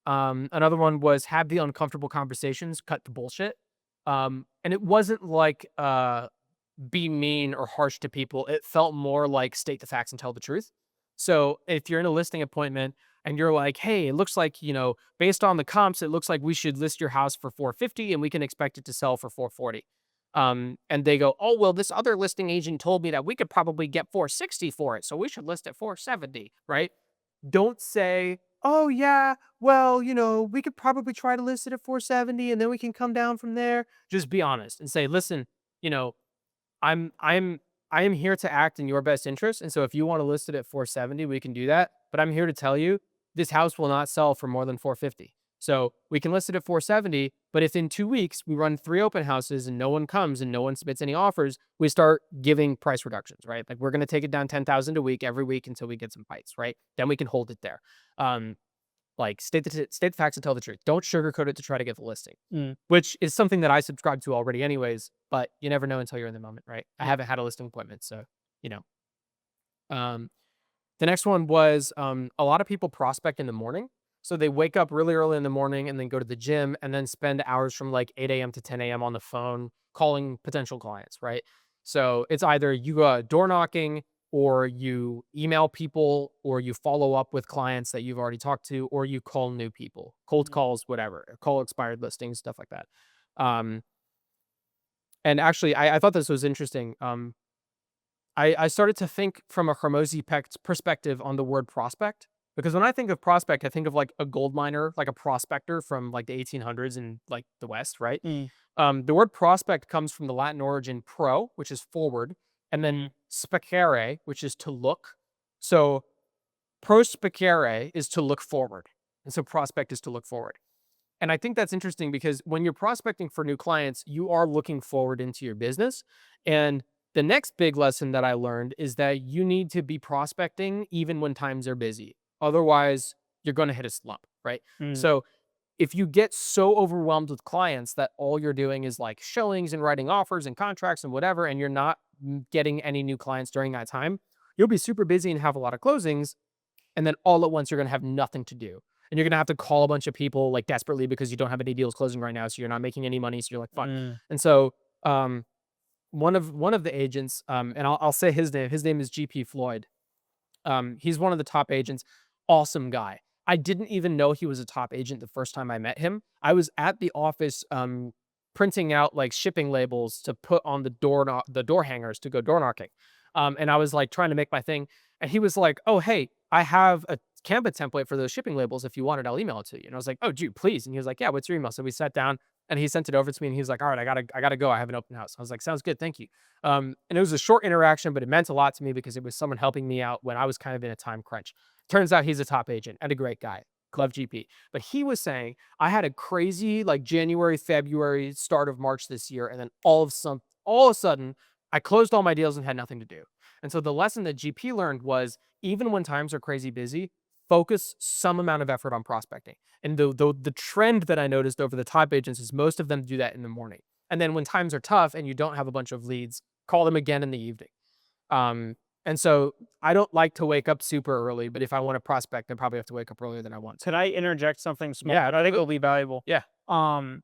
Another one was have the uncomfortable conversations, cut the bullshit. And it wasn't like be mean or harsh to people. It felt more like state the facts and tell the truth. So if you're in a listing appointment and you're like, hey, it looks like, based on the comps, it looks like we should list your house for 450 and we can expect it to sell for 440. And they go, oh, well, this other listing agent told me that we could probably get 460 for it. So we should list at 470, right? Don't say, oh, yeah, well, we could probably try to list it at 470 and then we can come down from there. Just be honest and say, listen, you know, I'm I am here to act in your best interest. And so if you want to list it at 470, we can do that. But I'm here to tell you this house will not sell for more than 450. So we can list it at 470, but if in 2 weeks we run 3 open houses and no one comes and no one submits any offers, we start giving price reductions, right? Like we're going to take it down 10,000 a week every week until we get some bites, right? Then we can hold it there. Like state the facts and tell the truth. Don't sugarcoat it to try to get the listing, which is something that I subscribe to already anyways, but you never know until you're in the moment, right? I haven't had a listing appointment, so, you know. Um, the next one was a lot of people prospect in the morning. So they wake up really early in the morning and then go to the gym and then spend hours from like 8 a.m. to 10 a.m. on the phone calling potential clients, right? So it's either you door knocking or you email people or you follow up with clients that you've already talked to or you call new people, cold calls, whatever, call expired listings, stuff like that. Um, and actually, I thought this was interesting. I started to think from a Hormozy perspective on the word prospect. Because when I think of prospect, I think of like a gold miner, like a prospector from like the 1800s in like the West, right? Mm. The word prospect comes from the Latin origin pro, which is forward, and then specere, which is to look. So prospecere is to look forward. And so prospect is to look forward. And I think that's interesting because when you're prospecting for new clients, you are looking forward into your business. And the next big lesson that I learned is that you need to be prospecting even when times are busy. Otherwise, you're going to hit a slump, right? Mm. So if you get so overwhelmed with clients that all you're doing is like showings and writing offers and contracts and whatever, and you're not getting any new clients during that time, you'll be super busy and have a lot of closings. And then all at once, you're going to have nothing to do. And you're going to have to call a bunch of people like desperately because you don't have any deals closing right now. So you're not making any money. So you're like, fuck. Mm. And so, one of the agents, and I'll say his name. His name is GP Floyd. He's one of the top agents. Awesome guy. I didn't even know he was a top agent the first time I met him. I was at the office, printing out like shipping labels to put on the door hangers to go door knocking. And I was like trying to make my thing, and he was like, "Oh, hey, I have a Canva template for those shipping labels. If you want it, I'll email it to you." And I was like, "Oh, dude, please." And he was like, "Yeah, what's your email?" So we sat down and he sent it over to me and he was like, "All right, I gotta go. I have an open house." I was like, "Sounds good. Thank you." And it was a short interaction, but it meant a lot to me because it was someone helping me out when I was kind of in a time crunch. Turns out he's a top agent and a great guy. Love GP. But he was saying, I had a crazy like January, February, start of March this year, and then all of a sudden, I closed all my deals and had nothing to do. And so the lesson that GP learned was even when times are crazy busy, focus some amount of effort on prospecting. And the trend that I noticed over the top agents is most of them do that in the morning. And then when times are tough and you don't have a bunch of leads, call them again in the evening. And so I don't like to wake up super early, but if I want to prospect, I probably have to wake up earlier than I want to. Could I interject something small? Yeah, I think it will be valuable. yeah. Um,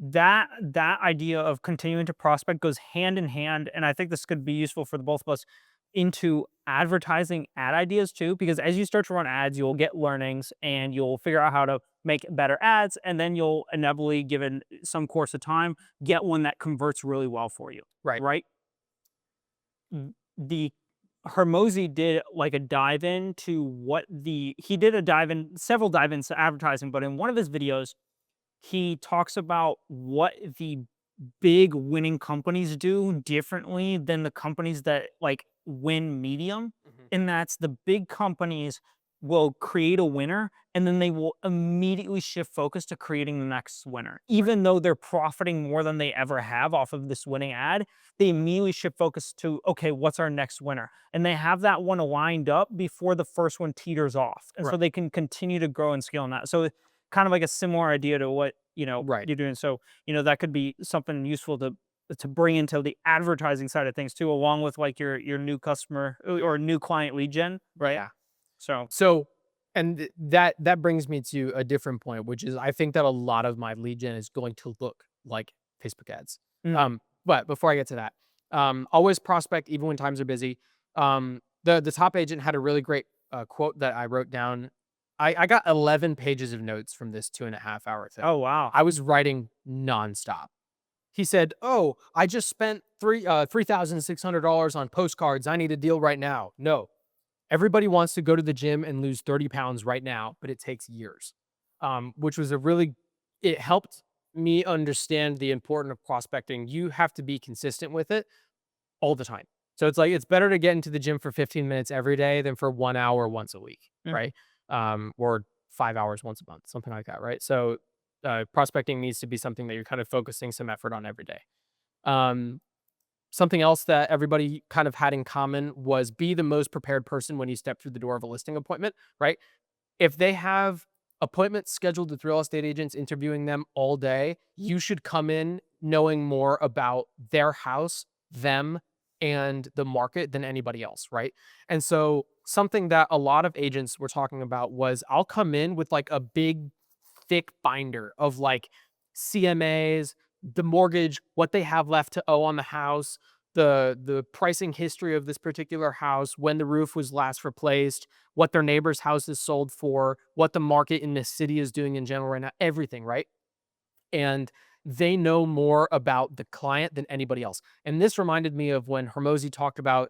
that idea of continuing to prospect goes hand in hand, and I think this could be useful for the both of us into advertising ad ideas too. Because as you start to run ads, you'll get learnings and you'll figure out how to make better ads, and then you'll inevitably, given some course of time, get one that converts really well for you. Right. Right? The Hormozy did like a dive into he did a dive in several dive into advertising, but in one of his videos, he talks about what the big winning companies do differently than the companies that like win medium. Mhm. And that's the big companies will create a winner and then they will immediately shift focus to creating the next winner. Even though they're profiting more than they ever have off of this winning ad, they immediately shift focus to, okay, what's our next winner? And they have that one lined up before the first one teeters off. And so Right. they can continue to grow and scale on that. So kind of like a similar idea to what, Right. you're doing. So, that could be something useful to bring into the advertising side of things too, along with like your new customer or new client lead gen, right? Yeah. So, So, and that brings me to a different point, which is I think that a lot of my lead gen is going to look like Facebook ads. mm, But before I get to that, always prospect even when times are busy. The top agent had a really great quote that I wrote down. I got 11 pages of notes from this 2.5 hour thing. oh wow, I was writing nonstop. He said, "Oh, I just spent $3,600 on postcards. I need a deal right now." No, everybody wants to go to the gym and lose 30 pounds right now, but it takes years. Which was it helped me understand the importance of prospecting. You have to be consistent with it all the time. So it's like it's better to get into the gym for 15 minutes every day than for 1 hour once a week, Mm. right? Or 5 hours once a month, something like that, right? So prospecting needs to be something that you're kind of focusing some effort on every day. Um, Something else that everybody kind of had in common was be the most prepared person when you step through the door of a listing appointment, right? If they have appointments scheduled with real estate agents interviewing them all day, you should come in knowing more about their house, them, and the market than anybody else, right? And so something that a lot of agents were talking about was I'll come in with like a big thick binder of like CMAs, the mortgage, what they have left to owe on the house, the pricing history of this particular house, when the roof was last replaced, what their neighbor's house is sold for, what the market in this city is doing in general right now, everything, right? And they know more about the client than anybody else. And this reminded me of when Hermosi talked about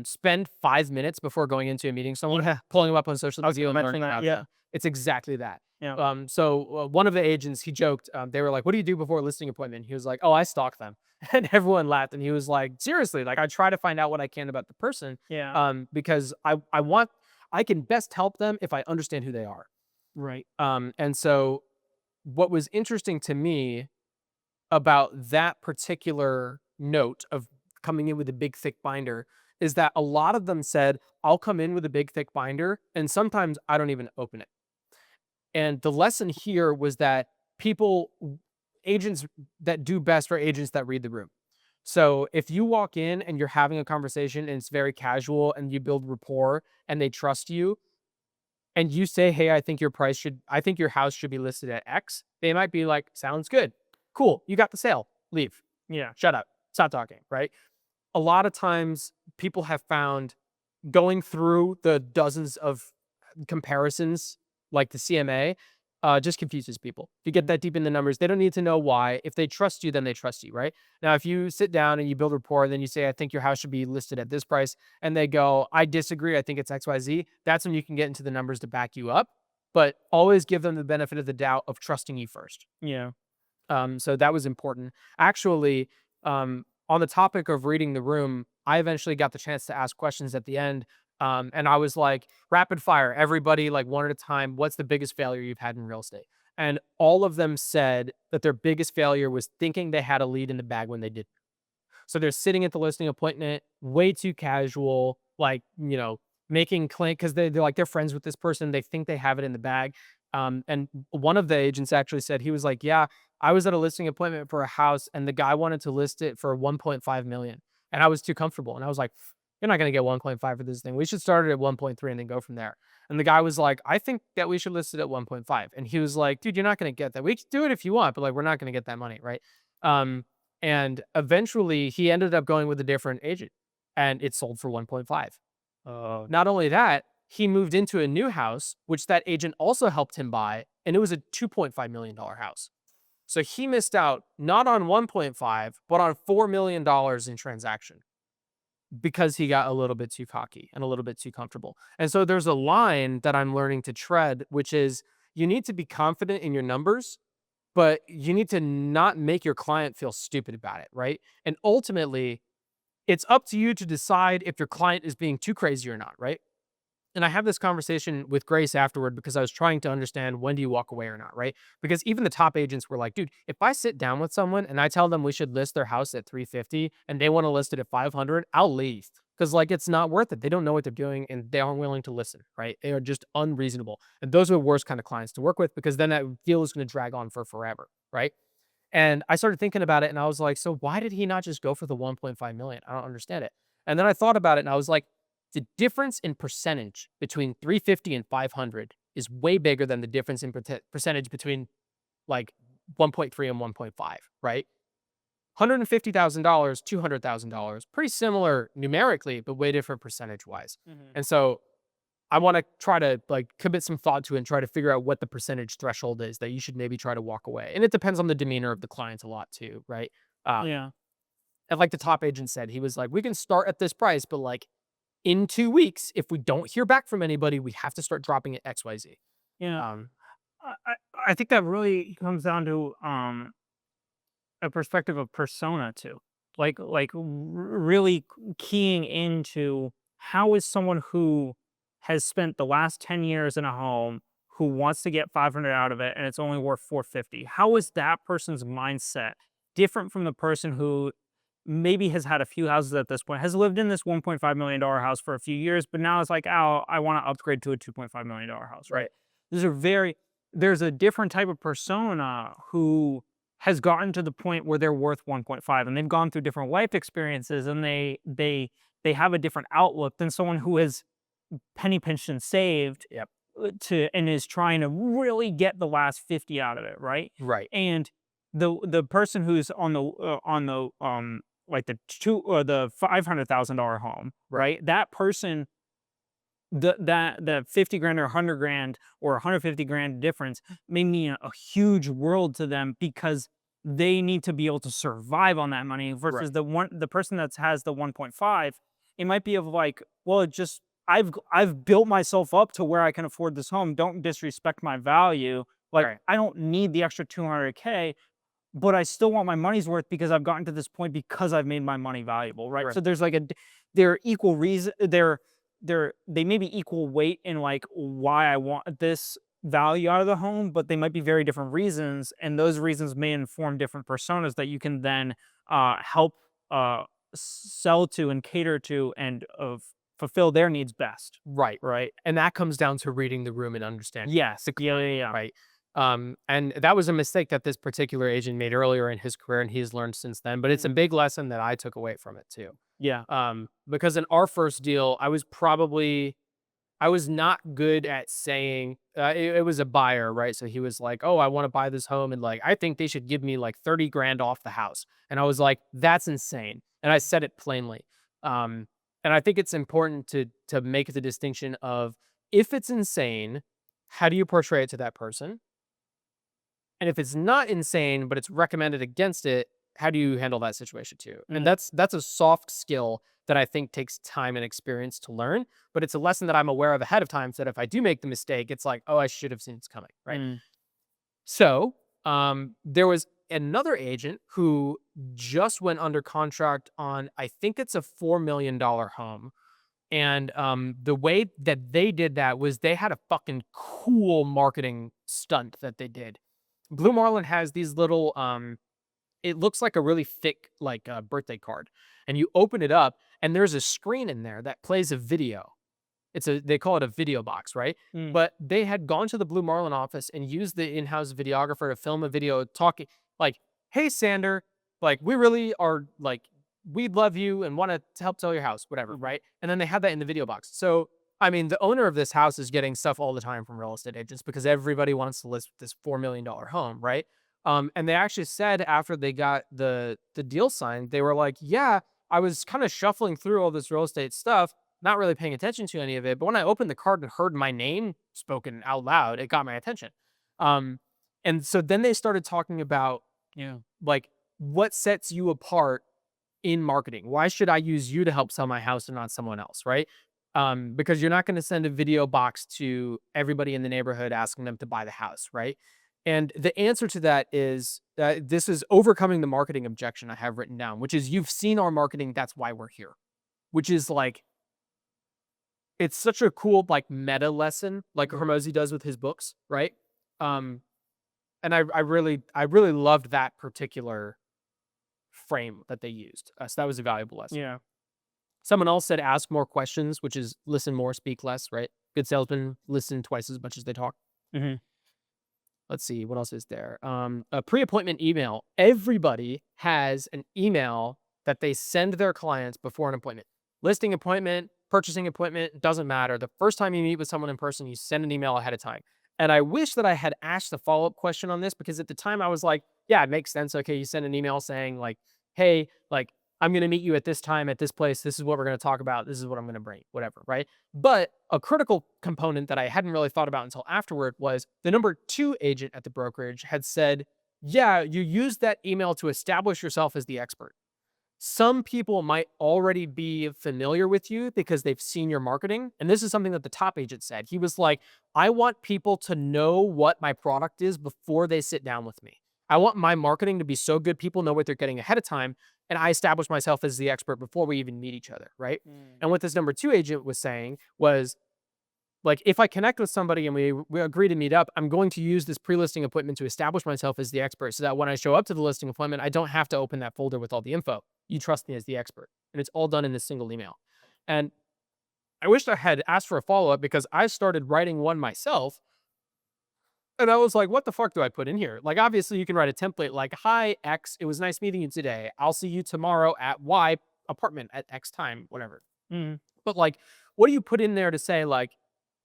spend 5 minutes before going into a meeting, someone Yeah. pulling them up on social I was media gonna and learning mention that. about Yeah. them. It's exactly that. Yeah. So one of the agents, he joked, they were like, "What do you do before a listing appointment?" He was like, "Oh, I stalk them," and everyone laughed. And he was like, "Seriously, like I try to find out what I can about the person, Yeah. because I want I can best help them if I understand who they are." Right. And so what was interesting to me about that particular note of coming in with a big thick binder is that a lot of them said, "I'll come in with a big thick binder and sometimes I don't even open it." And the lesson here was that people agents that do best are agents that read the room. So if you walk in and you're having a conversation and it's very casual and you build rapport and they trust you, and you say, "Hey, I think your house should be listed at X," they might be like, "Sounds good. Cool. You got the sale. Leave. Yeah. Shut up. Stop talking." Right? A lot of times people have found going through the dozens of comparisons like the CMA just confuses people. If you get Mhm. that deep in the numbers, they don't need to know why. If they trust you, then they trust you, right? Now, if you sit down and you build rapport, and then you say, "I think your house should be listed at this price," and they go, "I disagree. I think it's XYZ." That's when you can get into the numbers to back you up. But always give them the benefit of the doubt of trusting you first. Yeah. So that was important. Actually, on the topic of reading the room, I eventually got the chance to ask questions at the end. And I was like, rapid fire, everybody, like one at a time. What's the biggest failure you've had in real estate? And all of them said that their biggest failure was thinking they had a lead in the bag when they did. So they're sitting at the listing appointment, way too casual, like, making claim because they're like, they're friends with this person. They think they have it in the bag. And one of the agents actually said, he was like, "Yeah, I was at a listing appointment for a house and the guy wanted to list it for 1.5 million. And I was too comfortable. And I was like, you're not going to get 1.5 for this thing. We should start it at 1.3 and then go from there." And the guy was like, "I think that we should list it at 1.5." And he was like, "Dude, you're not going to get that. We can do it if you want, but like, we're not going to get that money." Right. Um, and eventually he ended up going with a different agent and it sold for 1.5. Oh. Not only that, he moved into a new house, which that agent also helped him buy, and it was a $2.5 million house. So he missed out not on 1.5, but on $4 million in transaction because he got a little bit too cocky and a little bit too comfortable. And so there's a line that I'm learning to tread, which is you need to be confident in your numbers, but you need to not make your client feel stupid about it, right? And ultimately, it's up to you to decide if your client is being too crazy or not, right? And I have this conversation with Grace afterward because I was trying to understand when do you walk away or not, right? Because even the top agents were like, "Dude, if I sit down with someone and I tell them we should list their house at 350 and they want to list it at 500, I'll leave." Because like it's not worth it. They don't know what they're doing and they aren't willing to listen, right? They are just unreasonable. And those are the worst kind of clients to work with because then that deal is going to drag on for forever, right? And I started thinking about it and I was like, "So why did he not just go for the 1.5 million? I don't understand it." And then I thought about it and I was like, the difference in percentage between 350 and 500 is way bigger than the difference in percentage between like 1.3 and 1.5, right? $150,000, $200,000, pretty similar numerically, but way different percentage wise. Mhm. And so I want to try to like commit some thought to it and try to figure out what the percentage threshold is that you should maybe try to walk away. And it depends on the demeanor of the client a lot too, right? Yeah. And like the top agent said, he was like, "We can start at this price, but like in 2 weeks, if we don't hear back from anybody, we have to start dropping it XYZ." Yeah. Um, I think that really comes down to a perspective of persona too. really keying into how is someone who has spent the last 10 years in a home who wants to get 500 out of it and it's only worth 450. How is that person's mindset different from the person who maybe has had a few houses at this point, has lived in this $1.5 million house for a few years, but now it's like, oh, I want to upgrade to a $2.5 million house, right? Right. These are there's a different type of persona who has gotten to the point where they're worth 1.5 and they've gone through different life experiences and they have a different outlook than someone who has penny pinched and saved Yep. to and is trying to really get the last 50 out of it, right? Right. And the person who's on the like the two or the $500,000 home, Right. right? That person, the 50 grand or 100 grand or 150 grand difference may mean a huge world to them because they need to be able to survive on that money versus the person that has the 1.5. It might be of like, well, it just I've built myself up to where I can afford this home. Don't disrespect my value. Like Right. I don't need the extra 200K, but I still want my money's worth because I've gotten to this point because I've made my money valuable, right? Right. So there's like they're equal reason, they may be equal weight in like why I want this value out of the home, but they might be very different reasons, and those reasons may inform different personas that you can then help sell to and cater to and fulfill their needs best, Right. right? And that comes down to reading the room and understanding. Yes, yeah. Right. And that was a mistake that this particular agent made earlier in his career, and he's learned since then. But it's a big lesson that I took away from it too. Yeah. Because in our first deal, I was not good at saying it was a buyer, right? So he was like, "Oh, I want to buy this home, and like I think they should give me like 30 grand off the house." And I was like, "That's insane," and I said it plainly. And I think it's important to make the distinction of if it's insane, how do you portray it to that person? And if it's not insane, but it's recommended against it, how do you handle that situation too? And Mm, that's a soft skill that I think takes time and experience to learn, but it's a lesson that I'm aware of ahead of time so that if I do make the mistake, it's like, oh, I should have seen it's coming, right? mm, So, there was another agent who just went under contract on, I think it's a $4 million home. And the way that they did that was they had a fucking cool marketing stunt that they did. Blue Marlin has these little it looks like a really thick like birthday card. And you open it up and there's a screen in there that plays a video. They call it a video box, right? mm. But they had gone to the Blue Marlin office and used the in-house videographer to film a video talking like, "Hey Sander, like we really are like we love you and want to help sell your house, whatever," right? And then they had that in the video box. So, I mean, the owner of this house is getting stuff all the time from real estate agents because everybody wants to list this $4 million home, right? And they actually said after they got the deal signed, they were like, "Yeah, I was kind of shuffling through all this real estate stuff, not really paying attention to any of it. But when I opened the card and heard my name spoken out loud, it got my attention." Um, and so then they started talking about, Yeah. like, what sets you apart in marketing? Why should I use you to help sell my house and not someone else, right? Because you're not going to send a video box to everybody in the neighborhood asking them to buy the house, right? And the answer to that is that this is overcoming the marketing objection I have written down, which is you've seen our marketing, that's why we're here. Which is like it's such a cool like meta lesson, like Hormozy does with his books, right? Um, and I really loved that particular frame that they used. So that was a valuable lesson. Yeah. Someone else said ask more questions, which is listen more, speak less, right? Good salesmen listen twice as much as they talk. Mhm. Let's see, what else is there? A pre-appointment email. Everybody has an email that they send their clients before an appointment. Listing appointment, purchasing appointment, doesn't matter. The first time you meet with someone in person, you send an email ahead of time. And I wish that I had asked the follow-up question on this because at the time I was like, yeah, it makes sense. Okay, you send an email saying like, hey, like I'm going to meet you at this time at this place. This is what we're going to talk about. This is what I'm going to bring, whatever, right? But a critical component that I hadn't really thought about until afterward was the number 2 agent at the brokerage had said, yeah, you use that email to establish yourself as the expert. Some people might already be familiar with you because they've seen your marketing. And this is something that the top agent said. He was like, I want people to know what my product is before they sit down with me. I want my marketing to be so good people know what they're getting ahead of time, and I establish myself as the expert before we even meet each other, right? Mm. And what this number two agent was saying was, like, if I connect with somebody and we agree to meet up, I'm going to use this pre-listing appointment to establish myself as the expert so that when I show up to the listing appointment, I don't have to open that folder with all the info. You trust me as the expert. And it's all done in this single email. And I wished I had asked for a follow-up because I started writing one myself. And I was like, what the fuck do I put in here? Like, obviously, you can write a template like, hi, X, it was nice meeting you today. I'll see you tomorrow at Y apartment at X time, whatever. Mm. But like, what do you put in there to say, like,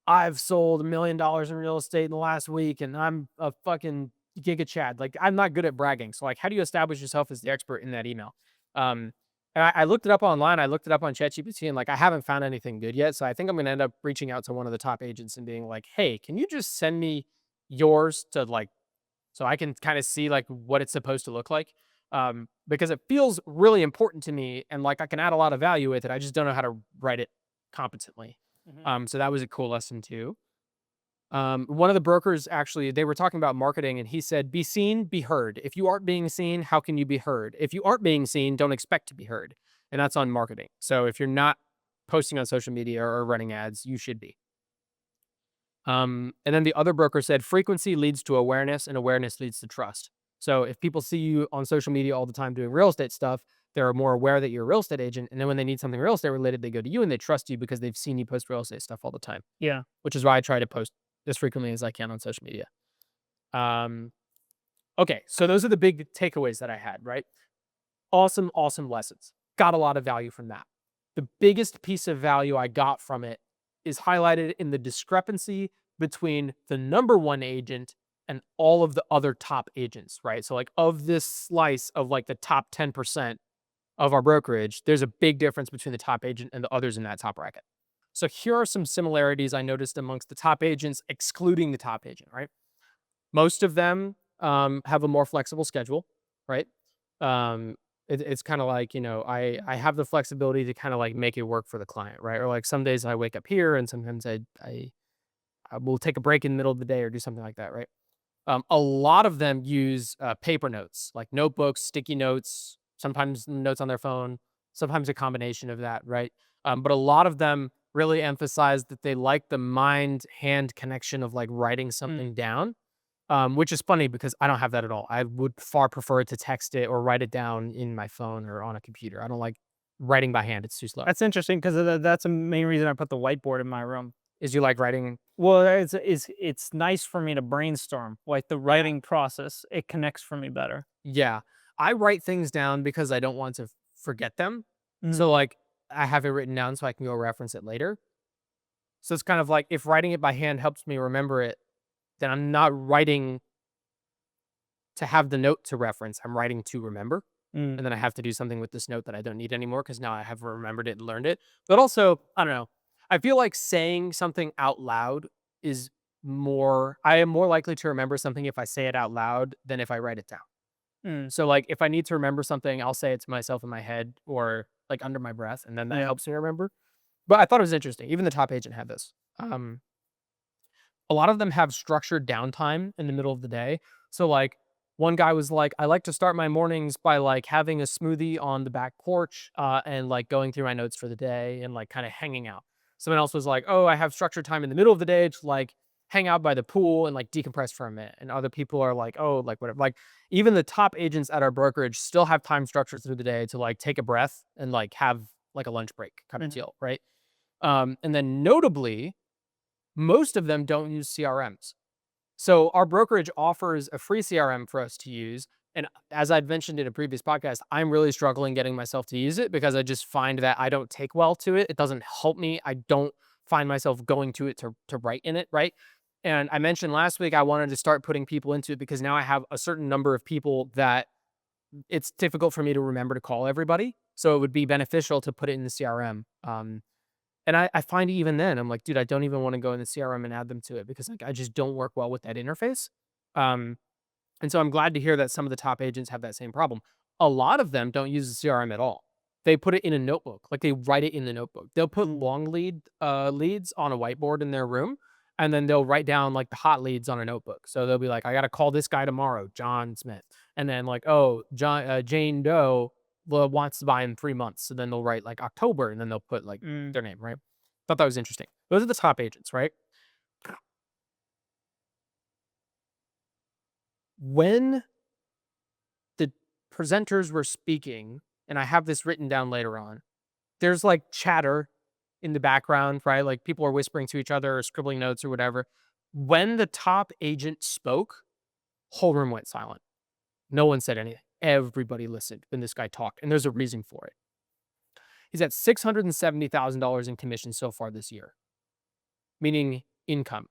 I've sold $1 million in real estate in the last week and I'm a fucking giga chad. Like, I'm not good at bragging. So, like, how do you establish yourself as the expert in that email? Um, and I looked it up online. I looked it up on ChatGPT and like, I haven't found anything good yet. So I think I'm going to end up reaching out to one of the top agents and being like, hey, can you just send me yours to like, so I can kind of see like what it's supposed to look like? Because it feels really important to me and like I can add a lot of value with it. I just don't know how to write it competently. Mhm. So that was a cool lesson too. One of the brokers actually, they were talking about marketing and he said, be seen, be heard. If you aren't being seen, how can you be heard? If you aren't being seen, don't expect to be heard. And that's on marketing. So if you're not posting on social media or running ads, you should be. And then the other broker said frequency leads to awareness and awareness leads to trust. So if people see you on social media all the time doing real estate stuff, they're more aware that you're a real estate agent. And then when they need something real estate related, they go to you and they trust you because they've seen you post real estate stuff all the time, Yeah. which is why I try to post as frequently as I can on social media. Um, okay. So those are the big takeaways that I had, right? Awesome, awesome lessons. Got a lot of value from that. The biggest piece of value I got from it is highlighted in the discrepancy between the number one agent and all of the other top agents, right? So, like, of this slice of like the top 10% of our brokerage, there's a big difference between the top agent and the others in that top bracket. So, here are some similarities I noticed amongst the top agents, excluding the top agent, right? Most of them have a more flexible schedule, right? It's kind of like, I have the flexibility to kind of like make it work for the client, right? Or like some days I wake up here and sometimes I will take a break in the middle of the day or do something like that, right? A lot of them use paper notes, like notebooks, sticky notes, sometimes notes on their phone, sometimes a combination of that, right? But a lot of them really emphasize that they like the mind hand connection of like writing Mm. something down, which is funny because I don't have that at all. I would far prefer to text it or write it down in my phone or on a computer. I don't like writing by hand. It's too slow. That's interesting because that's the main reason I put the whiteboard in my room. Is you like writing? Well, it's nice for me to brainstorm, like the writing process. It connects for me better. Yeah. I write things down because I don't want to forget them. Mhm. So like I have it written down so I can go reference it later. So it's kind of like if writing it by hand helps me remember it, then I'm not writing to have the note to reference. I'm writing to remember. Mm. And then I have to do something with this note that I don't need anymore because now I have remembered it and learned it. But also, I don't know. I feel like saying something out loud is I am more likely to remember something if I say it out loud than if I write it down. Mm. So like if I need to remember something, I'll say it to myself in my head or like under my breath, and then that Yeah. helps me remember. But I thought it was interesting. Even the top agent had this. A lot of them have structured downtime in the middle of the day. So like one guy was like, I like to start my mornings by like having a smoothie on the back porch and like going through my notes for the day and like kind of hanging out. Someone else was like, oh, I have structured time in the middle of the day to like hang out by the pool and like decompress for a minute. And other people are like, oh, like whatever. Like even the top agents at our brokerage still have time structured through the day to like take a breath and like have like a lunch break kind of Mhm. deal, right? And then notably, most of them don't use CRMs. So our brokerage offers a free CRM for us to use. And as I'd mentioned in a previous podcast, I'm really struggling getting myself to use it because I just find that I don't take well to it. It doesn't help me. I don't find myself going to it to write in it, right? And I mentioned last week I wanted to start putting people into it because now I have a certain number of people that it's difficult for me to remember to call everybody. So it would be beneficial to put it in the CRM. And I find even then, I'm like, dude, I don't even want to go in the CRM and add them to it because like I just don't work well with that interface. Um, and so I'm glad to hear that some of the top agents have that same problem. A lot of them don't use the CRM at all. They put it in a notebook, like they write it in the notebook. They'll put Mm. long leads on a whiteboard in their room, And then they'll write down like the hot leads on a notebook. So they'll be like, I got to call this guy tomorrow, John Smith. And then like, oh, Jane Doe wants to buy in 3 months. So then they'll write like October and then they'll put like Mm. their name, right? Thought that was interesting. Those are the top agents, right? When the presenters were speaking, and I have this written down later on, there's like chatter in the background, right? Like people are whispering to each other or scribbling notes or whatever. When the top agent spoke, whole room went silent. No one said anything. Everybody listened when this guy talked, and there's a reason for it. He's at $670,000 in commission so far this year, meaning income.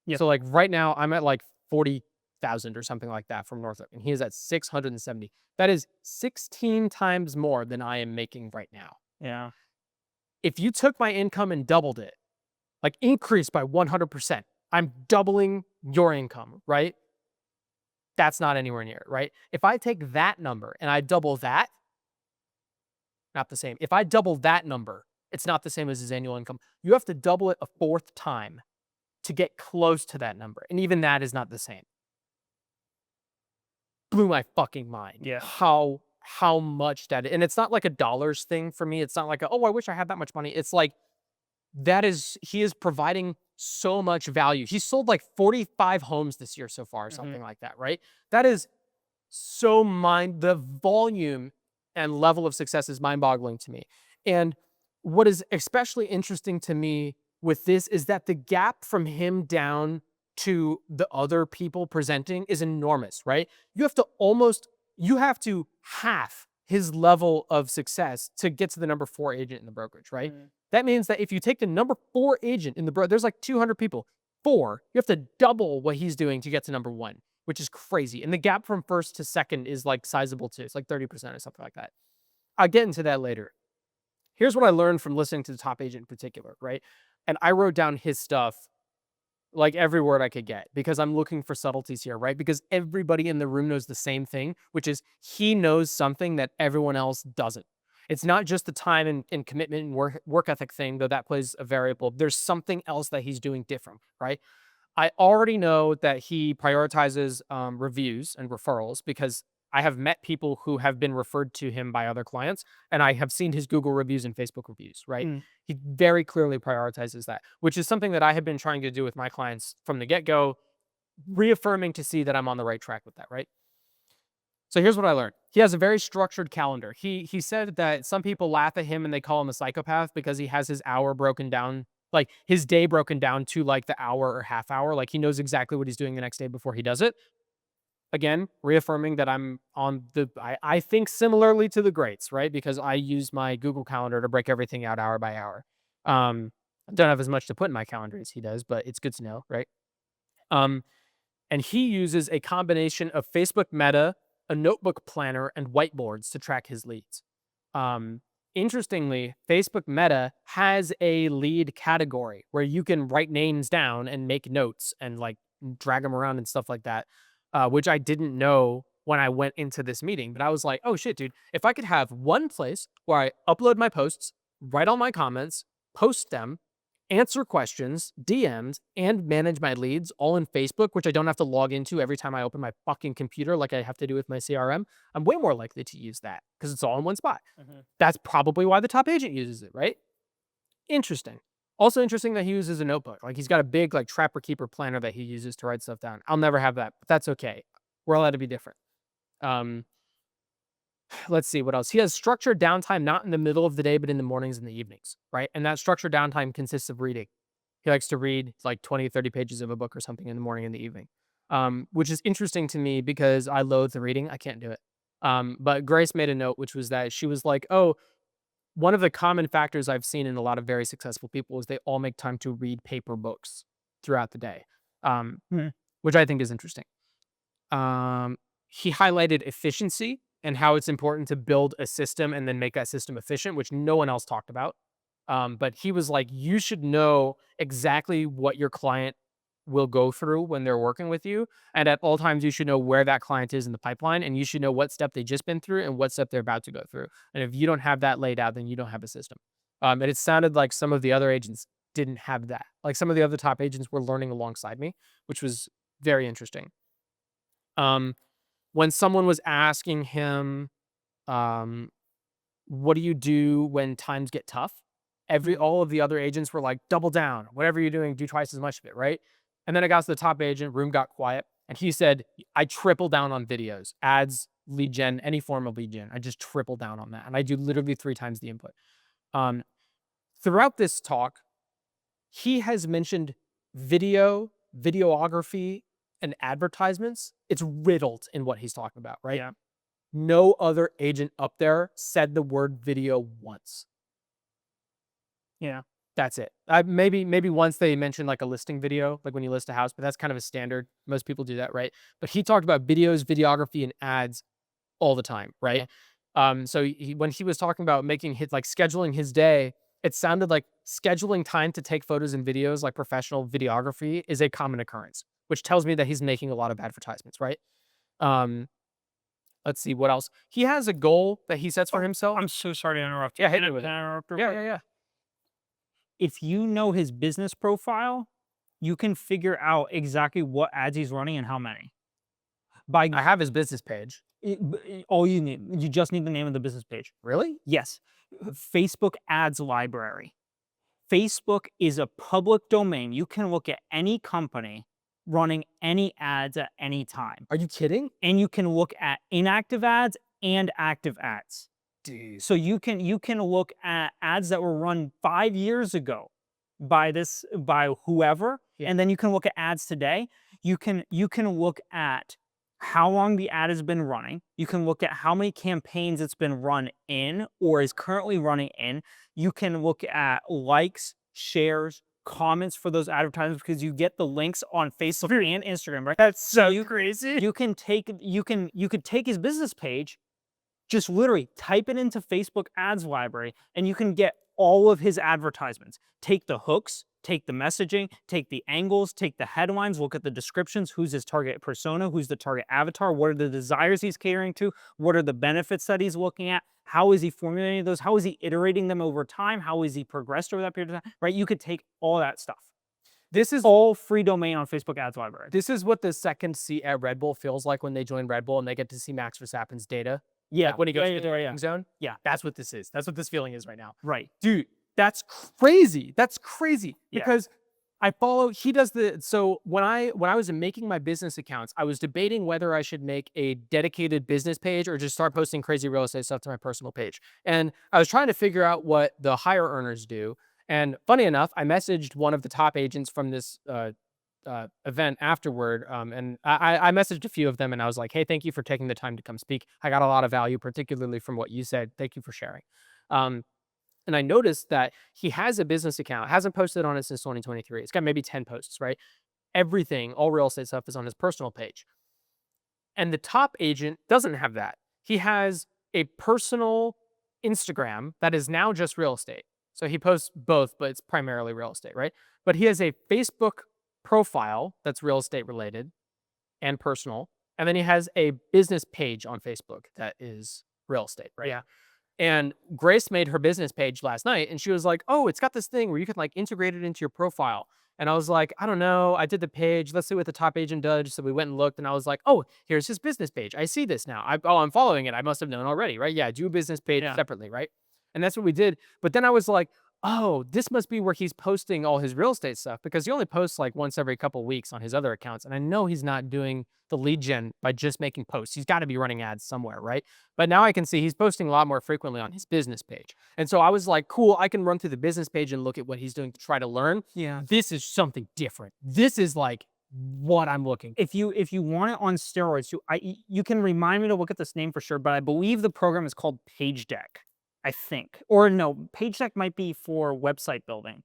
Yep. So like right now, I'm at like 40,000 or something like that from Northrop, and he is at 670. That is 16 times more than I am making right now. Yeah. If you took my income and doubled it, like increased by 100%, I'm doubling your income, right? That's not anywhere near it, right? If I take that number and I double that, not the same. If I double that number, it's not the same as his annual income. You have to double it a fourth time to get close to that number. And even that is not the same. Blew my fucking mind. Yeah. How much that is. And it's not like a dollars thing for me. It's not like, oh, I wish I had that much money. It's like, he is providing so much value. He sold like 45 homes this year so far, or something like that, right? That is so the volume and level of success is mind-boggling to me. And what is especially interesting to me with this is that the gap from him down to the other people presenting is enormous, right? You have to half his level of success to get to the number 4 agent in the brokerage, right? That means that if you take the number 4 agent in the brokerage, there's like 200 people. 4, you have to double what he's doing to get to number 1, which is crazy. And the gap from first to second is like sizable too. It's like 30% or something like that. I'll get into that later. Here's what I learned from listening to the top agent in particular, right? And I wrote down his stuff, like every word I could get, because I'm looking for subtleties here, right? Because everybody in the room knows the same thing, which is he knows something that everyone else doesn't. It's not just the time and commitment and work ethic thing, though that plays a variable. There's something else that he's doing different, right? I already know that he prioritizes reviews and referrals because I have met people who have been referred to him by other clients, and I have seen his Google reviews and Facebook reviews, right? He very clearly prioritizes that, which is something that I have been trying to do with my clients from the get-go, reaffirming to see that I'm on the right track with that, right? So here's what I learned. He has a very structured calendar. He said that some people laugh at him and they call him a psychopath because he has his hour broken down, like his day broken down to like the hour or half hour. Like he knows exactly what he's doing the next day before he does it. Again, reaffirming that I'm on I think similarly to the greats, right? Because I use my Google Calendar to break everything out hour by hour. I don't have as much to put in my calendar as he does, but it's good to know, right? And he uses a combination of Facebook Meta, a notebook planner, and whiteboards to track his leads. Interestingly, Facebook Meta has a lead category where you can write names down and make notes and like drag them around and stuff like that, which I didn't know when I went into this meeting. But I was like, oh shit, dude, if I could have one place where I upload my posts, write all my comments, post them, answer questions, DMs, and manage my leads all in Facebook, which I don't have to log into every time I open my fucking computer like I have to do with my CRM, I'm way more likely to use that because it's all in one spot. That's probably why the top agent uses it, right? Interesting. Also interesting that he uses a notebook. Like he's got a big like Trapper Keeper planner that he uses to write stuff down. I'll never have that, but that's okay. We're allowed to be different. Let's see what else. He has structured downtime, not in the middle of the day, but in the mornings and the evenings, right? And that structured downtime consists of reading. He likes to read like 20, 30 pages of a book or something in the morning and the evening, which is interesting to me because I loathe the reading. I can't do it. But Grace made a note, which was that she was like, oh, one of the common factors I've seen in a lot of very successful people is they all make time to read paper books throughout the day, which I think is interesting. He highlighted efficiency and how it's important to build a system and then make that system efficient, which no one else talked about. But he was like, you should know exactly what your client will go through when they're working with you. And at all times, you should know where that client is in the pipeline. And you should know what step they just been through and what step they're about to go through. And if you don't have that laid out, then you don't have a system. And it sounded like some of the other agents didn't have that. Like some of the other top agents were learning alongside me, which was very interesting. When someone was asking him, um, what do you do when times get tough? All of the other agents were like, double down, whatever you're doing, do twice as much of it, right? And then I got to the top agent, room got quiet, and he said, I triple down on videos, ads, lead gen, any form of lead gen. I just triple down on that. And I do literally 3 times the input. Um, Throughout this talk, he has mentioned video, videography, and advertisements. It's riddled in what he's talking about, right? Yeah. No other agent up there said the word video once. Yeah. That's it. Maybe once they mentioned like a listing video, like when you list a house, but that's kind of a standard. Most people do that, right? But he talked about videos, videography, and ads all the time, right? So when he was talking about making his like scheduling his day, it sounded like scheduling time to take photos and videos, like professional videography, is a common occurrence, which tells me that he's making a lot of advertisements, right? Um, let's see what else. He has a goal that he sets for himself. I'm so sorry to interrupt. Yeah, hit Can me with I it. interrupt real Yeah, quick? yeah, yeah. If you know his business profile, you can figure out exactly what ads he's running and how many. By I have his business page. all you just need the name of the business page. Really? Yes, Facebook ads library. Facebook is a public domain. You can look at any company running any ads at any time. Are you kidding? And you can look at inactive ads and active ads. Dude. So you can look at ads that were run 5 years ago by whoever, Yeah. and then you can look at ads today. You can look at how long the ad has been running. You can look at how many campaigns it's been run in or is currently running in. You can look at likes, shares, comments for those advertisements because you get the links on Facebook and Instagram, right? That's so crazy. You could take his business page, just literally type it into Facebook ads library, and you can get all of his advertisements. Take the hooks, take the messaging, take the angles, take the headlines, look at the descriptions, who's his target persona, who's the target avatar, what are the desires he's catering to, what are the benefits that he's looking at, how is he formulating those, how is he iterating them over time, how is he progressed over that period of time, right? You could take all that stuff. This is all free domain on Facebook ads library. This is what the second seat at Red Bull feels like when they join Red Bull and they get to see Max Verstappen's data. Yeah. Like when he goes yeah, to the yeah. zone. Yeah. That's what this is. That's what this feeling is right now. Right. Dude, that's crazy. That's crazy. Yeah. Because he does so when I was making my business accounts, I was debating whether I should make a dedicated business page or just start posting crazy real estate stuff to my personal page. And I was trying to figure out what the higher earners do. And funny enough, I messaged one of the top agents from this event afterward. And I messaged a few of them and I was like, hey, thank you for taking the time to come speak. I got a lot of value, particularly from what you said. Thank you for sharing. And I noticed that he has a business account, hasn't posted on it since 2023. It's got maybe 10 posts, right? Everything, all real estate stuff is on his personal page. And the top agent doesn't have that. He has a personal Instagram that is now just real estate. So he posts both, but it's primarily real estate, right? But he has a Facebook profile that's real estate related and personal. And then he has a business page on Facebook that is real estate, right? Yeah. And Grace made her business page last night and she was like, oh, it's got this thing where you can like integrate it into your profile. And I was like, I don't know. I did the page. Let's see what the top agent does. So we went and looked and I was like, oh, here's his business page. I see this now. I'm following it. I must have known already, right? Yeah, do a business page separately, right? And that's what we did. But then I was like, oh, this must be where he's posting all his real estate stuff because he only posts like once every couple of weeks on his other accounts. And I know he's not doing the lead gen by just making posts. He's got to be running ads somewhere, right? But now I can see he's posting a lot more frequently on his business page. And so I was like, cool, I can run through the business page and look at what he's doing to try to learn. Yeah. This is something different. This is like what I'm looking for. If you want it on steroids, you can remind me to look at this name for sure, but I believe the program is called Page Deck. I think. Or no, Page Deck might be for website building.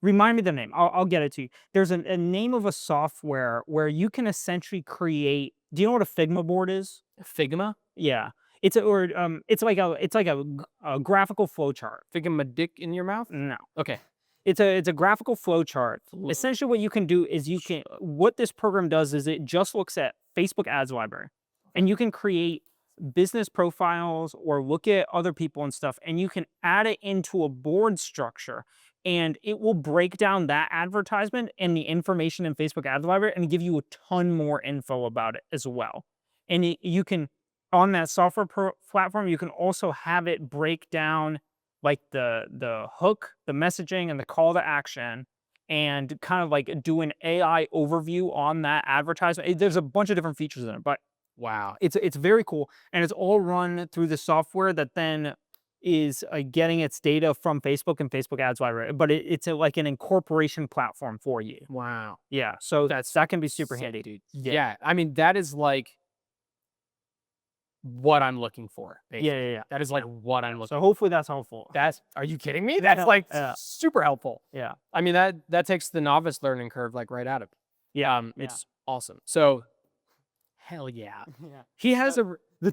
Remind me the name. I'll get it to you. There's a name of a software where you can essentially create. Do you know what a Figma board is? Figma? Yeah. It's like a graphical flowchart. Figma dick in your mouth? No. Okay. It's a graphical flowchart. Essentially what you can do is what this program does is it just looks at Facebook ads library. And you can create business profiles or look at other people and stuff, and you can add it into a board structure, and it will break down that advertisement and the information in Facebook Ads Library and give you a ton more info about it as well. And you can, on that software platform, you can also have it break down like the hook, the messaging, and the call to action, and kind of like do an AI overview on that advertisement. There's a bunch of different features in it, but Wow. it's very cool, and it's all run through the software that then is getting its data from Facebook and Facebook Ads Library. But it's like an incorporation platform for you. Wow. Yeah, so that can be super Sick, handy. dude. Yeah. I mean, that is like what I'm looking for. Yeah, yeah, yeah. That is like what I'm looking So hopefully that's helpful. Are you kidding me? That's like super helpful. Yeah. I mean, that takes the novice learning curve like right out of it. Yeah. It's awesome. So hell yeah. Yeah. He has The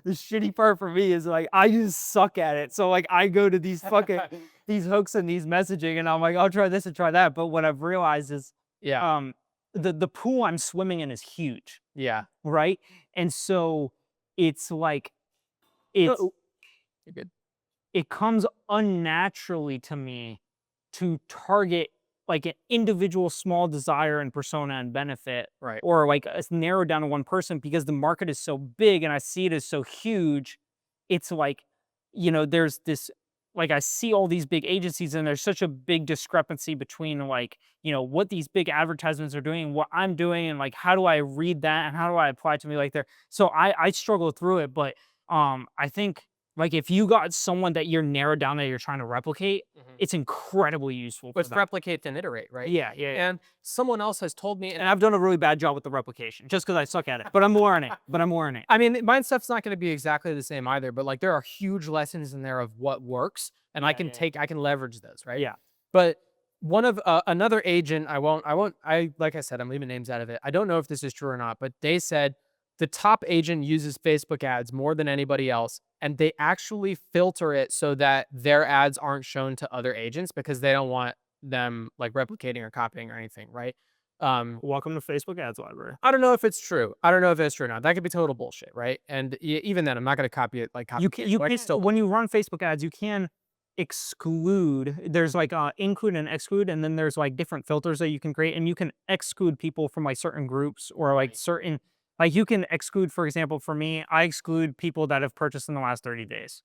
shitty part for me is like I just suck at it. So like I go to these fucking these hooks and these messaging, and I'm like, I'll try this and try that. But what I've realized is the pool I'm swimming in is huge. Yeah. Right. And so it's like it's You're good. it comes unnaturally to me to target like an individual small desire and persona and benefit, Right. or like it's narrowed down to one person because the market is so big and I see it as so huge. It's like, there's this, like I see all these big agencies and there's such a big discrepancy between like, what these big advertisements are doing and what I'm doing, and like how do I read that and how do I apply it to me like there. So I struggle through it, but I think like if you got someone that you're narrowed down that you're trying to replicate, it's incredibly useful. Let's replicate and iterate, right? Yeah. And someone else has told me, And I've done a really bad job with the replication just because I suck at it. But I'm learning. I mean, my stuff's not going to be exactly the same either, but like there are huge lessons in there of what works, and I can leverage those, right? Yeah. But one of another agent, like I said, I'm leaving names out of it. I don't know if this is true or not, but they said the top agent uses Facebook ads more than anybody else, and they actually filter it so that their ads aren't shown to other agents because they don't want them like replicating or copying or anything, right? Welcome to Facebook Ads Library. I don't know if it's true. I don't know if it's true or not. That could be total bullshit, right? And even then, I'm not going to copy it. Like copy when you run Facebook ads, you can exclude. There's like include and exclude, and then there's like different filters that you can create, and you can exclude people from like certain groups or like certain. Like you can exclude, for example, for me, I exclude people that have purchased in the last 30 days.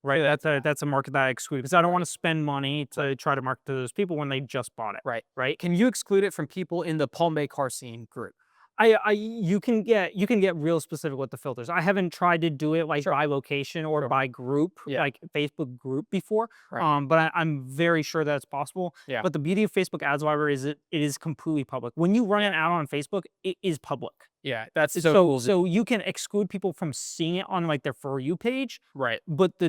Right, that's a market that I exclude because I don't want to spend money to try to market to those people when they just bought it. Right. Can you exclude it from people in the Palm Bay car scene group? You can get real specific with the filters. I haven't tried to do it like by location or by group, like Facebook group before. But I'm very sure that it's possible. Yeah. But the beauty of Facebook Ads Library is it is completely public. When you run an ad on Facebook, it is public. Yeah, that's so cool. So you can exclude people from seeing it on like their For You page. Right. But the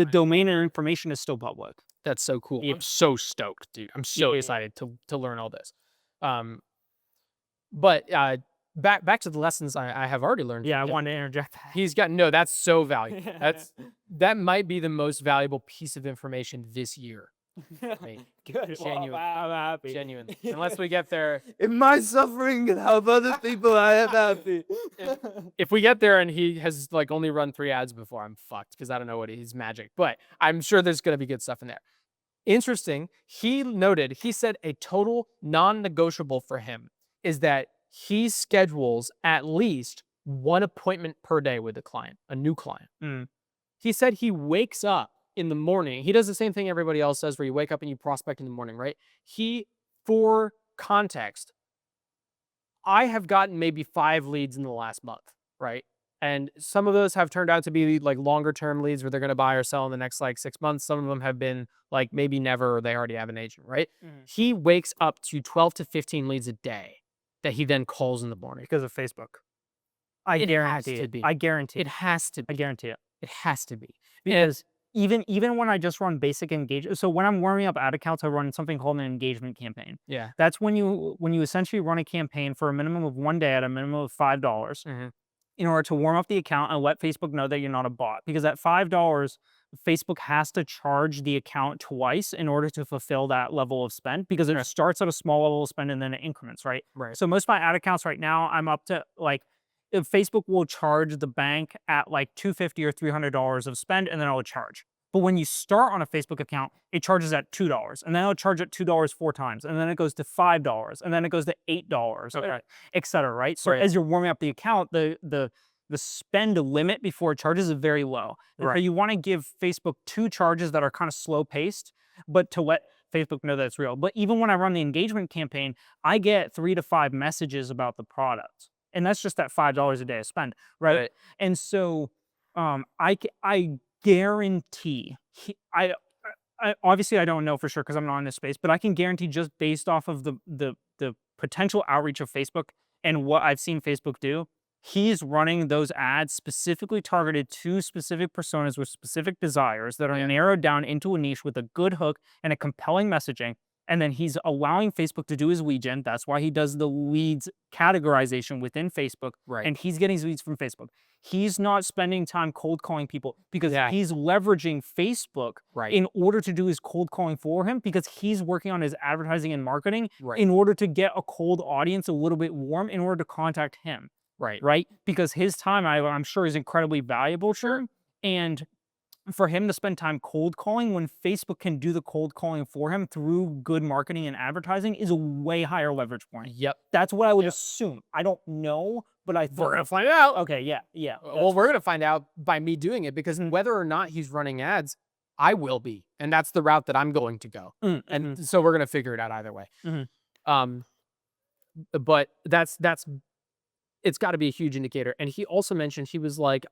domain and information is still public. That's so cool. Yeah. I'm so stoked, dude. I'm so excited to learn all this. But back to the lessons I have already learned. Yeah, I wanted to interject that. That's so valuable. That might be the most valuable piece of information this year. Good. Genuine. I'm happy. Genuinely. Unless we get there. In my suffering and help other people, I am happy. If we get there and he has like only run 3 ads before, I'm fucked because I don't know what he's magic. But I'm sure there's going to be good stuff in there. Interesting. He said a total non-negotiable for him is that he schedules at least 1 appointment per day with a client, a new client. He said he wakes up in the morning. He does the same thing everybody else does where you wake up and you prospect in the morning, right? For context, I have gotten maybe 5 leads in the last month, right? And some of those have turned out to be like longer term leads where they're going to buy or sell in the next like 6 months. Some of them have been like maybe never, or they already have an agent, right? He wakes up to 12 to 15 leads a day that he then calls in the morning. Because of Facebook. I guarantee it. I guarantee it. It has to be. I guarantee it. It has to be. Because even when I just run basic engagement, so when I'm warming up ad accounts, I run something called an engagement campaign. Yeah. That's when you essentially run a campaign for a minimum of 1 day at a minimum of $5 in order to warm up the account and let Facebook know that you're not a bot. Because at $5, Facebook has to charge the account twice in order to fulfill that level of spend, because it starts at a small level of spend and then it increments, right? Right. So most of my ad accounts right now, I'm up to like, if Facebook will charge the bank at like $250 or $300 of spend, and then it'll charge. But when you start on a Facebook account, it charges at $2, and then it'll charge at $2 four times, and then it goes to $5, and then it goes to $8, Okay. et cetera, right? So Right. as you're warming up the account, the spend limit before it charges is very low. And so Right. you want to give Facebook 2 charges that are kind of slow paced, but to let Facebook know that it's real. But even when I run the engagement campaign, I get 3 to 5 messages about the product. And that's just at $5 a day of spend, right? Right. And so I guarantee I obviously I don't know for sure because I'm not in this space, but I can guarantee just based off of the potential outreach of Facebook and what I've seen Facebook do, he's running those ads specifically targeted to specific personas with specific desires that are Yeah. narrowed down into a niche with a good hook and a compelling messaging. And then he's allowing Facebook to do his lead gen. That's why he does the leads categorization within Facebook. Right. And he's getting his leads from Facebook. He's not spending time cold calling people because Yeah. he's leveraging Facebook Right. in order to do his cold calling for him because he's working on his advertising and marketing Right. in order to get a cold audience a little bit warm in order to contact him. Right. Right? Because his time, I'm sure, is incredibly valuable to him. And for him to spend time cold calling when Facebook can do the cold calling for him through good marketing and advertising is a way higher leverage point. Yep. That's what I would assume. I don't know, but I We're thought, gonna find out. okay, yeah. Well, we're gonna find out by me doing it because whether or not he's running ads, I will be, and that's the route that I'm going to go. And so we're gonna figure it out either way. Mhm. But that's it's got to be a huge indicator. And he also mentioned he was like,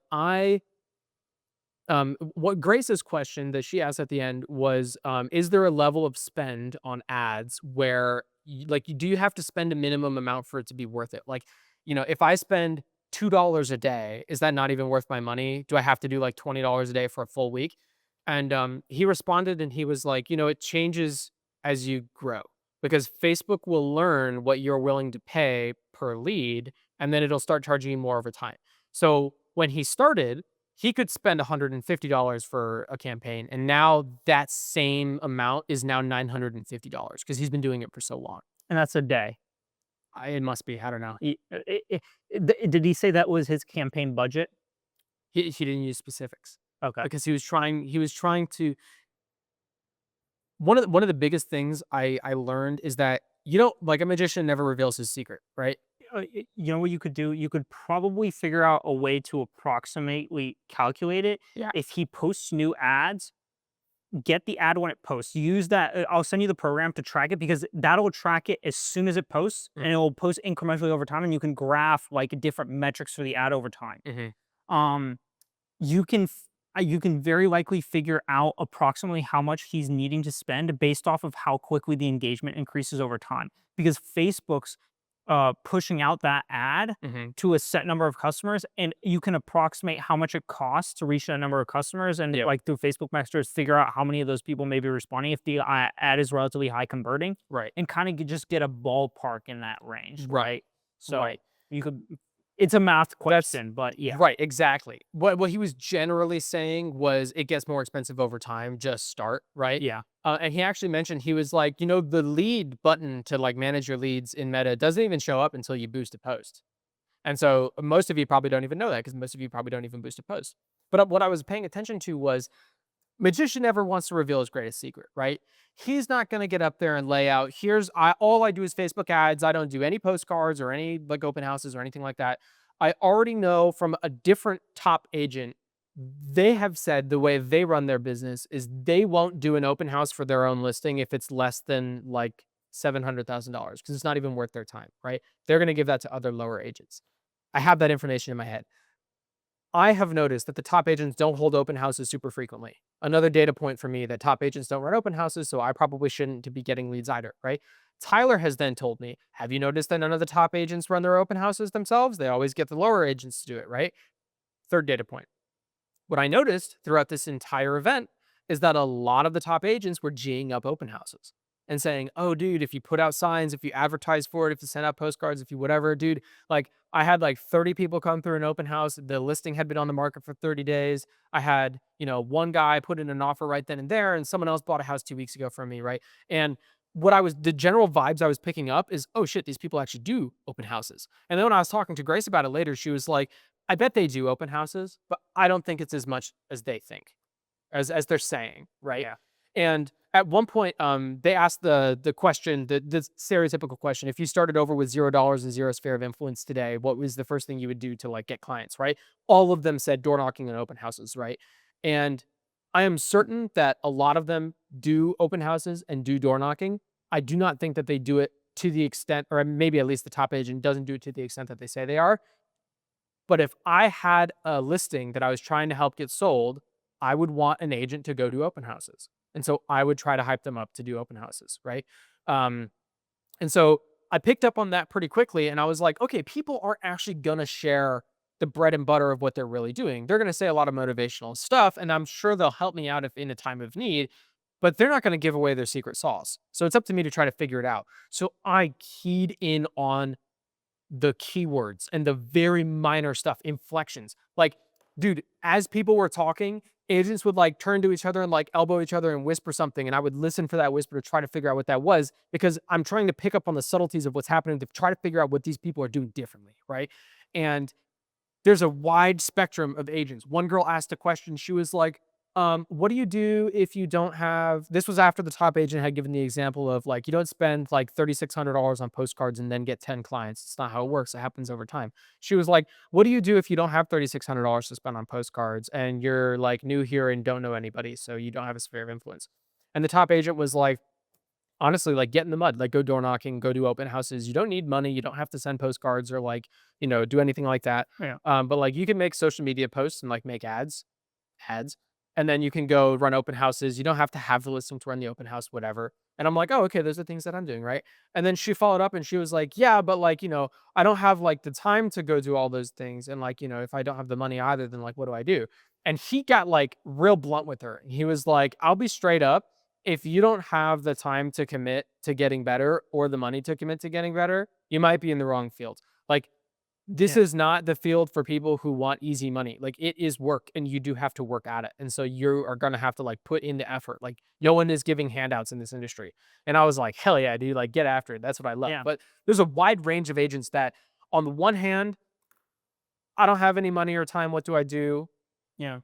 what Grace's question that she asked at the end was, is there a level of spend on ads where do you have to spend a minimum amount for it to be worth it? Like, if I spend $2 a day, is that not even worth my money? Do I have to do like $20 a day for a full week? And he responded and he was like, it changes as you grow because Facebook will learn what you're willing to pay per lead, and then it'll start charging you more over time. So when he started, he could spend $150 for a campaign, and now that same amount is now $950 because he's been doing it for so long. And that's a day. It must be. I don't know. Did he say that was his campaign budget? He didn't use specifics Okay. because he was trying to. One of the biggest things I learned is that like a magician never reveals his secret, right? You know what you could do? You could probably figure out a way to approximately calculate it. Yeah. If he posts new ads, get the ad when it posts. Use that. I'll send you the program to track it because that'll track it as soon as it posts, and it will post incrementally over time, and you can graph like different metrics for the ad over time. You can very likely figure out approximately how much he's needing to spend based off of how quickly the engagement increases over time. Because Facebook's pushing out that ad to a set number of customers, and you can approximate how much it costs to reach that number of customers, and like through Facebook messengers, figure out how many of those people may be responding if the ad is relatively high converting, Right. and kind of just get a ballpark in that range, Right. So Right. you could. It's a math question, but yeah. Right, exactly. What he was generally saying was it gets more expensive over time, just start, right? Yeah. And he actually mentioned he was like, the lead button to like manage your leads in Meta doesn't even show up until you boost a post. And so most of you probably don't even know that because most of you probably don't even boost a post. But what I was paying attention to was magician never wants to reveal his greatest secret, right? He's not going to get up there and lay out, all I do is Facebook ads. I don't do any postcards or any like open houses or anything like that. I already know from a different top agent, they have said the way they run their business is they won't do an open house for their own listing if it's less than like $700,000 because it's not even worth their time, right? They're going to give that to other lower agents. I have that information in my head. I have noticed that the top agents don't hold open houses super frequently. Another data point for me that top agents don't run open houses, so I probably shouldn't be getting leads either, right? Tyler has then told me, have you noticed that none of the top agents run their open houses themselves? They always get the lower agents to do it, right? Third data point. What I noticed throughout this entire event is that a lot of the top agents were G'ing up open houses and saying, oh, dude, if you put out signs, if you advertise for it, if you send out postcards, if you whatever, dude, like I had like 30 people come through an open house. The listing had been on the market for 30 days. I had, one guy put in an offer right then and there, and someone else bought a house 2 weeks ago from me, right? And the general vibes I was picking up is, oh shit, these people actually do open houses. And then when I was talking to Grace about it later, she was like, I bet they do open houses, but I don't think it's as much as they think, as they're saying, right? Yeah. And at one point, they asked the question, the stereotypical question: if you started over with $0 and zero sphere of influence today, what was the first thing you would do to like get clients, right? All of them said door knocking and open houses, right? And I am certain that a lot of them do open houses and do door knocking. I do not think that they do it to the extent, or maybe at least the top agent doesn't do it to the extent that they say they are. But if I had a listing that I was trying to help get sold, I would want an agent to go do open houses. And so I would try to hype them up to do open houses, right? Um, and so I picked up on that pretty quickly. And I was like, okay, people aren't actually going to share the bread and butter of what they're really doing. They're going to say a lot of motivational stuff. And I'm sure they'll help me out if in a time of need, but they're not going to give away their secret sauce. So it's up to me to try to figure it out. So I keyed in on the keywords and the very minor stuff, inflections. Like, dude, as people were talking, agents would like turn to each other and like elbow each other and whisper something. And I would listen for that whisper to try to figure out what that was, because I'm trying to pick up on the subtleties of what's happening to try to figure out what these people are doing differently. Right. And there's a wide spectrum of agents. One girl asked a question. She was like, what do you do if you don't have, this was after the top agent had given the example of like, you don't spend like $3,600 on postcards and then get 10 clients. It's not how it works. It happens over time. She was like, what do you do if you don't have $3,600 to spend on postcards and you're like new here and don't know anybody, so you don't have a sphere of influence? And the top agent was like, honestly, like, get in the mud, like, go door knocking, go do open houses. You don't need money. You don't have to send postcards or like, do anything like that. Yeah. But like, you can make social media posts and like make ads, and then you can go run open houses. You don't have to have the listing to run the open house, whatever. And I'm like, oh, okay, those are things that I'm doing, right? And then she followed up and she was like, yeah, but like, I don't have like the time to go do all those things. And like, if I don't have the money either, then like, what do I do? And he got like real blunt with her. He was like, I'll be straight up. If you don't have the time to commit to getting better or the money to commit to getting better, you might be in the wrong field. Like, this Yeah. is not the field for people who want easy money. Like, it is work and you do have to work at it. And so you are going to have to like put in the effort. Like, no one is giving handouts in this industry. And I was like, hell yeah, dude, like, get after it. That's what I love. Yeah. But there's a wide range of agents that, on the one hand, I don't have any money or time. What do I do? Yeah.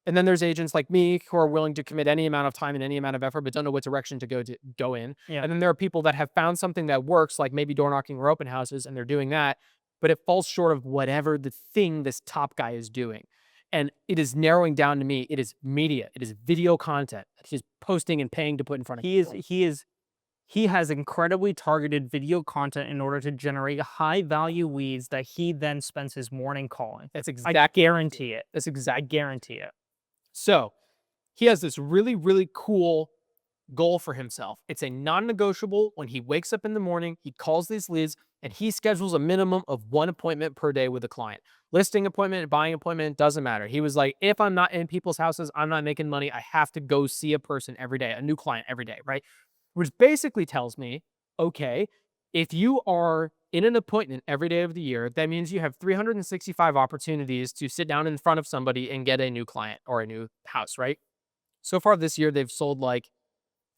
And then there's agents like me who are willing to commit any amount of time and any amount of effort, but don't know what direction to go in. Yeah. And then there are people that have found something that works, like maybe door knocking or open houses, and they're doing that, but it falls short of whatever the thing this top guy is doing. And it is narrowing down to me. It is media. It is video content that he's posting and paying to put in front of He has incredibly targeted video content in order to generate high value leads that he then spends his morning calling. That's I exactly. guarantee it. That's I exactly. guarantee it. So he has this really, really cool goal for himself. It's a non-negotiable. When he wakes up in the morning, he calls these leads and he schedules a minimum of one appointment per day with a client. Listing appointment, buying appointment, doesn't matter. He was like, if I'm not in people's houses, I'm not making money. I have to go see a person every day, a new client every day, right? Which basically tells me, okay, if you are in an appointment every day of the year, that means you have 365 opportunities to sit down in front of somebody and get a new client or a new house, right? So far this year, they've sold like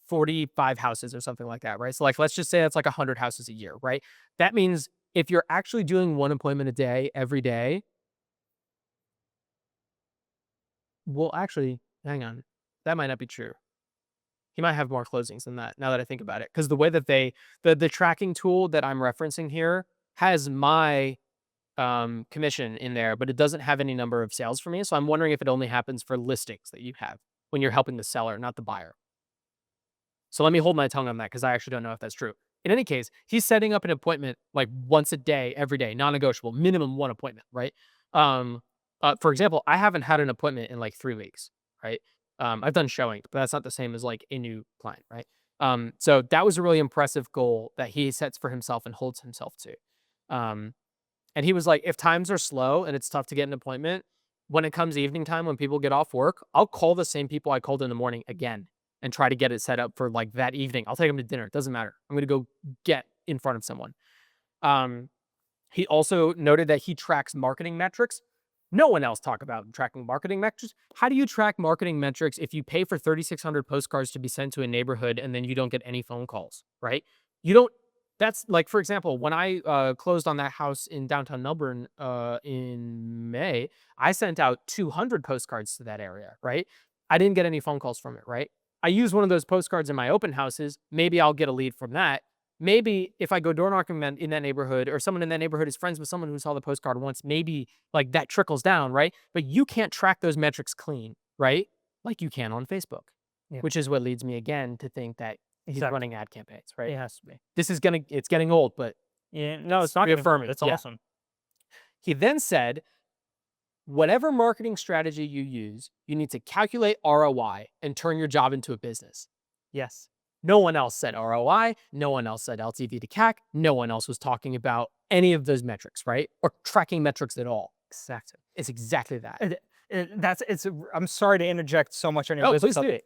45 houses or something like that, right? So like, let's just say it's like 100 houses a year, right? That means if you're actually doing one appointment a day every day, well, actually, hang on, that might not be true. He might have more closings than that, now that I think about it, because the way that the tracking tool that I'm referencing here has my commission in there, but it doesn't have any number of sales for me. So I'm wondering if it only happens for listings that you have when you're helping the seller, not the buyer. So let me hold my tongue on that, because I actually don't know if that's true. In any case, he's setting up an appointment like once a day, every day, non-negotiable, minimum one appointment, right? For example, I haven't had an appointment in like 3 weeks, right? I've done showing, but that's not the same as like a new client, right? So that was a really impressive goal that he sets for himself and holds himself to. And he was like, if times are slow and it's tough to get an appointment, when it comes evening time, when people get off work, I'll call the same people I called in the morning again and try to get it set up for like that evening. I'll take them to dinner. It doesn't matter. I'm going to go get in front of someone. He also noted that he tracks marketing metrics. No one else talk about tracking marketing metrics. How do you track marketing metrics if you pay for 3,600 postcards to be sent to a neighborhood and then you don't get any phone calls, right? You don't. That's like, for example, when I closed on that house in downtown Melbourne in May, I sent out 200 postcards to that area, right? I didn't get any phone calls from it, right? I use one of those postcards in my open houses. Maybe I'll get a lead from that. Maybe if I go door knocking in that neighborhood, or someone in that neighborhood is friends with someone who saw the postcard once, maybe like that trickles down, right? But you can't track those metrics clean, right? Like you can on Facebook, Yeah. which is what leads me again to think that he's Exactly. running ad campaigns, right? It has to be. It's getting old, but Yeah, no, it's not gonna- reaffirm it. It's Yeah. awesome. He then said, whatever marketing strategy you use, you need to calculate ROI and turn your job into a business. Yes. No one else said ROI. No one else said LTV to CAC. No one else was talking about any of those metrics, right? Or tracking metrics at all. Exactly. It's exactly that. I'm sorry to interject so much on your Oh, business. please do it.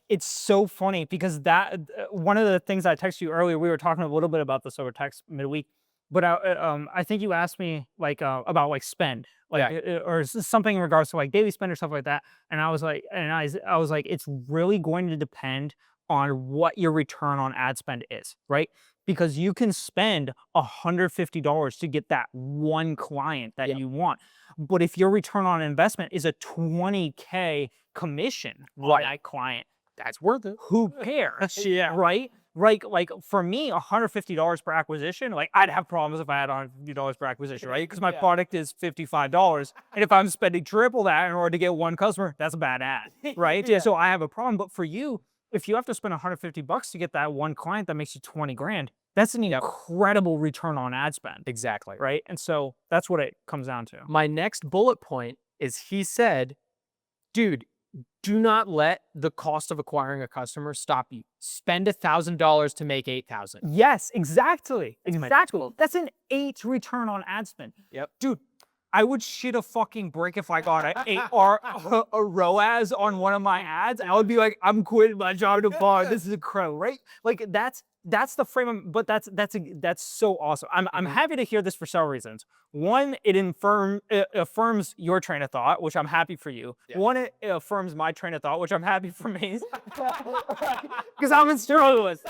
It's so funny because that one of the things I texted you earlier, we were talking a little bit about this over text midweek, but I think you asked me like about like spend, like or something in regards to like daily spend or stuff like that, and I was like, I was like, it's really going to depend on what your return on ad spend is, right? Because you can spend $150 to get that one client that you want, but if your return on investment is a 20K commission on that client, That's worth it. who cares? Yeah. Right? Like for me, $150 per acquisition, like I'd have problems if I had $150 per acquisition, right? Because my product is $55. And if I'm spending triple that in order to get one customer, that's a bad ad, right? Yeah. So I have a problem. But for you, if you have to spend $150 to get that one client that makes you 20 grand, that's an incredible return on ad spend. Exactly. Right? And so that's what it comes down to. My next bullet point is he said, dude, do not let the cost of acquiring a customer stop you. Spend $1,000 to make 8,000. Yes, exactly. That's my- Exactly. That's an 8 return on ad spend. Yep. Dude, I would shit a fucking brick if I got a ROAS on one of my ads. I would be like, I'm quitting my job tomorrow. This is incredible, right? Like that's the frame of, but that's so awesome. I'm happy to hear this for several reasons. One, it affirms your train of thought, which I'm happy for you. Yeah. One, it affirms my train of thought, which I'm happy for me. Because I'm in struggle with.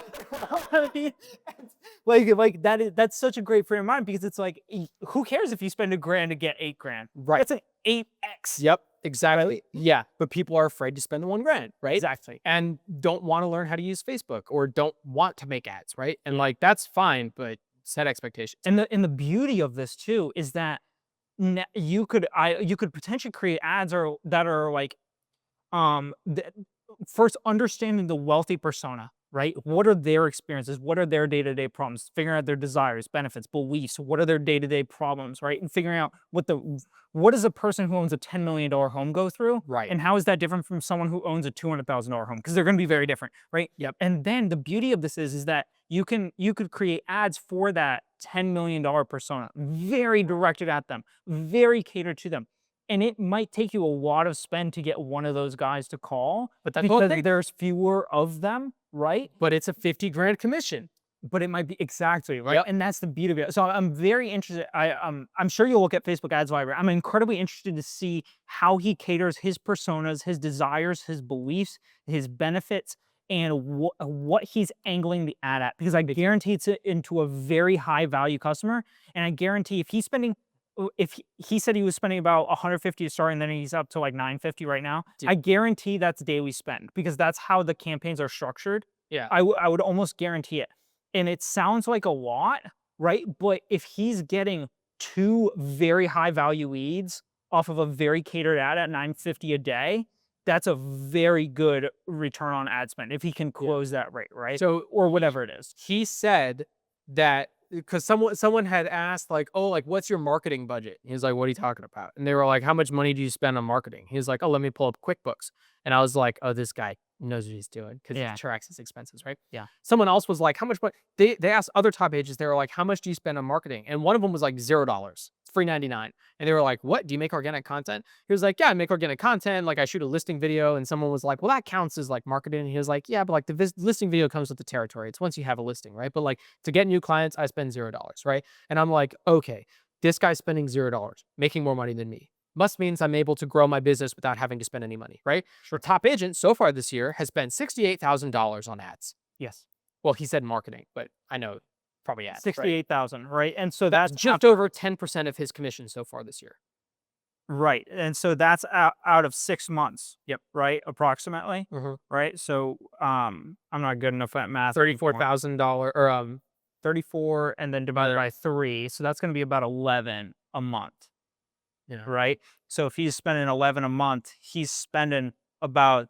That's such a great frame of mind because it's like, who cares if you spend $1,000 to get $8,000? Right. That's an 8x. Yep, exactly. Yeah, but people are afraid to spend the $1,000, right? Exactly. And don't want to learn how to use Facebook or don't want to make ads, right? And like that's fine, but set expectations. And the beauty of this too is that you could potentially create ads that are like first understanding the wealthy persona, right? What are their experiences? What are their day-to-day problems? Figuring out their desires, benefits, beliefs. What are their day-to-day problems, right? And figuring out what does a person who owns a $10 million home go through? Right. And how is that different from someone who owns a $200,000 home? Because they're going to be very different, right? Yep. And then the beauty of this is that you could create ads for that $10 million persona, very directed at them, very catered to them. And it might take you a lot of spend to get one of those guys to call, But that's the whole because thing. there's fewer of them, right? But it's a 50 grand commission. But it might be exactly right. Yep. And that's the beauty of it. So I'm very interested. I'm sure you'll look at Facebook Ads Library. I'm incredibly interested to see how he caters his personas, his desires, his beliefs, his benefits, and what he's angling the ad at. Because I guarantee it's into a very high value customer. And I guarantee if he said he was spending about $150 to start and then he's up to like $950 right now, Dude. I guarantee that's daily spend because that's how the campaigns are structured. Yeah. I would almost guarantee it. And it sounds like a lot, right? But if he's getting 2 very high value leads off of a very catered ad at $950 a day, that's a very good return on ad spend if he can close that rate, right? So or whatever it is. he said that because someone had asked like, oh, like what's your marketing budget? He was like, what are you talking about? And they were like, how much money do you spend on marketing? He was like, oh, let me pull up QuickBooks. And I was like, oh, this guy knows what he's doing because he tracks his expenses, right? Yeah. Someone else was like, how much? They asked other top agents. They were like, how much do you spend on marketing? And one of them was like $0. It's $3.99. And they were like, what? Do you make organic content? He was like, yeah, I make organic content. Like I shoot a listing video. And someone was like, well, that counts as like marketing. And he was like, yeah, but like the listing video comes with the territory. It's once you have a listing, right? But like to get new clients, I spend $0, right? And I'm like, okay, this guy's spending $0, making more money than me. must means I'm able to grow my business without having to spend any money, right? Sure. Top agent so far this year has spent $68,000 on ads. Yes. Well, he said marketing, but I know probably ads. 68,000, right? And so That's that's just over 10% of his commission so far this year. right. And so that's out of 6 months. Yep. Right? Approximately. Right? So I'm not good enough at math. $34,000 or 34 and then divided by 3. So that's going to be about 11 a month. yeah. Right? So if he's spending 11 a month, he's spending about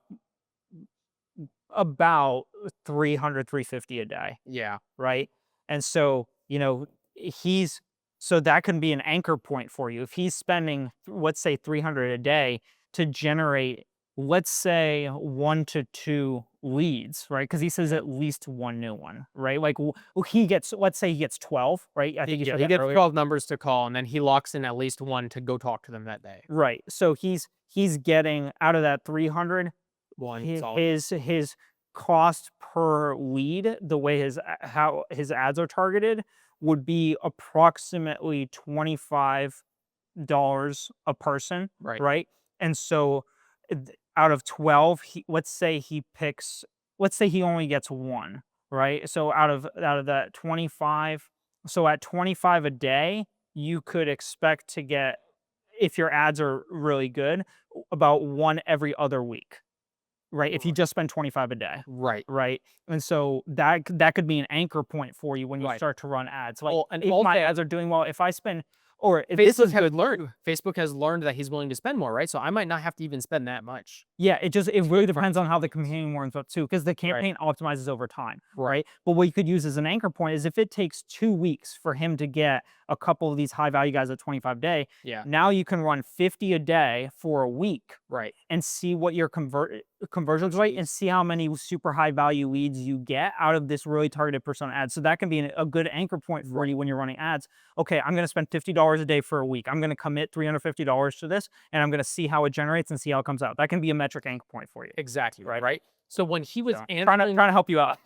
300, 350 a day. Yeah. Right? And so, so that can be an anchor point for you. If he's spending, let's say 300 a day to generate, let's say 1 to 2 leads, right? Because he says at least 1 new one, right? Like let's say he gets 12, right? I think he gets 12 numbers to call, and then he locks in at least one to go talk to them that day. Right. So he's getting out of that 300, his cost per lead, the way how his ads are targeted, would be approximately $25 a person, right? And so out of 12, let's say he only gets 1, right? So out of that 25, so at 25 a day, you could expect to get, if your ads are really good, about 1 every other week. Right, if you just spend 25 a day. Right, and so that could be an anchor point for you when you start to run ads. Like, and if my ads are doing well, if I spend, or if Facebook has learned that he's willing to spend more, right? So I might not have to even spend that much. Yeah, it really depends on how the campaign warms up too, because the campaign optimizes over time, right? But what you could use as an anchor point is if it takes 2 weeks for him to get a couple of these high value guys at 25 a day, now you can run 50 a day for a week, and see what your conversions rate, and see how many super high value leads you get out of this really targeted persona ad. So that can be a good anchor point for you when you're running ads. Okay, I'm going to spend $50 a day for a week. I'm going to commit $350 to this, and I'm going to see how it generates and see how it comes out. That can be a metric anchor point for you. Exactly. Right. So when he was trying to help you out,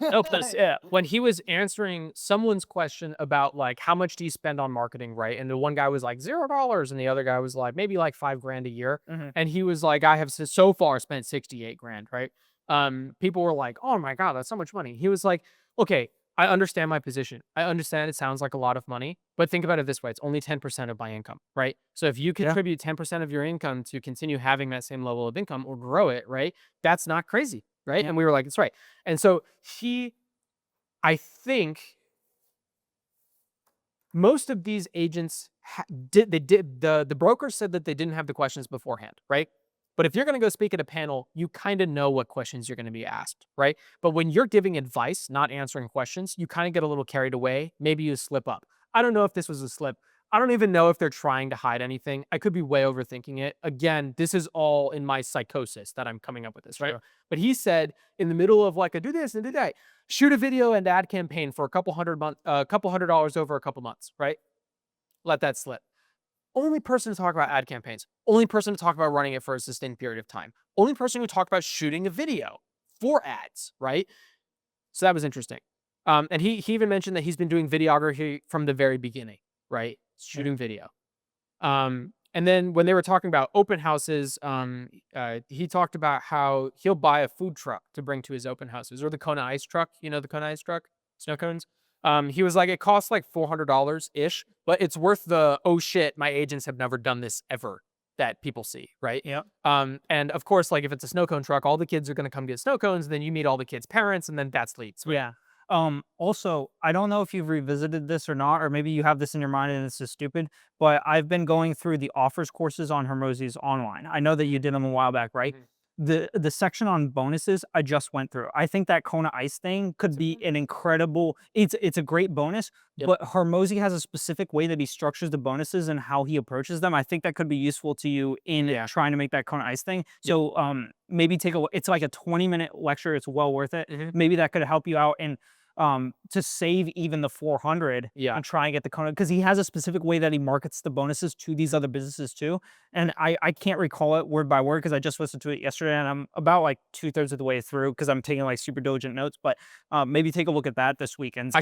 when he was answering someone's question about like how much do you spend on marketing, right? And the one guy was like $0, and the other guy was like maybe like $5,000 a year, and he was like, I have so far spent 68 grand, right? People were like, oh my god, that's so much money. He was like, okay, I understand my position. I understand it sounds like a lot of money, but think about it this way: it's only 10% of my income, right? So if you contribute 10% of your income to continue having that same level of income or grow it, right? That's not crazy. Right. And we were like, that's right. And so I think most of these agents the brokers said that they didn't have the questions beforehand. Right. But if you're going to go speak at a panel, you kind of know what questions you're going to be asked. Right. But when you're giving advice, not answering questions, you kind of get a little carried away. Maybe you slip up. I don't know if this was a slip. I don't even know if they're trying to hide anything. I could be way overthinking it. Again, this is all in my psychosis that I'm coming up with this, right? Sure. But he said in the middle of like a do this and do that, shoot a video and ad campaign for a couple $100 over a couple months, right? Let that slip. Only person to talk about ad campaigns. Only person to talk about running it for a sustained period of time. Only person who talked about shooting a video for ads, right? So that was interesting. And he even mentioned that he's been doing videography from the very beginning, right? Shooting video. And then when they were talking about open houses, he talked about how he'll buy a food truck to bring to his open houses, or the Kona ice truck, the Kona ice truck, snow cones. He was like, it costs like $400-ish, but it's worth the, oh shit, my agents have never done this ever, that people see, right? Yeah. And of course, like if it's a snow cone truck, all the kids are going to come get snow cones, and then you meet all the kids' parents, and then that's leads. Right? Yeah. Also, I don't know if you've revisited this or not, or maybe you have this in your mind and it's just stupid, but I've been going through the offers courses on Hormozi's online. I know that you did them a while back, right? The section on bonuses I just went through. I think that Kona Ice thing could be an incredible, it's a great bonus, but Hormozi has a specific way that he structures the bonuses and how he approaches them. I think that could be useful to you in trying to make that Kona Ice thing. So maybe it's like a 20-minute lecture. It's well worth it. Maybe that could help you out and to save even the 400 and try and get the Kona, because he has a specific way that he markets the bonuses to these other businesses too. And I can't recall it word by word because I just listened to it yesterday, and I'm about like 2/3 of the way through because I'm taking like super diligent notes, but maybe take a look at that this weekend.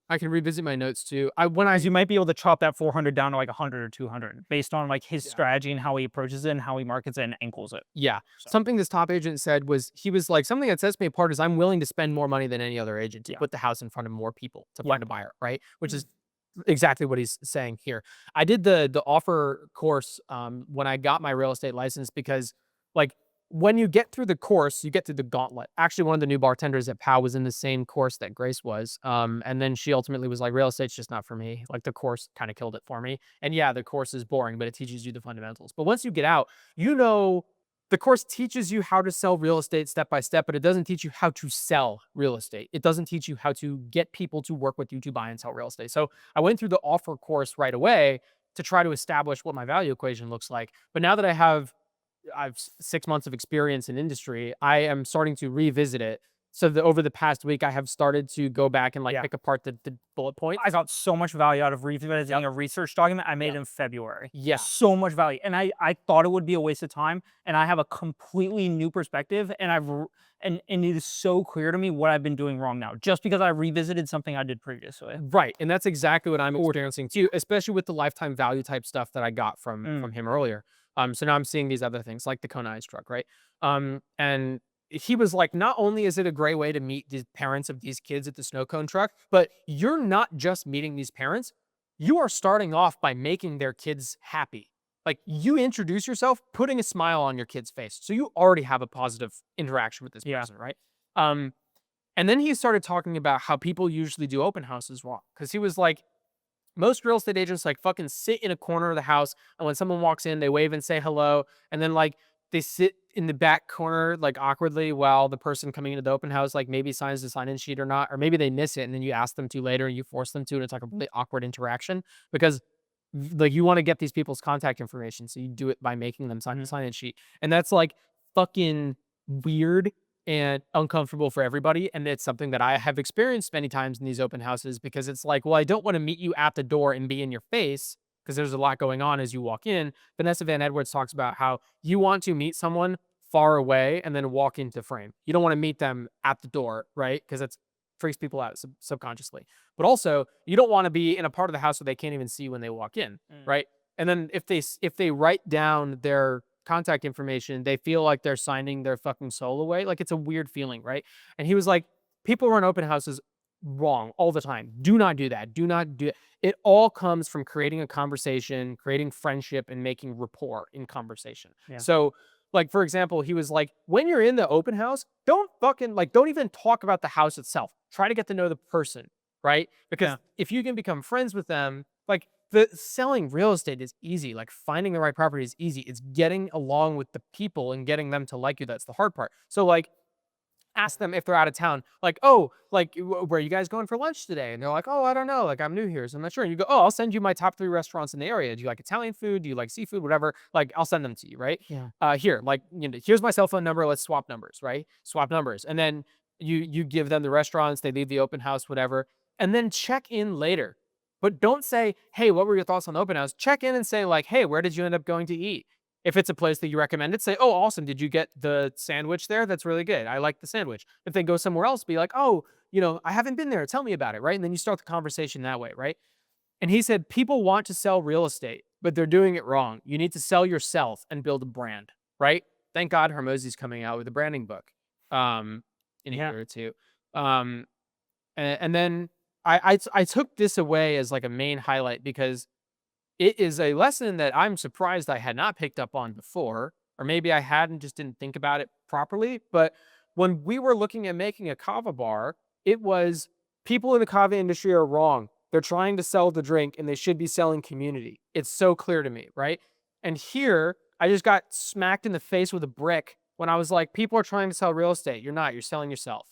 I can revisit my notes too. When I Because you might be able to chop that 400 down to like 100 or 200 based on like his yeah. strategy and how he approaches it and how he markets it and ankles it. Yeah. So Something this top agent said was he was like, something that sets me apart is I'm willing to spend more money than any other agent to yeah, put the house in front of more people to yeah, find a buyer, right? Which is exactly what he's saying here. I did the offer course when I got my real estate license because like when you get through the course, you get through the gauntlet. Actually, one of the new bartenders at POW was in the same course that Grace was. And then she ultimately was like, real estate's just not for me. Like the course kind of killed it for me. And yeah, the course is boring, but it teaches you the fundamentals. But once you get out, you know the course teaches you how to sell real estate step by step, but it doesn't teach you how to sell real estate. It doesn't teach you how to get people to work with you to buy and sell real estate. So I went through the offer course right away to try to establish what my value equation looks like. But now that I've 6 months of experience in industry, I am starting to revisit it. So over the past week, I have started to go back and like yeah. pick apart the bullet points. I got so much value out of revisiting Yep. a research document I made Yep. in February. Yeah. So much value. And I thought it would be a waste of time. And I have a completely new perspective. And and it is so clear to me what I've been doing wrong now, just because I revisited something I did previously. Right. And that's exactly what I'm experiencing too, especially with the lifetime value type stuff that I got from him earlier. So now I'm seeing these other things like the Kona Ice truck, right? And he was like, not only is it a great way to meet the parents of these kids at the snow cone truck, but you're not just meeting these parents, you are starting off by making their kids happy. Like you introduce yourself, putting a smile on your kid's face. So you already have a positive interaction with this Yeah. person, right? Um, and then he started talking about how people usually do open houses wrong. Cause he was like, most real estate agents like fucking sit in a corner of the house. And when someone walks in, they wave and say hello. And then like they sit in the back corner, like awkwardly while the person coming into the open house, like maybe signs the sign in sheet or not, or maybe they miss it. And then you ask them to later and you force them to, and it's like a really awkward interaction because like you want to get these people's contact information. So you do it by making them sign the sign in sheet. And that's like fucking weird and uncomfortable for everybody. And it's something that I have experienced many times in these open houses because it's like, well, I don't want to meet you at the door and be in your face because there's a lot going on as you walk in. Vanessa Van Edwards talks about how you want to meet someone far away and then walk into frame. You don't want to meet them at the door, right? Because it freaks people out subconsciously. But also, you don't want to be in a part of the house where they can't even see when they walk in, right? And then if they write down their contact information, they feel like they're signing their fucking soul away. Like it's a weird feeling, right? And he was like, people run open houses wrong all the time. Do not do that. Do not do it. It all comes from creating a conversation, creating friendship, and making rapport in conversation. Yeah. So, like, for example, he was like, when you're in the open house, don't fucking like, don't even talk about the house itself. Try to get to know the person, right? Because Yeah. if you can become friends with them, like, the selling real estate is easy. Like finding the right property is easy. It's getting along with the people and getting them to like you. That's the hard part. So like ask them if they're out of town, like, oh, like where are you guys going for lunch today? And they're like, oh, I don't know. Like I'm new here. So I'm not sure. And you go, oh, I'll send you my top 3 restaurants in the area. Do you like Italian food? Do you like seafood? Whatever. Like I'll send them to you. Right. Yeah. Here, like, here's my cell phone number. Let's swap numbers. Right. Swap numbers. And then you give them the restaurants. They leave the open house, whatever. And then check in later. But don't say, hey, what were your thoughts on the open house? Check in and say, like, hey, where did you end up going to eat? If it's a place that you recommended, say, oh, awesome. Did you get the sandwich there? That's really good. I like the sandwich. If they go somewhere else, be like, oh, I haven't been there. Tell me about it. Right. And then you start the conversation that way. Right. And he said, people want to sell real estate, but they're doing it wrong. You need to sell yourself and build a brand. Right. Thank God Hermosi's coming out with a branding book in a year or two. And then I took this away as like a main highlight because it is a lesson that I'm surprised I had not picked up on before, or maybe I hadn't, just didn't think about it properly. But when we were looking at making a kava bar, it was people in the kava industry are wrong. They're trying to sell the drink and they should be selling community. It's so clear to me, right? And here, I just got smacked in the face with a brick when I was like, people are trying to sell real estate. You're not, you're selling yourself.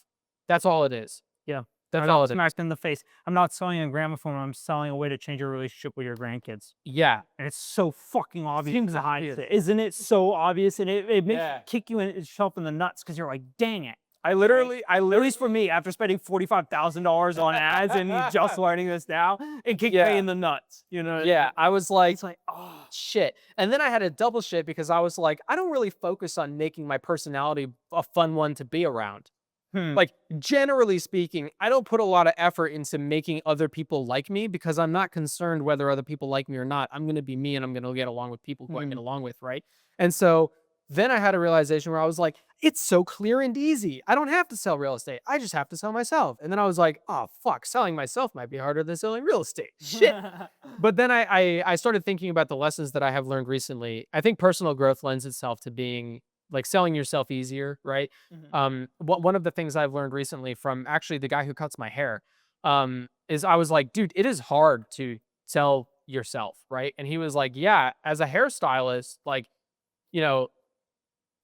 That's all it is. Yeah. That's I all got it is. smacked in the face. I'm not selling a gramophone. I'm selling a way to change your relationship with your grandkids. Yeah. And it's so fucking obvious Seems behind obvious. it. Isn't it so obvious? And it makes Yeah. you kick you in itself in the nuts because you're like, dang it. I literally, At least for me, after spending $45,000 on ads and just learning this now, it kicked me in the nuts. You know? yeah, I was like, It's like, oh, shit. And then I had a double shit because I was like, I don't really focus on making my personality a fun one to be around. Hmm. Like, generally speaking, I don't put a lot of effort into making other people like me because I'm not concerned whether other people like me or not. I'm going to be me and I'm going to get along with people who I get Mhm. along with, right? And so then I had a realization where I was like, it's so clear and easy. I don't have to sell real estate. I just have to sell myself. And then I was like, oh, fuck, selling myself might be harder than selling real estate. Shit. But then I started thinking about the lessons that I have learned recently. I think personal growth lends itself to being like selling yourself easier, right? Mhm. One of the things I've learned recently from actually the guy who cuts my hair, is I was like, dude, it is hard to sell yourself, right? And he was like, yeah, as a hairstylist, like, you know,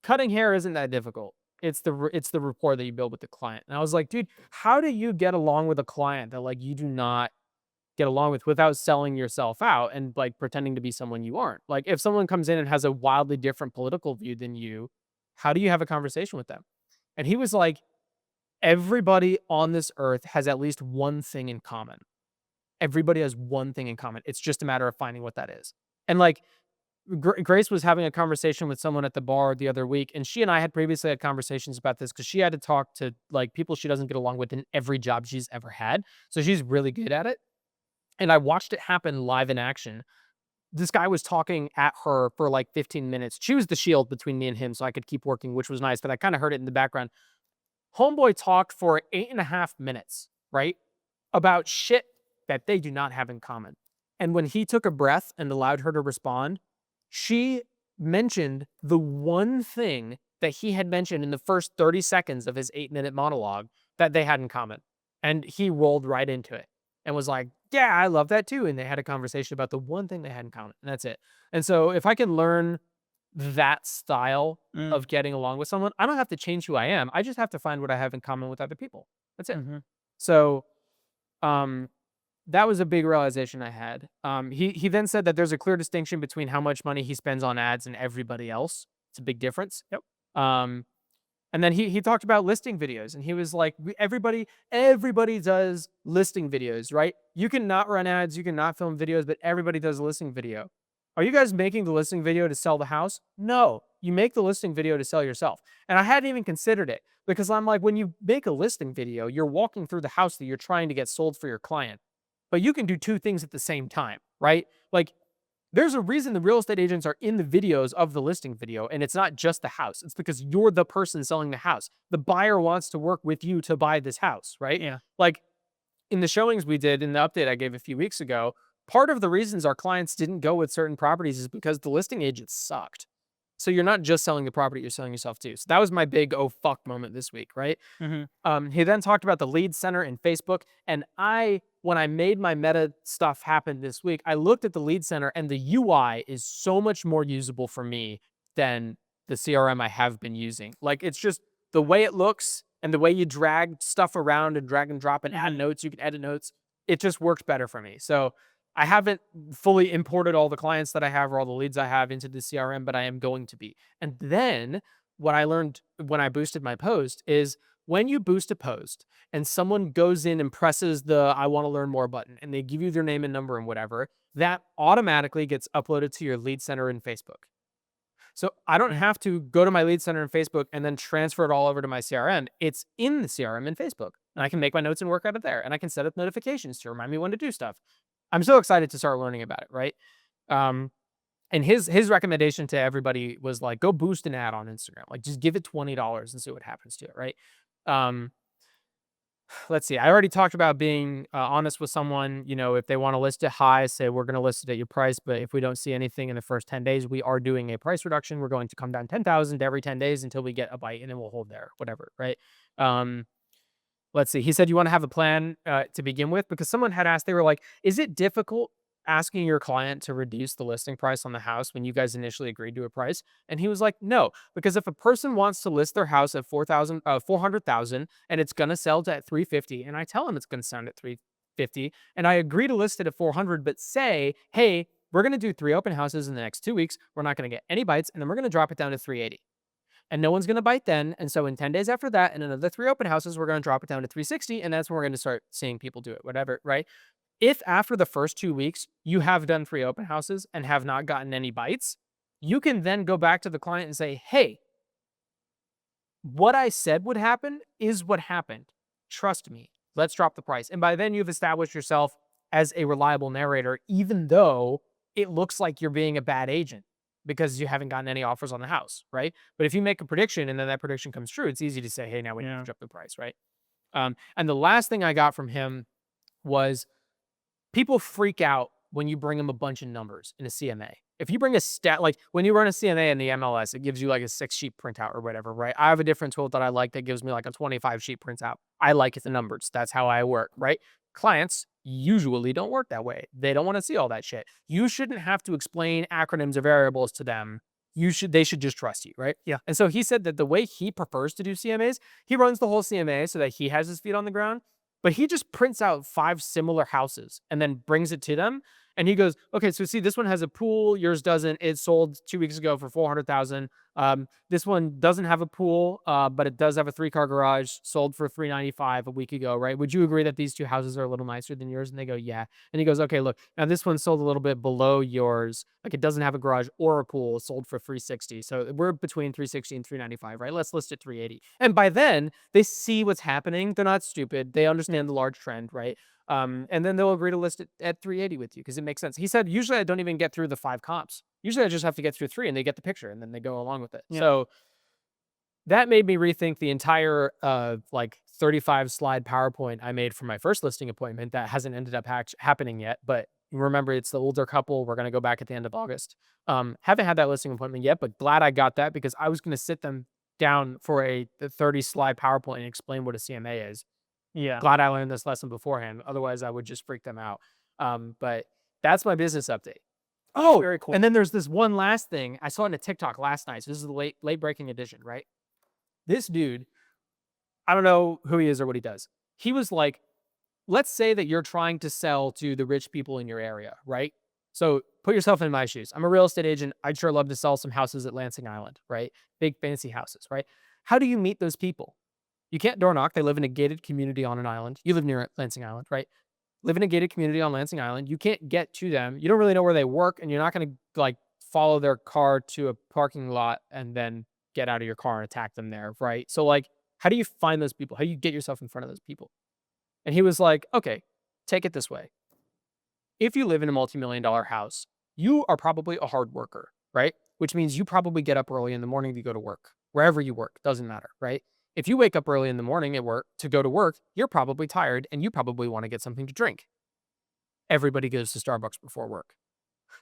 cutting hair isn't that difficult. It's the rapport that you build with the client. And I was like, dude, how do you get along with a client that like you do not get along with without selling yourself out and like pretending to be someone you aren't? Like if someone comes in and has a wildly different political view than you, how do you have a conversation with them? And he was like, everybody on this earth has at least one thing in common. Everybody has one thing in common. It's just a matter of finding what that is. And like Grace was having a conversation with someone at the bar the other week, and she and I had previously had conversations about this because she had to talk to like people she doesn't get along with in every job she's ever had. So she's really good at it. And I watched it happen live in action. This guy was talking at her for like 15 minutes. She was the shield between me and him, so I could keep working, which was nice, but I kind of heard it in the background. Homeboy talked for 8.5 minutes, right? About shit that they do not have in common. And when he took a breath and allowed her to respond, she mentioned the one thing that he had mentioned in the first 30 seconds of his 8-minute monologue that they had in common. And he rolled right into it and was like, yeah, I love that too. And they had a conversation about the one thing they had in common. And that's it. And so if I can learn that style Mm. of getting along with someone, I don't have to change who I am. I just have to find what I have in common with other people. That's it. Mhm. So, um, that was a big realization I had. He then said that there's a clear distinction between how much money he spends on ads and everybody else. It's a big difference. Yep. Um, and then he talked about listing videos, and he was like, everybody does listing videos, right? You can not run ads, you can not film videos, but everybody does a listing video. Are you guys making the listing video to sell the house? No, you make the listing video to sell yourself. And I hadn't even considered it because I'm like, when you make a listing video, you're walking through the house that you're trying to get sold for your client, but you can do two things at the same time, right? Like there's a reason the real estate agents are in the videos of the listing video, and it's not just the house. It's because you're the person selling the house. The buyer wants to work with you to buy this house, right? Yeah. Like in the showings we did in the update I gave a few weeks ago, part of the reasons our clients didn't go with certain properties is because the listing agents sucked. So you're not just selling the property, you're selling yourself too. So that was my big oh fuck moment this week, right? Mhm. He then talked about the lead center in Facebook. And when I made my meta stuff happen this week, I looked at the lead center and the UI is so much more usable for me than the CRM I have been using. Like it's just the way it looks and the way you drag stuff around and drag and drop and add Mhm. notes, you can edit notes. It just works better for me. So I haven't fully imported all the clients that I have or all the leads I have into the CRM, but I am going to be. And then what I learned when I boosted my post is when you boost a post and someone goes in and presses the I want to learn more button and they give you their name and number and whatever, that automatically gets uploaded to your lead center in Facebook. So I don't Mm. have to go to my lead center in Facebook and then transfer it all over to my CRM. It's in the CRM in Facebook. And I can make my notes and work out of there. And I can set up notifications to remind me when to do stuff. I'm so excited to start learning about it, right? Um, and his recommendation to everybody was like, go boost an ad on Instagram. Like just give it $20 and see what happens to it, right? Um, let's see. I already talked about being honest with someone. You know, if they want to list it high, say we're going to list it at your price. But if we don't see anything in the first 10 days, we are doing a price reduction. We're going to come down 10,000 every 10 days until we get a bite, and then we'll hold there, whatever, right? Um, let's see. He said you want to have a plan to begin with because someone had asked. They were like, "Is it difficult asking your client to reduce the listing price on the house when you guys initially agreed to a price?" And he was like, "No, because if a person wants to list their house at 400,000, and it's gonna sell to at 350, and I tell them it's gonna sound at 350, and I agree to list it at 400, but say, hey, we're gonna do 3 open houses in the next 2 weeks. We're not gonna get any bites, and then we're gonna drop it down to 380." And no one's going to bite then. And so in 10 days after that, and another 3 open houses, we're going to drop it down to 360. And that's when we're going to start seeing people do it, whatever, right? If after the first 2 weeks, you have done 3 open houses and have not gotten any bites, you can then go back to the client and say, hey, what I said would happen is what happened. Trust me. Let's drop the price. And by then you've established yourself as a reliable narrator, even though it looks like you're being a bad agent because you haven't gotten any offers on the house, right? But if you make a prediction and then that prediction comes true, it's easy to say, hey, now we need to Yeah. drop the price, right? And the last thing I got from him was people freak out when you bring them a bunch of numbers in a CMA. If you bring a stat, like when you run a CMA in the MLS, it gives you like a 6-sheet printout or whatever, right? I have a different tool that I like that gives me like a 25-sheet printout. I like it the numbers. That's how I work, right? Clients usually don't work that way. They don't want to see all that shit. You shouldn't have to explain acronyms or variables to them. They should just trust you, right? Yeah. And so he said that the way he prefers to do CMAs, he runs the whole CMA so that he has his feet on the ground, but he just prints out 5 similar houses and then brings it to them. And he goes, okay, so see, this one has a pool, yours doesn't. It sold 2 weeks ago for 400,000. This one doesn't have a pool, but it does have a 3-car garage, sold for 395 a week ago, right? Would you agree that these 2 houses are a little nicer than yours? And they go, yeah. And he goes, okay, look, now this one sold a little bit below yours. Like it doesn't have a garage or a pool, sold for 360. So we're between 360 and 395, right? Let's list it 380. And by then they see what's happening. They're not stupid. They understand the large trend, right? And then they'll agree to list it at 380 with you because it makes sense. He said, usually I don't even get through the 5 comps. Usually I just have to get through 3 and they get the picture and then they go along with it. Yeah. So that made me rethink the entire like 35 slide PowerPoint I made for my first listing appointment that hasn't ended up happening yet. But remember, it's the older couple. We're going to go back at the end of August. Haven't had that listing appointment yet, but glad I got that because I was going to sit them down for a 30 slide PowerPoint and explain what a CMA is. Yeah. Glad I learned this lesson beforehand. Otherwise, I would just freak them out. But that's my business update. Oh, Very cool. and then there's this one last thing I saw in a TikTok last night. So this is the late breaking edition, right? This dude, I don't know who he is or what he does. He was like, let's say that you're trying to sell to the rich people in your area, right? So put yourself in my shoes. I'm a real estate agent. I'd sure love to sell some houses at Lansing Island, right? Big fancy houses, right? How do you meet those people? You can't door knock. They live in a gated community on an island. You live near Lansing Island, right? Live in a gated community on Lansing Island. You can't get to them. You don't really know where they work, and you're not going to like follow their car to a parking lot and then get out of your car and attack them there, right? So like, how do you find those people? How do you get yourself in front of those people? And he was like, okay, take it this way. If you live in a multi-million-dollar house, you are probably a hard worker, right? Which means you probably get up early in the morning to go to work. Wherever you work, doesn't matter, right? If you wake up early in the morning at work to go to work, you're probably tired and you probably want to get something to drink. Everybody goes to Starbucks before work.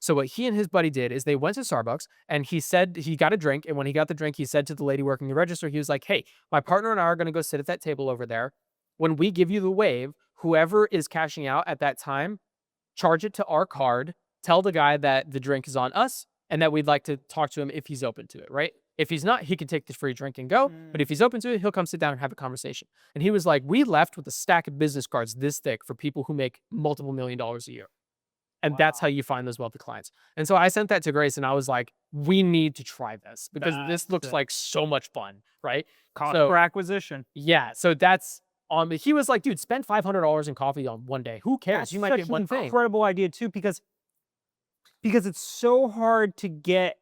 So what he and his buddy did is they went to Starbucks and he said he got a drink. And when he got the drink, he said to the lady working the register, he was like, hey, my partner and I are going to go sit at that table over there. When we give you the wave, whoever is cashing out at that time, charge it to our card, tell the guy that the drink is on us and that we'd like to talk to him if he's open to it, right? If he's not, he can take the free drink and go. But if he's open to it, he'll come sit down and have a conversation. And he was like, we left with a stack of business cards this thick for people who make multiple $1 million a year. And that's how you find those wealthy clients. And so I sent that to Grace and I was like, we need to try this because this looks like so much fun, right? Cost So- per acquisition. Yeah. So that's on me. He was like, dude, spend $500 in coffee on one day. Who cares? That's You might such get one an thing. incredible idea too, because it's so hard to get.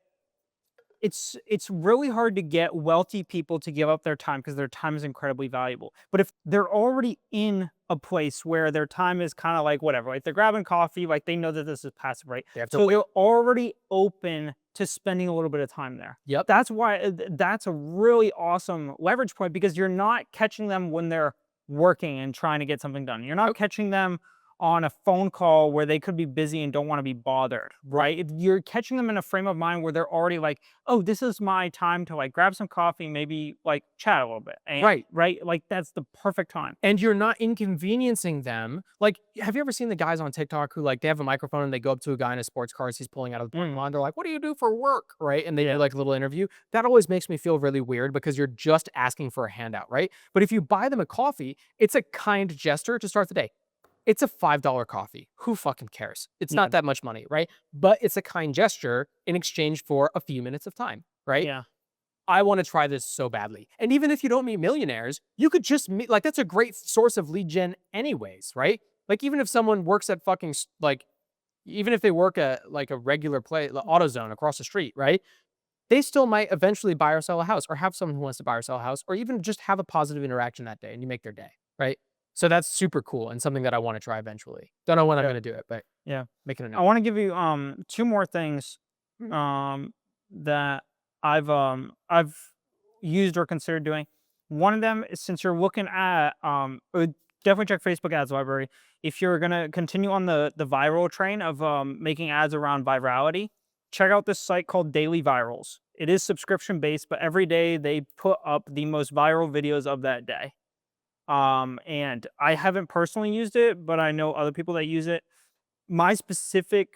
It's really hard to get wealthy people to give up their time because their time is incredibly valuable. But if they're already in a place where their time is kind of like whatever, like they're grabbing coffee, like they know that this is passive, right? They have to So they're already open to spending a little bit of time there. Yep. That's why that's a really awesome leverage point because you're not catching them when they're working and trying to get something done. You're not catching them on a phone call where they could be busy and don't want to be bothered, right? You're catching them in a frame of mind where they're already like, oh, this is my time to like grab some coffee, maybe like chat a little bit. And, right. Like that's the perfect time. And you're not inconveniencing them. Like, have you ever seen the guys on TikTok who like, they have a microphone and they go up to a guy in a sports car as he's pulling out of the parking lot. They're like, what do you do for work? Right. And they do like a little interview. That always makes me feel really weird because you're just asking for a handout, right? But if you buy them a coffee, it's a kind gesture to start the day. It's a $5 coffee. Who fucking cares? It's not that much money, right? But it's a kind gesture in exchange for a few minutes of time, right? Yeah. I want to try this so badly. And even if you don't meet millionaires, you could just meet, like, that's a great source of lead gen anyways, right? Like, even if someone works at fucking, like, even if they work at, like, a regular place, like AutoZone across the street, right? they still might eventually buy or sell a house, or have someone who wants to buy or sell a house, or even just have a positive interaction that day and you make their day, right? So that's super cool and something that I want to try eventually. Don't know when I'm Yeah. going to do it, but Yeah. making a I note. want to give you two more things Mm. that I've used or considered doing. One of them is, since you're looking at definitely check Facebook ads library. If you're gonna continue on the viral train of making ads around virality, check out this site called Daily Virals. It is subscription based, but every day they put up the most viral videos of that day. And I haven't personally used it, but I know other people that use it. My specific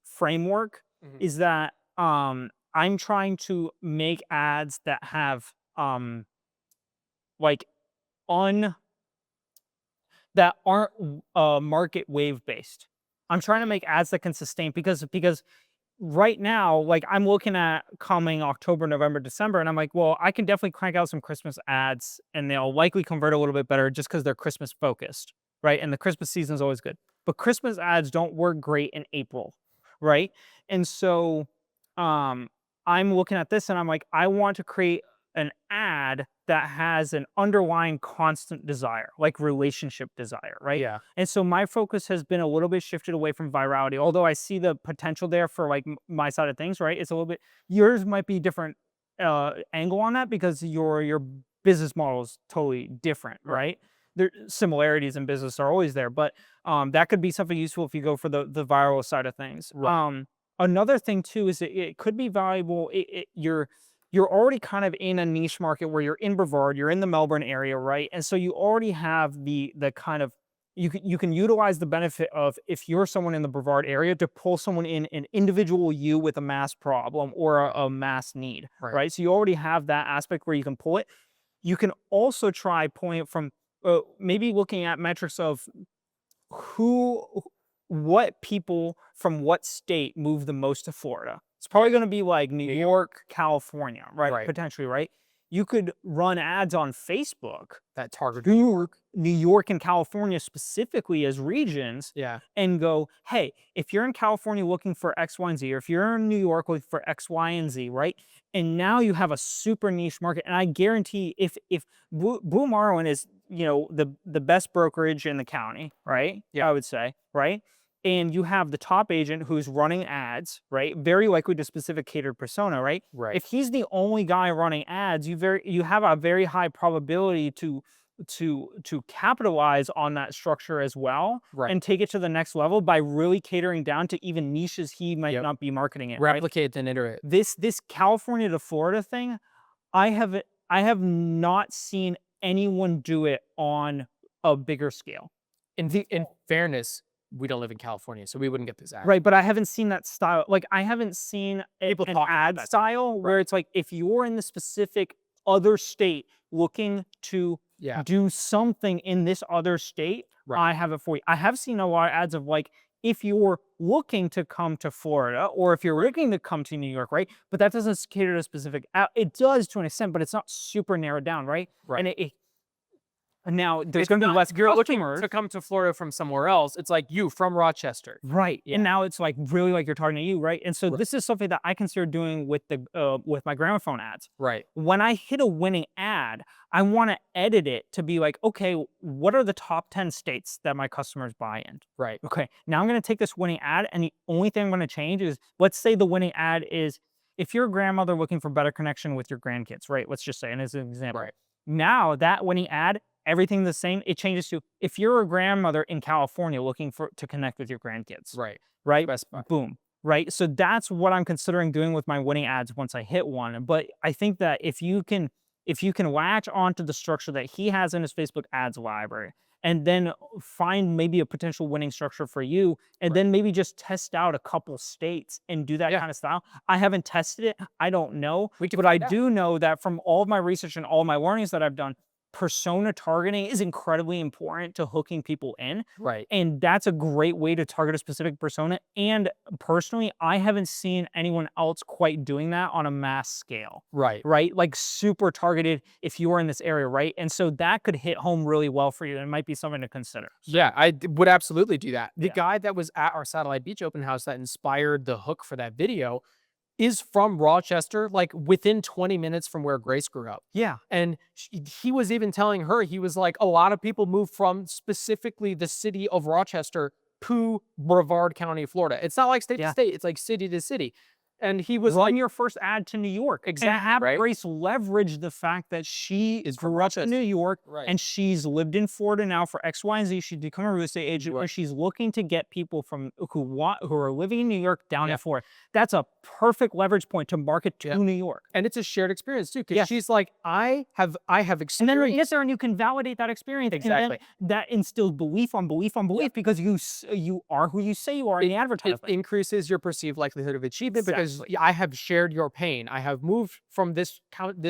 framework Mhm. is that I'm trying to make ads that have like un that aren't market wave based. I'm trying to make ads that can sustain, because right now, like, I'm looking at coming October, November, December, and I'm like, well, I can definitely crank out some Christmas ads and they'll likely convert a little bit better just because they're Christmas focused, right? And the Christmas season is always good. But Christmas ads don't work great in April, right? And so um I'm looking at this and I'm like, I want to create an ad that has an underlying constant desire, like relationship desire, right? Yeah. And so my focus has been a little bit shifted away from virality, although I see the potential there for like my side of things, right? It's a little bit, yours might be different angle on that because your business model is totally different, Right. right? There similarities in business are always there, but that could be something useful if you go for the viral side of things. Right. Another thing too is it could be valuable. You're already kind of in a niche market where you're in Brevard, you're in the Melbourne area, right? And so you already have the kind of, you can utilize the benefit of, if you're someone in the Brevard area, to pull someone in, an individual you with a mass problem or a mass need, Right. right? So you already have that aspect where you can pull it. You can also try pulling it from maybe looking at metrics of who what people from what state move the most to Florida. It's probably going to be like New York, California, right? Right. Potentially, right? You could run ads on Facebook That target. New York and California specifically as regions, Yeah. and go, hey, if you're in California looking for X, Y, and Z, or if you're in New York looking for X, Y, and Z, right? And now you have a super niche market. And I guarantee, if Blue Marlin is, the best brokerage in the county, right? Yeah. I would say, right? And you have the top agent who's running ads, right? Very likely to specific catered persona, right? Right. If he's the only guy running ads, you have a very high probability to capitalize on that structure as well, Right. and take it to the next level by really catering down to even niches he might Yep. not be marketing it. Right? Replicate then iterate. This California to Florida thing, I have not seen anyone do it on a bigger scale. In fairness, we don't live in California, so we wouldn't get this ad. Right, but I haven't seen that style. Like, I haven't seen People an talk about ad that. style where it's like, if you're in the specific other state looking to Yeah. do something in this other state, Right. I have it for you. I have seen a lot of ads of like, if you're looking to come to Florida or if you're looking to come to New York, right? But that doesn't cater to a specific ad. It does to an extent, but it's not super narrowed down, right? Right. And now there's It's going to be not- less if you're looking customers. to come to Florida from somewhere else, it's like you from Rochester. Right. Yeah. And now it's like really like you're talking to you, right? And so Right. this is something that I consider doing with with my gramophone ads. Right. When I hit a winning ad, I want to edit it to be like, okay, what are the top 10 states that my customers buy in? Right. Okay. Now I'm going to take this winning ad, and the only thing I'm going to change is, let's say the winning ad is, if you're a grandmother looking for better connection with your grandkids, right? Let's just say, and as an example. Right. Now that winning ad, everything the same, it changes to, if you're a grandmother in California looking to connect with your grandkids, Right. right? Specify. Boom, right? So that's what I'm considering doing with my winning ads once I hit one. But I think that if you can latch onto the structure that he has in his Facebook ads library, and then find maybe a potential winning structure for you, and Right. then maybe just test out a couple states and do that Yeah. kind of style. I haven't tested it. I don't know. We can But I find out. do know that from all of my research and all my learnings that I've done, persona targeting is incredibly important to hooking people in. Right. And that's a great way to target a specific persona. And personally, I haven't seen anyone else quite doing that on a mass scale. Right. Right? Like super targeted if you are in this area, right? And so that could hit home really well for you. It might be something to consider. Yeah, would absolutely do that. The Yeah. guy that was at our Satellite Beach open house that inspired the hook for that video, is from Rochester, like within 20 minutes from where Grace grew up. Yeah. And he was even telling her, he was like, a lot of people move from specifically the city of Rochester to Brevard County, Florida. It's not like state to Yeah. state, it's like city to city. And he was Run like, your first ad to New York. Exactly, And have right? Grace leverage the fact that she Is from grew up in Rochester. New York Right. and she's lived in Florida now for X, Y, and Z. She's become a real estate agent Right. where she's looking to get people from who are living in New York down Yeah. in Florida. That's a perfect leverage point to market to Yeah. New York. And it's a shared experience too, because Yes. she's like, I have And then when you experienced. get there and you can validate that experience. Exactly. And then that instills belief on belief on belief because you are who you say you are in the It advertisement. increases your perceived likelihood of achievement because Exactly. I have shared your pain. I have moved from this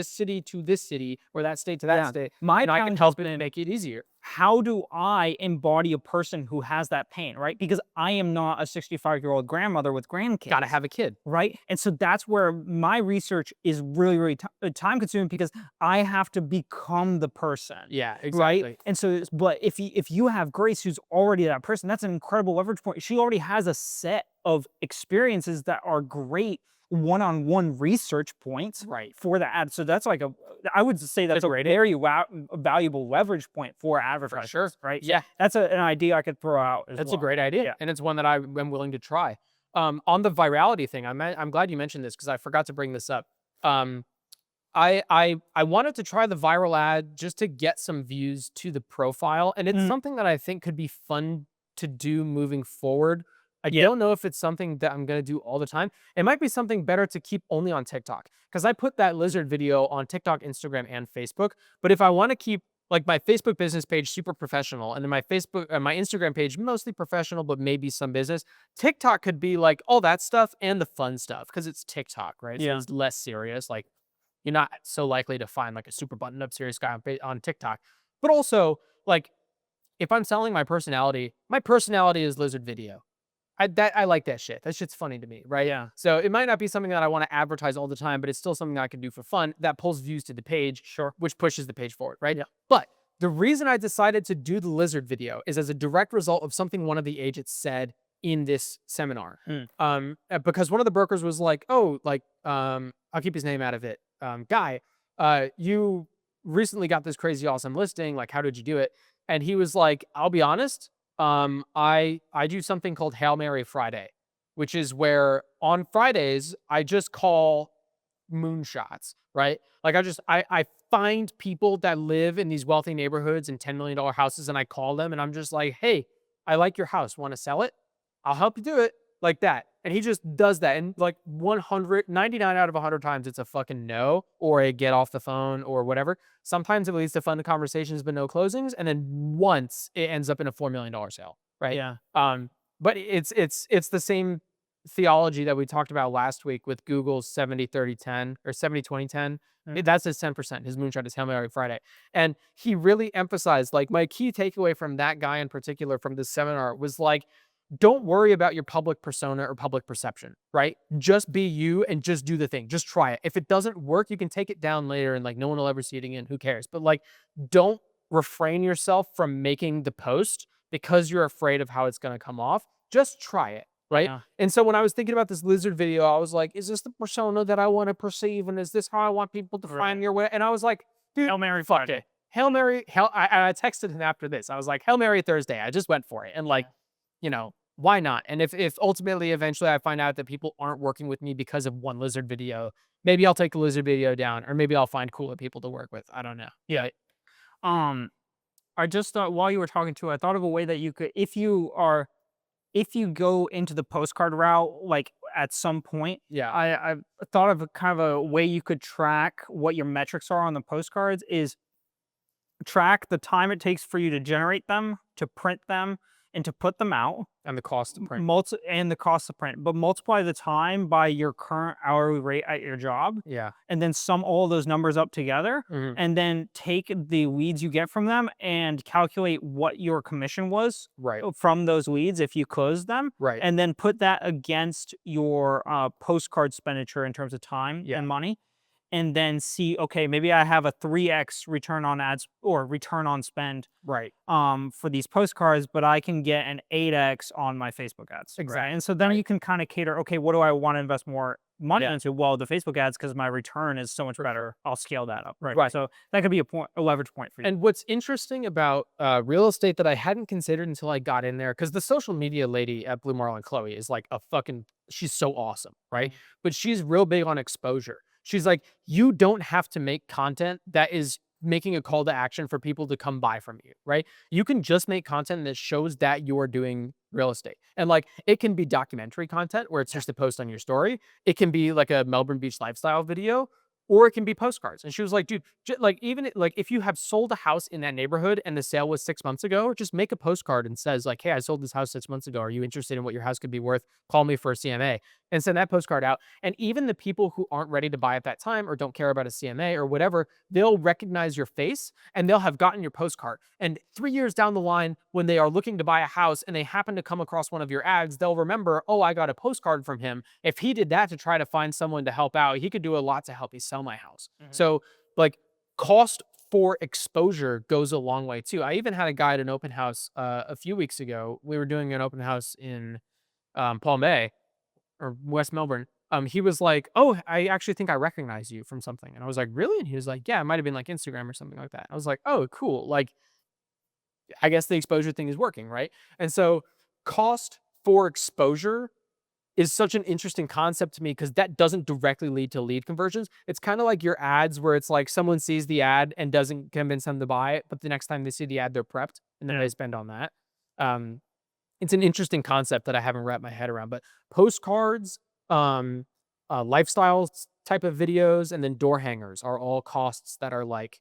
city to this city, or that state to that Yeah. state, My and I can challenge help has it been, make it easier. how do I embody a person who has that pain, right? Because I am not a 65-year-old grandmother with grandkids. Got to have a kid. Right? And so that's where my research is really, really time consuming because I have to become the person. Yeah, Right? exactly. And so, but if you have Grace, who's already that person, that's an incredible leverage point. She already has a set of experiences that are great one-on-one research points Right. for the ad. So that's like I would say that's a very valuable leverage point for advertisers. Sure. Right? Yeah, That's an idea I could throw out as that's well. a great idea, Yeah. and it's one that I'm willing to try. On the virality thing, I'm glad you mentioned this because I forgot to bring this up. Um, I wanted to try the viral ad just to get some views to the profile, and it's something that I think could be fun to do moving forward. I Yeah. don't know if it's something that I'm gonna do all the time. It might be something better to keep only on TikTok because I put that lizard video on TikTok, Instagram, and Facebook. But if I want to keep like my Facebook business page super professional, and then my my Instagram page mostly professional, but maybe some business, TikTok could be like all that stuff and the fun stuff because it's TikTok, right? So Yeah. it's less serious. Like you're not so likely to find like a super buttoned up serious guy on TikTok. But also, like if I'm selling my personality is lizard video. I like that shit. That shit's funny to me, right? Yeah. So it might not be something that I want to advertise all the time, but it's still something I can do for fun that pulls views to the page, Sure. which pushes the page forward, right? Yeah. But the reason I decided to do the lizard video is as a direct result of something one of the agents said in this seminar. Because one of the brokers was like, "Oh, like, I'll keep his name out of it. Guy, you recently got this crazy awesome listing. Like, how did you do it?" And he was like, "I'll be honest. I do something called Hail Mary Friday, which is where on Fridays I just call moonshots, right? Like I find people that live in these wealthy neighborhoods and $10 million houses, and I call them and I'm just like, hey, I like your house. Want to sell it? I'll help you do it, like that." And he just does that. And like 199 out of 100 times, it's a fucking no or a get off the phone or whatever. Sometimes it leads to fun conversations, but no closings. And then once it ends up in a $4 million sale, right? Yeah. But it's the same theology that we talked about last week with Google's 70-30-10 or 70-20-10. That's his 10%. His moonshot is Hail Mary Friday. And he really emphasized, like, my key takeaway from that guy in particular from this seminar was like, don't worry about your public persona or public perception, right? Just be you and just do the thing. Just try it. If it doesn't work, you can take it down later and like no one will ever see it again. Who cares? But like, don't refrain yourself from making the post because you're afraid of how it's going to come off. Just try it. Right. Yeah. And so when I was thinking about this lizard video, I was like, is this the persona that I want to perceive? And is this how I want people to find your way? And I was like, dude, Hail Mary fuck Friday. it. Hail Mary. I texted him after this. I was like, Hail Mary Thursday. I just went for it. And like, you know, why not? And if ultimately, eventually I find out that people aren't working with me because of one lizard video, maybe I'll take the lizard video down, or maybe I'll find cooler people to work with. I don't know. Yeah. I just thought while you were talking to, I thought of a way that you could, if you go into the postcard route, like at some point, Yeah. I thought of kind of a way you could track what your metrics are on the postcards is track the time it takes for you to generate them, to print them, and to put them out. And the cost to print. And the cost of print, but multiply the time by your current hourly rate at your job, Yeah. and then sum all those numbers up together, Mhm. and then take the leads you get from them and calculate what your commission was Right. from those leads if you closed them, Right. and then put that against your postcard expenditure in terms of time Yeah. and money, and then see, okay, maybe I have a 3x return on ads or return on spend Right. for these postcards, but I can get an 8x on my Facebook ads. Right. Exactly. And so then you can kind of cater, okay, what do I want to invest more money Yeah. into? Well, the Facebook ads, because my return is so much For better, sure. I'll scale that up. Right. So that could be a leverage point for you. And what's interesting about real estate that I hadn't considered until I got in there, because the social media lady at Blue Marlin Chloe is like she's so awesome, right? But she's real big on exposure. She's like, you don't have to make content that is making a call to action for people to come buy from you, right? You can just make content that shows that you're doing real estate. And like, it can be documentary content where it's just a post on your story. It can be like a Melbourne Beach lifestyle video, or it can be postcards. And she was like, dude, like like if you have sold a house in that neighborhood and the sale was 6 months ago, just make a postcard and says like, hey, I sold this house 6 months ago. Are you interested in what your house could be worth? Call me for a CMA, and send that postcard out. And even the people who aren't ready to buy at that time or don't care about a CMA or whatever, they'll recognize your face and they'll have gotten your postcard. And 3 years down the line, when they are looking to buy a house and they happen to come across one of your ads, they'll remember, oh, I got a postcard from him. If he did that to try to find someone to help out, he could do a lot to help me sell my house. So like, cost for exposure goes a long way too. I even had a guy at an open house a few weeks ago. We were doing an open house in Palm Bay or West Melbourne. He was like, "Oh, I actually think I recognize you from something," and I was like, "Really?" And he was like, "Yeah, it might have been like Instagram or something like that." I was like, "Oh, cool." Like, I guess the exposure thing is working, right? And so, cost for exposure is such an interesting concept to me because that doesn't directly lead to lead conversions. It's kind of like your ads where it's like someone sees the ad and doesn't convince them to buy it, but the next time they see the ad, they're prepped and then they spend on that. Um, it's an interesting concept that I haven't wrapped my head around. But postcards, um, lifestyle type of videos, and then door hangers are all costs that are like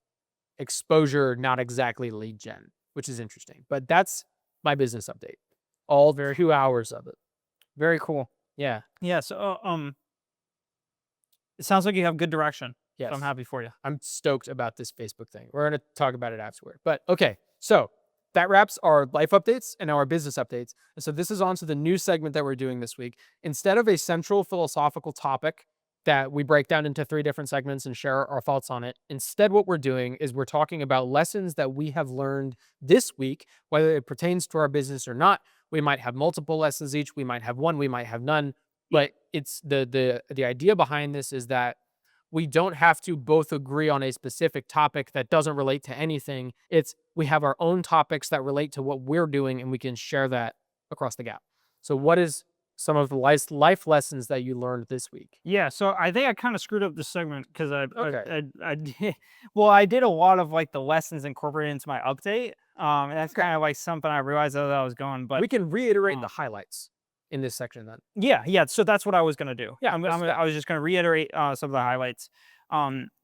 exposure, not exactly lead gen, which is interesting. But that's my business update. All 2 hours of it. Very cool. Yeah. Yeah. So, it sounds like you have good direction. Yes. So I'm happy for you. I'm stoked about this Facebook thing. We're going to talk about it afterward. But okay, so that wraps our life updates and our business updates. And so this is on to the new segment that we're doing this week. Instead of a central philosophical topic that we break down into 3 different segments and share our thoughts on it, instead what we're doing is we're talking about lessons that we have learned this week, whether it pertains to our business or not. We might have multiple lessons each. We might have one. We might have none. But it's the idea behind this is that we don't have to both agree on a specific topic that doesn't relate to anything. It's we have our own topics that relate to what we're doing and we can share that across the gap. So what is some of the life lessons that you learned this week? Yeah, so I think I kind of screwed up this segment because Okay. I did, well, I did a lot of like the lessons incorporated into my update. And that's kind of like something I realized that I was going, but We can reiterate um, the highlights in this section then. yeah. So that's what I was gonna do. Yeah, I was just gonna reiterate some of the highlights.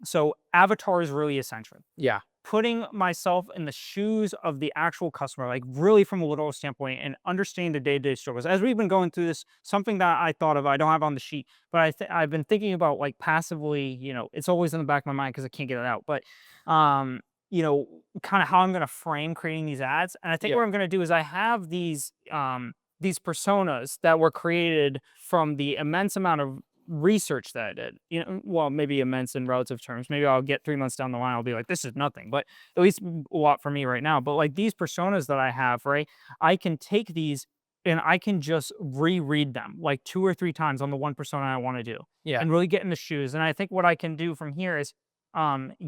So avatar is really essential. yeah. Putting myself in the shoes of the actual customer, like really from a literal standpoint, and understanding the day-to-day struggles. As we've been going through this, something that I thought of, I don't have on the sheet, but I've been thinking about like passively, it's always in the back of my mind because I can't get it out. But um, kind of how I'm gonna frame creating these ads. And I think Yeah. what I'm gonna do is I have these personas that were created from the immense amount of research that I did. Well, maybe immense in relative terms. Maybe I'll get 3 months down the line, I'll be like, this is nothing, but at least a lot for me right now. But like these personas that I have, right? I can take these and I can just reread them like 2 or 3 times on the one persona I want to do Yeah. and really get in the shoes. And I think what I can do from here is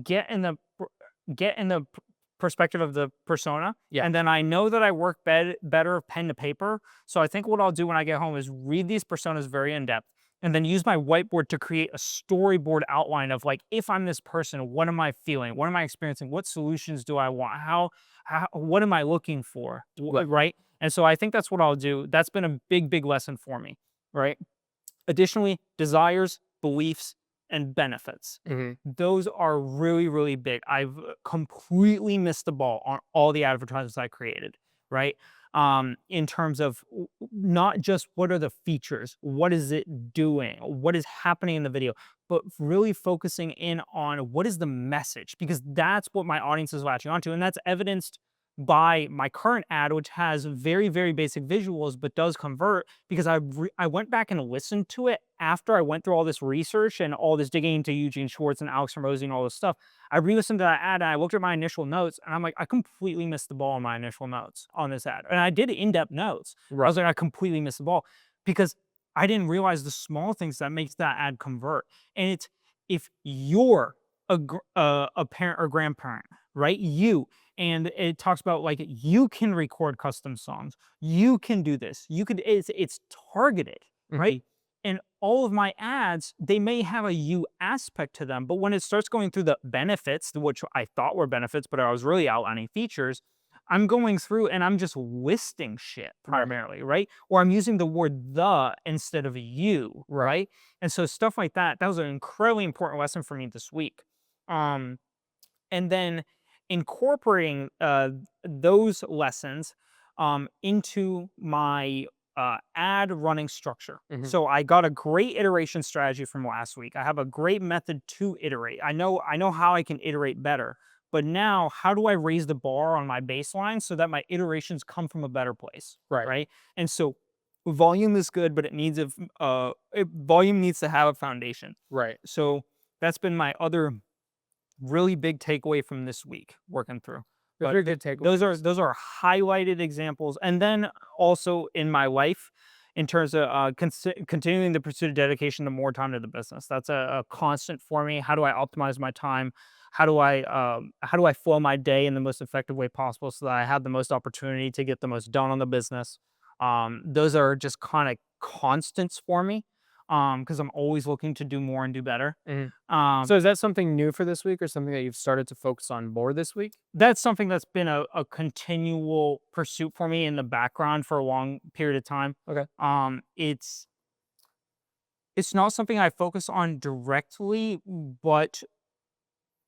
get in the perspective of the persona. Yeah. And then I know that I work better pen to paper. So I think what I'll do when I get home is read these personas very in depth and then use my whiteboard to create a storyboard outline of like, if I'm this person, what am I feeling? What am I experiencing? What solutions do I want? What am I looking for? Right. And so I think that's what I'll do. That's been a big lesson for me. Right. Additionally, desires, beliefs, and benefits. Mhm. Those are really big. I've completely missed the ball on all the advertisements I created, right? In terms of not just what are the features, what is it doing, what is happening in the video, but really focusing in on what is the message, because that's what my audience is latching onto. And that's evidenced buy my current ad, which has very, very basic visuals, but does convert because I went back and listened to it after I went through all this research and all this digging into Eugene Schwartz and Alex Hormozy and all this stuff. I re-listened to that ad and I looked at my initial notes and I'm like, I completely missed the ball on my initial notes on this ad. And I did in-depth notes. I was like, I completely missed the ball because I didn't realize the small things that makes that ad convert. And it's if you're a parent or grandparent, right? And it talks about like you can record custom songs, you can do this, you could. It's targeted, right? And all of my ads, they may have a you aspect to them, but when it starts going through the benefits, which I thought were benefits, but I was really outlining features, I'm going through and I'm just listing shit primarily, right? Or I'm using the word the instead of you, right? And so stuff like that, that was an incredibly important lesson for me this week. And then incorporating those lessons into my ad running structure. So I got a great iteration strategy from last week. I have a great method to iterate. I know how I can iterate better. But now, how do I raise the bar on my baseline so that my iterations come from a better place? Right. And so volume is good, but volume needs to have a foundation. Right. So that's been my other really big takeaway from this week working through. But Very good takeaway. those are highlighted examples. And then also in my life, in terms of continuing the pursuit of dedication to more time to the business. That's a constant for me. How do I optimize my time? How do I flow my day in the most effective way possible so that I have the most opportunity to get the most done on the business? Those are just kind of constants for me because I'm always looking to do more and do better. So is that something new for this week or something that you've started to focus on more this week? That's something that's been a continual pursuit for me in the background for a long period of time. Okay. It's not something I focus on directly, but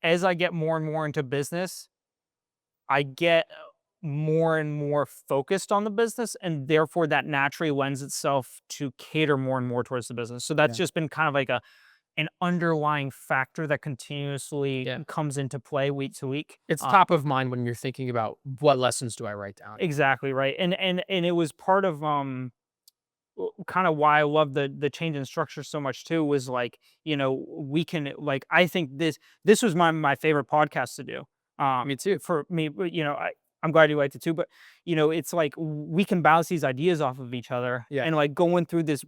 as I get more and more into business, I get more and more focused on the business, and therefore that naturally lends itself to cater more and more towards the business. So that's just been kind of like an underlying factor that continuously comes into play week to week. It's top of mind when you're thinking about what lessons do I write down. Exactly right, and it was part of kind of why I love the change in structure so much too. Was like we can like I think this was my favorite podcast to do. Me too. For me, but, I'm glad you liked it too. But it's like we can bounce these ideas off of each other, and like going through this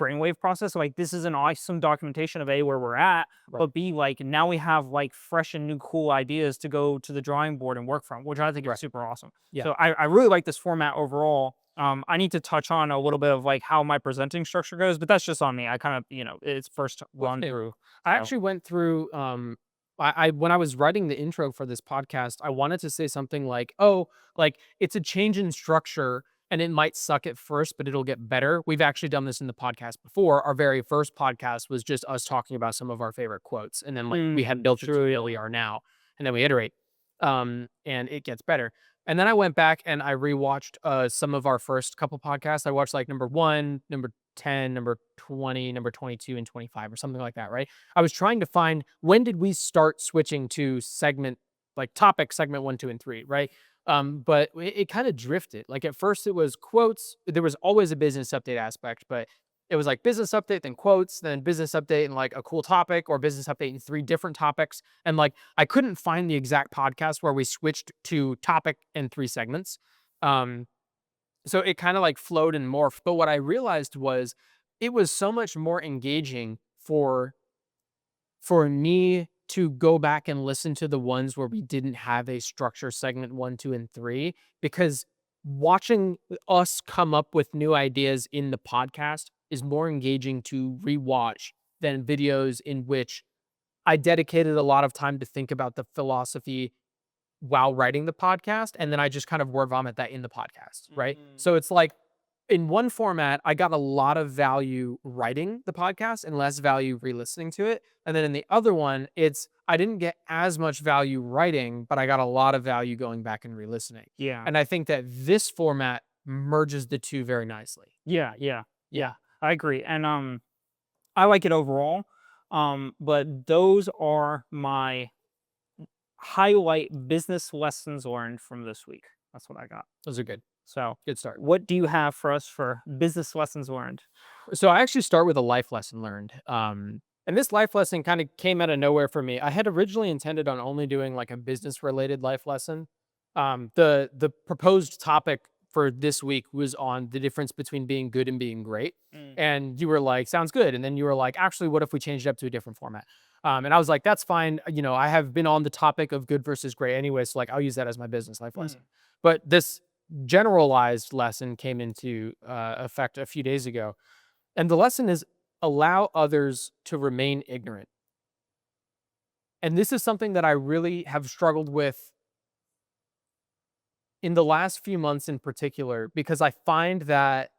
brainwave process. Like this is an awesome documentation of A, where we're at, but B, like now we have like fresh and new cool ideas to go to the drawing board and work from, which I think is super awesome. So I really like this format overall. I need to touch on a little bit of like how my presenting structure goes, but that's just on me. I kind of it's first run through. I actually went through I when I was writing the intro for this podcast, I wanted to say something like, "Oh, like it's a change in structure and it might suck at first, but it'll get better." We've actually done this in the podcast before. Our very first podcast was just us talking about some of our favorite quotes, and then like we had built it to where we are now, and then we iterate, and it gets better. And then I went back and I rewatched some of our first couple podcasts. I watched like number 1, number 10, number 20, number 22, and 25 or something like that, right? I was trying to find when did we start switching to segment, like topic segment 1, 2, and 3, right? But it kind of drifted. Like at first it was quotes. There was always a business update aspect, but it was like business update, then quotes, then business update and like a cool topic, or business update in 3 different topics. And like I couldn't find the exact podcast where we switched to topic and 3 segments. So it kind of like flowed and morphed. But what I realized was it was so much more engaging for me to go back and listen to the ones where we didn't have a structure segment 1, 2, and 3, because watching us come up with new ideas in the podcast is more engaging to rewatch than videos in which I dedicated a lot of time to think about the philosophy while writing the podcast, and then I just kind of word vomit that in the podcast, right? So it's like in one format, I got a lot of value writing the podcast and less value re-listening to it. And then in the other one, I didn't get as much value writing, but I got a lot of value going back and re-listening. Yeah. And I think that this format merges the two very nicely. Yeah. I agree. And I like it overall. But those are my highlight business lessons learned from this week. That's what I got. Those are good. So, Good start. what do you have for us for business lessons learned? So I actually start with a life lesson learned. And this life lesson kind of came out of nowhere for me. I had originally intended on only doing like a business related life lesson. The proposed topic for this week was on the difference between being good and being great. Mm. And you were like, sounds good. And then you were like, actually, what if we changed it up to a different format? And I was like, that's fine. You know, I have been on the topic of good versus great anyway. So like, I'll use that as my business life lesson. But this generalized lesson came into effect a few days ago. And the lesson is allow others to remain ignorant. And this is something that I really have struggled with in the last few months in particular, because I find that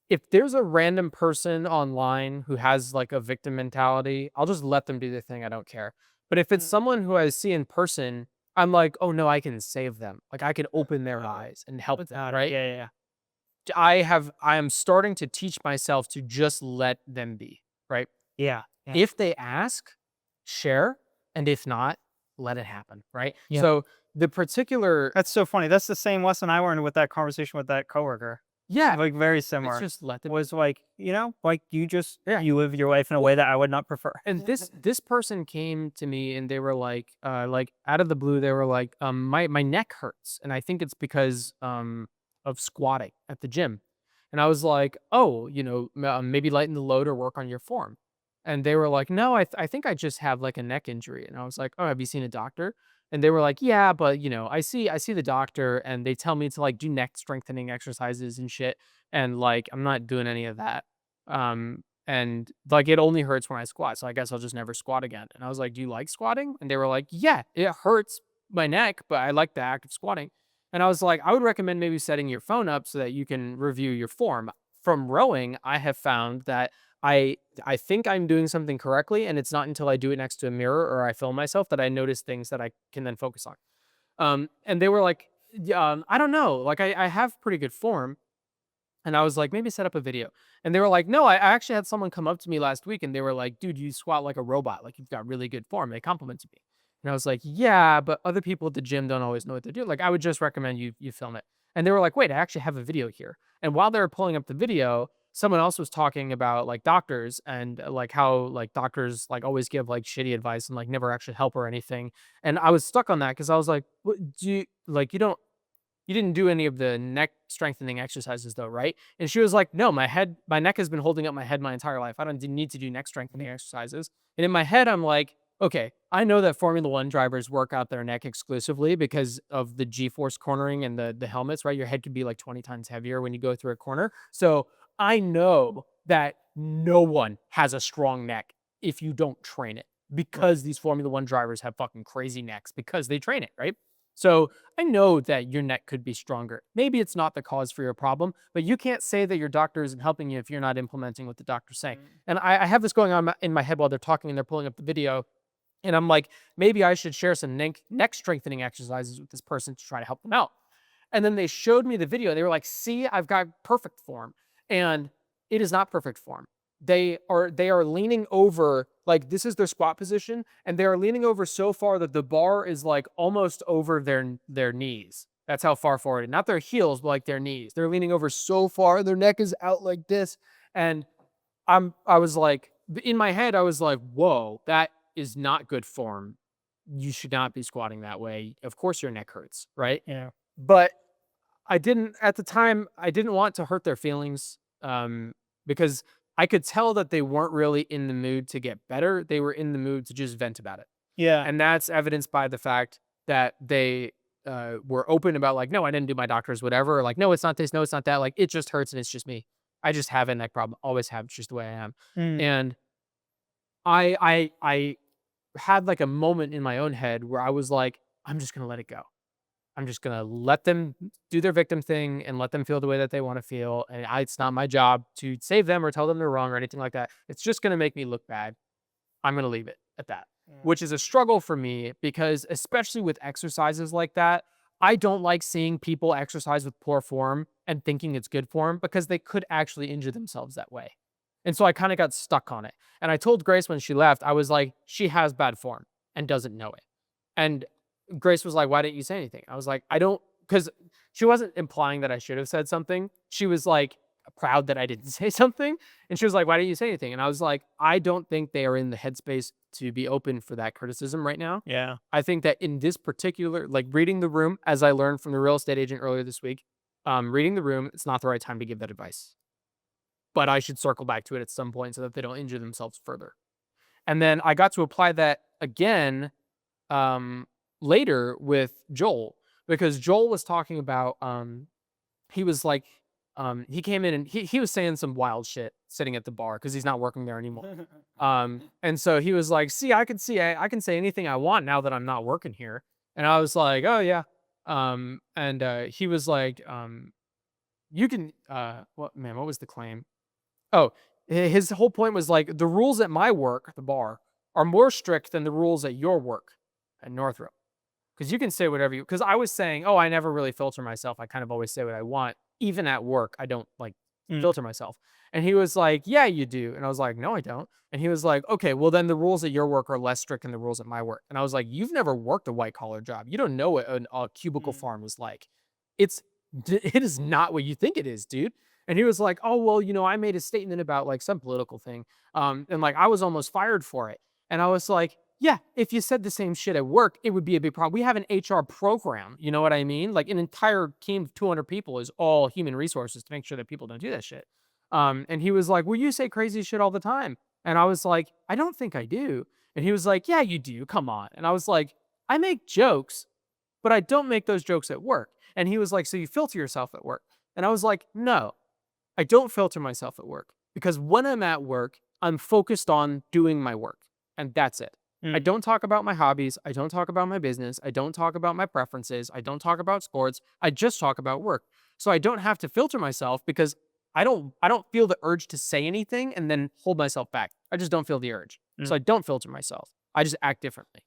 if there's a random person online who has like a victim mentality, I'll just let them do their thing. I don't care. But if it's Mm. someone who I see in person, I'm like, oh no, I can save them. Like I can open their eyes and help them, Without it. right? Yeah, yeah, yeah. I am starting to teach myself to just let them be, right? Yeah, yeah. If they ask, share, and if not, let it happen, right? Yeah. So the particular That's so funny. That's the same lesson I learned with that conversation with that coworker. yeah, Like, very it's similar. just let them Was like, like, yeah. you live your life in a way that I would not prefer. And this person came to me and they were like out of the blue, they were like, my neck hurts. And I think it's because of squatting at the gym. And I was like, oh, maybe lighten the load or work on your form. And they were like, no, I think I just have like a neck injury. And I was like, oh, have you seen a doctor? And they were like, yeah, but I see the doctor and they tell me to like do neck strengthening exercises and shit. And like I'm not doing any of that. And like it only hurts when I squat. So I guess I'll just never squat again. And I was like, do you like squatting? And they were like, yeah, it hurts my neck, but I like the act of squatting. And I was like, I would recommend maybe setting your phone up so that you can review your form. From rowing, I have found that I think I'm doing something correctly, and it's not until I do it next to a mirror or I film myself that I notice things that I can then focus on. And they were like, yeah, I don't know, like I have pretty good form. And I was like, maybe set up a video. And they were like, no, I actually had someone come up to me last week and they were like, dude, you squat like a robot. Like you've got really good form. They complimented me. And I was like, yeah, but other people at the gym don't always know what to do. Like I would just recommend you film it. And they were like, wait, I actually have a video here. And while they were pulling up the video, someone else was talking about like doctors and like how like doctors like always give like shitty advice and like never actually help or anything. And I was stuck on that because I was like, what, do you like you didn't do any of the neck strengthening exercises though, right? And she was like, no, my neck has been holding up my head my entire life. I don't need to do neck strengthening exercises. And in my head, I'm like, okay, I know that Formula One drivers work out their neck exclusively because of the G-force cornering and the helmets, right? Your head could be like 20 times heavier when you go through a corner. So I know that no one has a strong neck if you don't train it because these Formula One drivers have fucking crazy necks because they train it, right? So I know that your neck could be stronger. Maybe it's not the cause for your problem, but you can't say that your doctor isn't helping you if you're not implementing what the doctor's saying. And I have this going on in my head while they're talking and they're pulling up the video. And I'm like, maybe I should share some neck strengthening exercises with this person to try to help them out. And then they showed me the video. They were like, see, I've got perfect form. And it is not perfect form. They are leaning over, like this is their squat position, and they are leaning over so far that the bar is like almost over their knees. That's how far forward, not their heels, but like their knees. They're leaning over so far, their neck is out like this. And I was like, in my head, I was like, whoa, that is not good form. You should not be squatting that way. Of course your neck hurts, right? Yeah. But I didn't at the time, I didn't want to hurt their feelings, because I could tell that they weren't really in the mood to get better. They were in the mood to just vent about it. Yeah. And that's evidenced by the fact that they were open about like, no, I didn't do my doctor's whatever. Or like, no, it's not this. No, it's not that. Like, it just hurts and it's just me. I just have a neck problem. Always have. It's just the way I am. Mm. And I had like a moment in my own head where I was like, I'm just gonna let it go. I'm just gonna let them do their victim thing and let them feel the way that they want to feel. And it's not my job to save them or tell them they're wrong or anything like that. It's just gonna make me look bad. I'm gonna leave it at that, which is a struggle for me because especially with exercises like that, I don't like seeing people exercise with poor form and thinking it's good form because they could actually injure themselves that way. And so I kind of got stuck on it. And I told Grace when she left, I was like, she has bad form and doesn't know it. And Grace was like, why didn't you say anything? I was like, I don't, because she wasn't implying that I should have said something. She was like proud that I didn't say something. And she was like, why didn't you say anything? And I was like, I don't think they are in the headspace to be open for that criticism right now. Yeah. I think that in this particular, like reading the room, as I learned from the real estate agent earlier this week, reading the room, it's not the right time to give that advice. But I should circle back to it at some point so that they don't injure themselves further. And then I got to apply that again later with Joel, because Joel was talking about he was like he came in and he was saying some wild shit sitting at the bar because he's not working there anymore. And so he was like, see, I can say anything I want now that I'm not working here. And I was like, oh yeah. And he was like, you can what was the claim? Oh, his whole point was like the rules at my work, the bar, are more strict than the rules at your work at Northrop. Because you can say whatever you, because I was saying, oh, I never really filter myself. I kind of always say what I want. Even at work, I don't like Mm. filter myself. And he was like, yeah, you do. And I was like, no, I don't. And he was like, okay, well, then the rules at your work are less strict than the rules at my work. And I was like, you've never worked a white collar job. You don't know what a cubicle farm was like. It is not what you think it is, dude. And he was like, oh, well, I made a statement about like some political thing. And like I was almost fired for it. And I was like, yeah, if you said the same shit at work, it would be a big problem. We have an HR program. You know what I mean? Like an entire team of 200 people is all human resources to make sure that people don't do that shit. And he was like, well, you say crazy shit all the time. And I was like, I don't think I do. And he was like, yeah, you do. Come on. And I was like, I make jokes, but I don't make those jokes at work. And he was like, so you filter yourself at work. And I was like, no, I don't filter myself at work because when I'm at work, I'm focused on doing my work and that's it. I Mm. don't talk about my hobbies. I don't talk about my business. I don't talk about my preferences. I don't talk about sports. I just talk about work. So I don't have to filter myself because I don't feel the urge to say anything and then hold myself back. I just don't feel the urge. So Mm. I don't filter myself. I just act differently.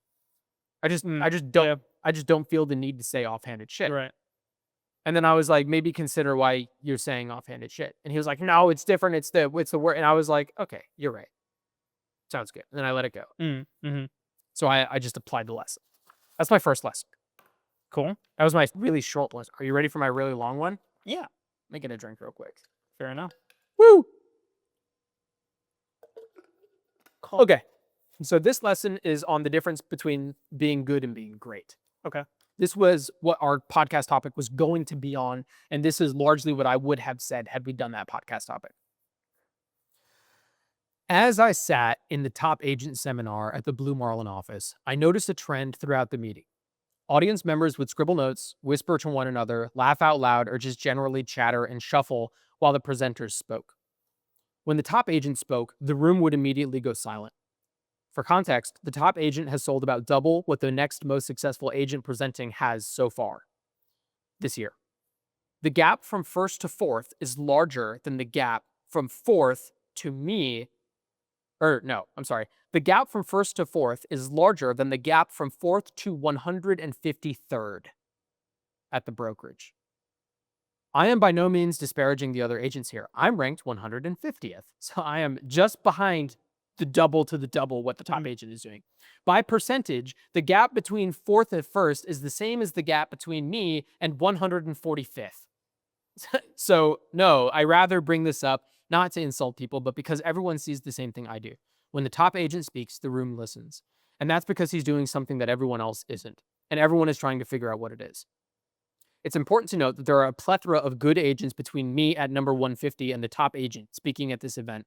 I just Mm. I just Yeah. don't I just don't feel the need to say offhanded shit. Right. And then I was like, maybe consider why you're saying offhanded shit. And he was like, no, it's different. It's the word. And I was like, okay, you're right. Sounds good. And then I let it go. Mm. Mm-hmm. So I just applied the lesson. That's my first lesson. Cool. That was my really short lesson. Are you ready for my really long one? Yeah. Making a drink real quick. Fair enough. Woo! Cool. Okay. So this lesson is on the difference between being good and being great. Okay. This was what our podcast topic was going to be on. And this is largely what I would have said had we done that podcast topic. As I sat in the top agent seminar at the Blue Marlin office, I noticed a trend throughout the meeting. Audience members would scribble notes, whisper to one another, laugh out loud, or just generally chatter and shuffle while the presenters spoke. When the top agent spoke, the room would immediately go silent. For context, the top agent has sold about double what the next most successful agent presenting has so far this year. The gap from first to fourth is larger than the gap from fourth to me. The gap from first to fourth is larger than the gap from fourth to 153rd at the brokerage. I am by no means disparaging the other agents here. I'm ranked 150th. So I am just behind the double to the double what the top agent is doing. By percentage, the gap between fourth and first is the same as the gap between me and 145th. So no, I rather bring this up not to insult people, but because everyone sees the same thing I do. When the top agent speaks, the room listens. And that's because he's doing something that everyone else isn't. And everyone is trying to figure out what it is. It's important to note that there are a plethora of good agents between me at number 150 and the top agent speaking at this event.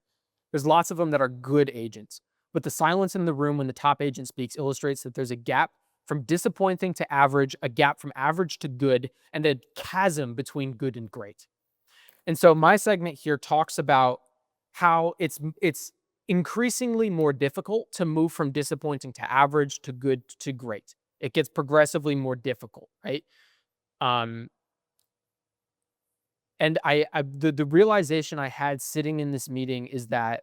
There's lots of them that are good agents. But the silence in the room when the top agent speaks illustrates that there's a gap from disappointing to average, a gap from average to good, and a chasm between good and great. And so my segment here talks about how it's increasingly more difficult to move from disappointing to average to good to great. It gets progressively more difficult, right? And the realization I had sitting in this meeting is that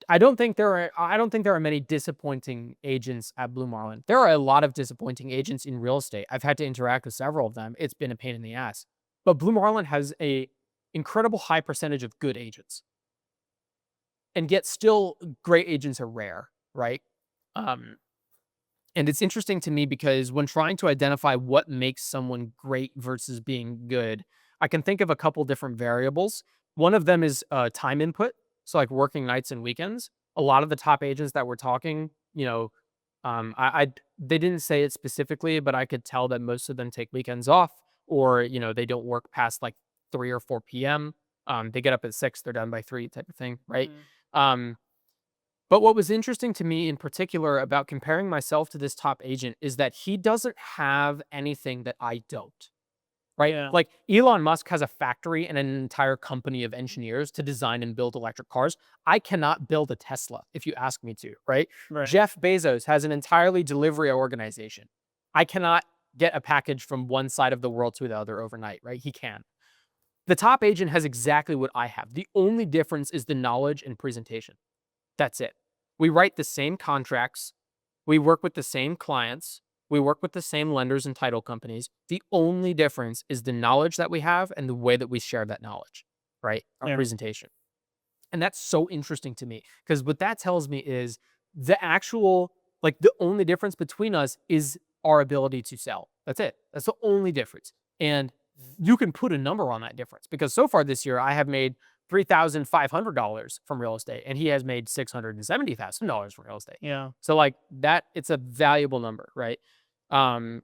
I don't think there are many disappointing agents at Blue Marlin. There are a lot of disappointing agents in real estate. I've had to interact with several of them. It's been a pain in the ass. But Blue Marlin has a incredible high percentage of good agents. And yet still great agents are rare, right? And it's interesting to me because when trying to identify what makes someone great versus being good, I can think of a couple different variables. One of them is time input. So, like working nights and weekends. A lot of the top agents that we're talking, they didn't say it specifically, but I could tell that most of them take weekends off, or they don't work past like 3 or 4 p.m. They get up at 6, they're done by 3, type of thing, right? Mhm. Um, but what was interesting to me in particular about comparing myself to this top agent is that he doesn't have anything that I don't, right? Yeah. Like Elon Musk has a factory and an entire company of engineers to design and build electric cars. I cannot build a Tesla if you ask me to, right? Right. Jeff Bezos has an entirely delivery organization. I cannot get a package from one side of the world to the other overnight, right? He can. The top agent has exactly what I have. The only difference is the knowledge and presentation. That's it. We write the same contracts. We work with the same clients. We work with the same lenders and title companies. The only difference is the knowledge that we have and the way that we share that knowledge, right? Our Yeah. presentation. And that's so interesting to me because what that tells me is the actual, like, the only difference between us is our ability to sell. That's it. That's the only difference. And you can put a number on that difference because so far this year, I have made $3,500 from real estate and he has made $670,000 from real estate. Yeah. So, like, that, it's a valuable number, right? Um,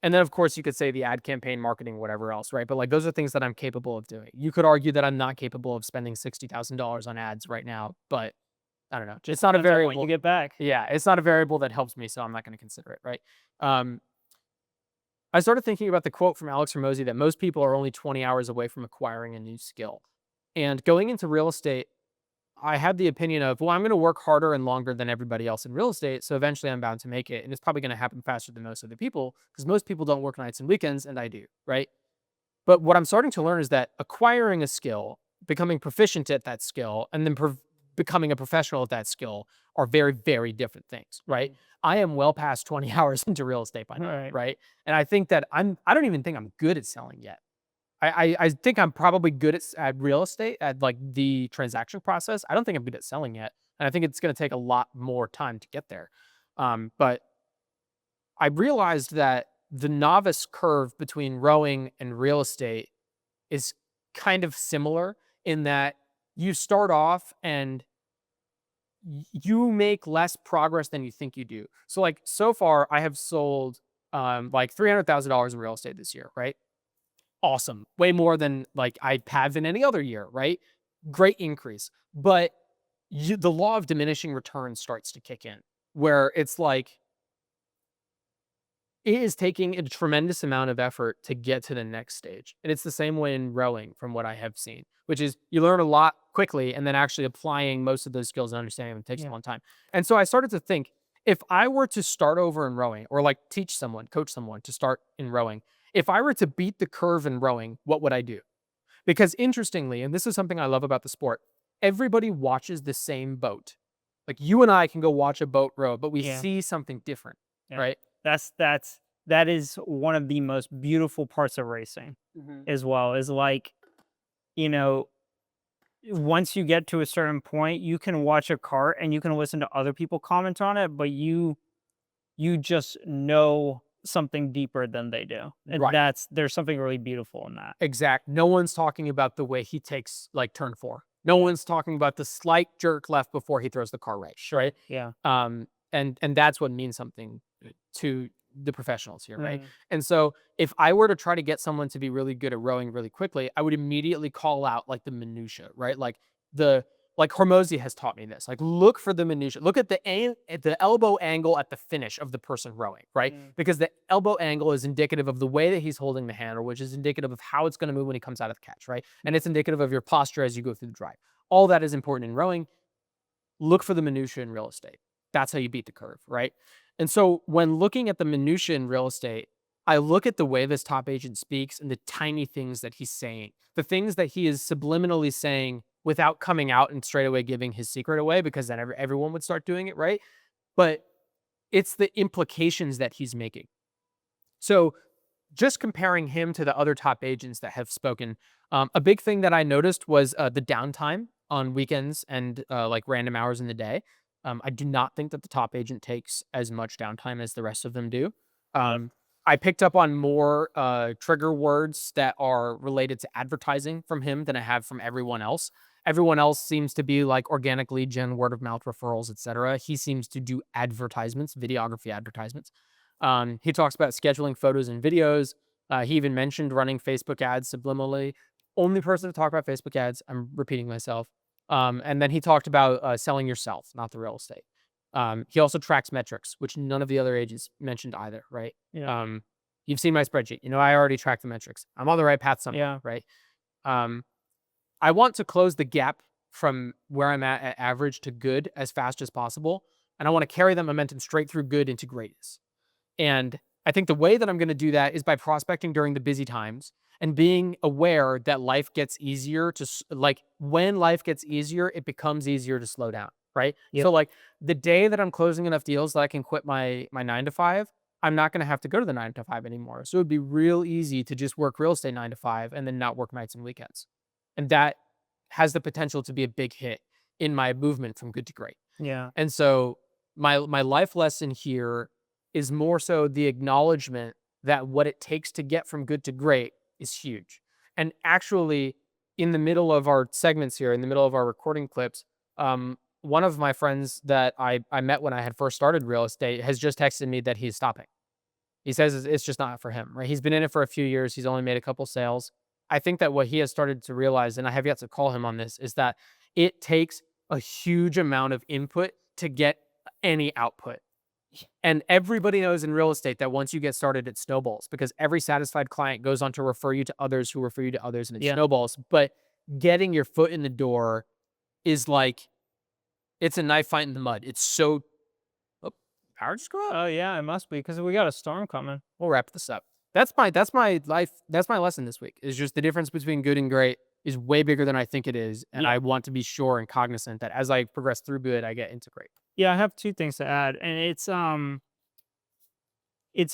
and then, of course, you could say the ad campaign, marketing, whatever else, right? But like those are things that I'm capable of doing. You could argue that I'm not capable of spending $60,000 on ads right now, but I don't know. It's not a Depends on what you variable. get back. Yeah, it's not a variable that helps me, so I'm not going to consider it, right? Um, I started thinking about the quote from Alex Hormozy that most people are only 20 hours away from acquiring a new skill. And going into real estate, I had the opinion of, well, I'm going to work harder and longer than everybody else in real estate. So eventually I'm bound to make it. And it's probably going to happen faster than most other people because most people don't work nights and weekends, and I do, right? But what I'm starting to learn is that acquiring a skill, becoming proficient at that skill, and then becoming a professional at that skill are very, very different things, right? Mhm. I am well past 20 hours into real estate by now, Right. right? And I think that I don't even think I'm good at selling yet. I think I'm probably good at real estate, at like the transaction process. I don't think I'm good at selling yet. And I think it's going to take a lot more time to get there. But I realized that the novice curve between rowing and real estate is kind of similar in that you start off and you make less progress than you think you do. So, like, so far I have sold like $300,000 in real estate this year, right? Awesome. Way more than like I have in any other year, right? Great increase. But the law of diminishing returns starts to kick in where it's like it is taking a tremendous amount of effort to get to the next stage. And it's the same way in rowing from what I have seen, which is you learn a lot quickly and then actually applying most of those skills and understanding them takes a Yeah. long time. And so I started to think if I were to start over in rowing or like teach someone, coach someone to start in rowing, if I were to beat the curve in rowing, what would I do? Because interestingly, and this is something I love about the sport, everybody watches the same boat. Like you and I can go watch a boat row, but we Yeah. see something different, Yeah. right? That is one of the most beautiful parts of racing Mhm. as well, is like, you know, once you get to a certain point, you can watch a cart and you can listen to other people comment on it, but you just know something deeper than they do. And Right. there's something really beautiful in that. Exact. No one's talking about the way he takes like turn 4. No Yeah. one's talking about the slight jerk left before he throws the car right, right? Yeah. And that's what means something to the professionals here, right? Mhm. And so if I were to try to get someone to be really good at rowing really quickly, I would immediately call out like the minutia, right? The like Hormozy has taught me this. Like look for the minutia. Look at at the elbow angle at the finish of the person rowing, right? Mm. Because the elbow angle is indicative of the way that he's holding the handle, which is indicative of how it's going to move when he comes out of the catch, right? And it's indicative of your posture as you go through the drive. All that is important in rowing. Look for the minutia in real estate. That's how you beat the curve, right? And so when looking at the minutia in real estate, I look at the way this top agent speaks and the tiny things that he's saying, the things that he is subliminally saying without coming out and straight away giving his secret away, because then everyone would start doing it, right? But it's the implications that he's making. So just comparing him to the other top agents that have spoken, a big thing that I noticed was the downtime on weekends and like random hours in the day. I do not think that the top agent takes as much downtime as the rest of them do. I picked up on more trigger words that are related to advertising from him than I have from everyone else. Everyone else seems to be like organic lead gen, word of mouth referrals, etc. He seems to do advertisements, videography advertisements. He talks about scheduling photos and videos. He even mentioned running Facebook ads subliminally. Only person to talk about Facebook ads. I'm repeating myself. And then he talked about selling yourself, not the real estate. He also tracks metrics, which none of the other agents mentioned either, right? Yeah. You've seen my spreadsheet. You know, I already track the metrics. I'm on the right path somehow, Yeah. right? Um, I want to close the gap from where I'm at average to good as fast as possible. And I want to carry that momentum straight through good into greatness. And I think the way that I'm going to do that is by prospecting during the busy times and being aware that life gets easier like when life gets easier, it becomes easier to slow down, right? Yep. So like the day that I'm closing enough deals that I can quit my 9 to 5, I'm not going to have to go to the 9 to 5 anymore. So it'd be real easy to just work real estate 9 to 5 and then not work nights and weekends. And that has the potential to be a big hit in my movement from good to great. Yeah. And so my life lesson here is more so the acknowledgement that what it takes to get from good to great is huge. And actually, in the middle of our segments here, in the middle of our recording clips, one of my friends that I met when I had first started real estate has just texted me that he's stopping. He says it's just not for him, right? He's been in it for a few years. He's only made a couple sales. I think that what he has started to realize, and I have yet to call him on this, is that it takes a huge amount of input to get any output. And everybody knows in real estate that once you get started, it snowballs because every satisfied client goes on to refer you to others who refer you to others and it Yeah. snowballs. But getting your foot in the door is like, it's a knife fight in the mud. It's so, oh, power just go up. Oh yeah, it must be because we got a storm coming. We'll wrap this up. That's my life. That's my lesson this week is just the difference between good and great is way bigger than I think it is. And Yeah. I want to be sure and cognizant that as I progress through good, I get into great. Yeah, I have two things to add, and it's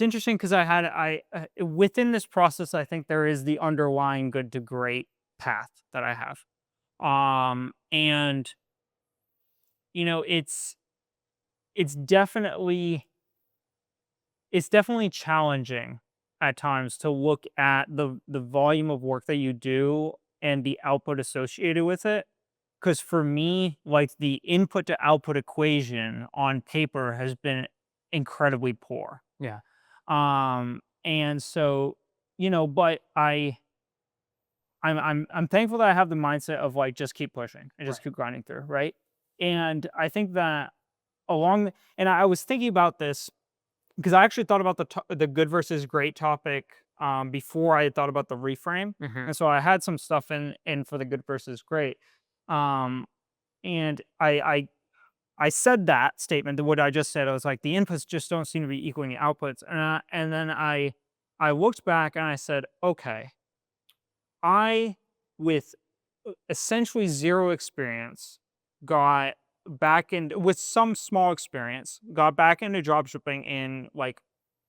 interesting because within this process, I think there is the underlying good to great path that I have. And you know, it's definitely it's definitely challenging at times to look at the volume of work that you do and the output associated with it. Because for me, like the input to output equation on paper has been incredibly poor. Yeah. And so, but I'm thankful that I have the mindset of like just keep pushing and just Right. keep grinding through, right? And I think that and I was thinking about this because I actually thought about the good versus great topic before I had thought about the reframe, Hmm. and so I had some stuff in for the good versus great, um, and I said that statement, what I just said. I was like, the inputs just don't seem to be equaling the outputs, and then I looked back and I said, okay, I with essentially zero experience got back in with some small experience got back into dropshipping in like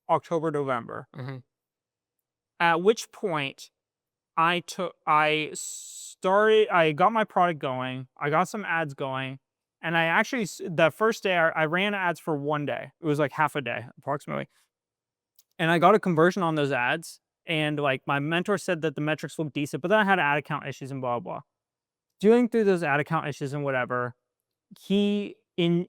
October, November. Hmm. At which point I got my product going, I got some ads going, and I actually the first day I ran ads for one day. It was like half a day approximately. And I got a conversion on those ads. And like my mentor said that the metrics looked decent, but then I had ad account issues and blah blah. Dealing through those ad account issues and whatever, he in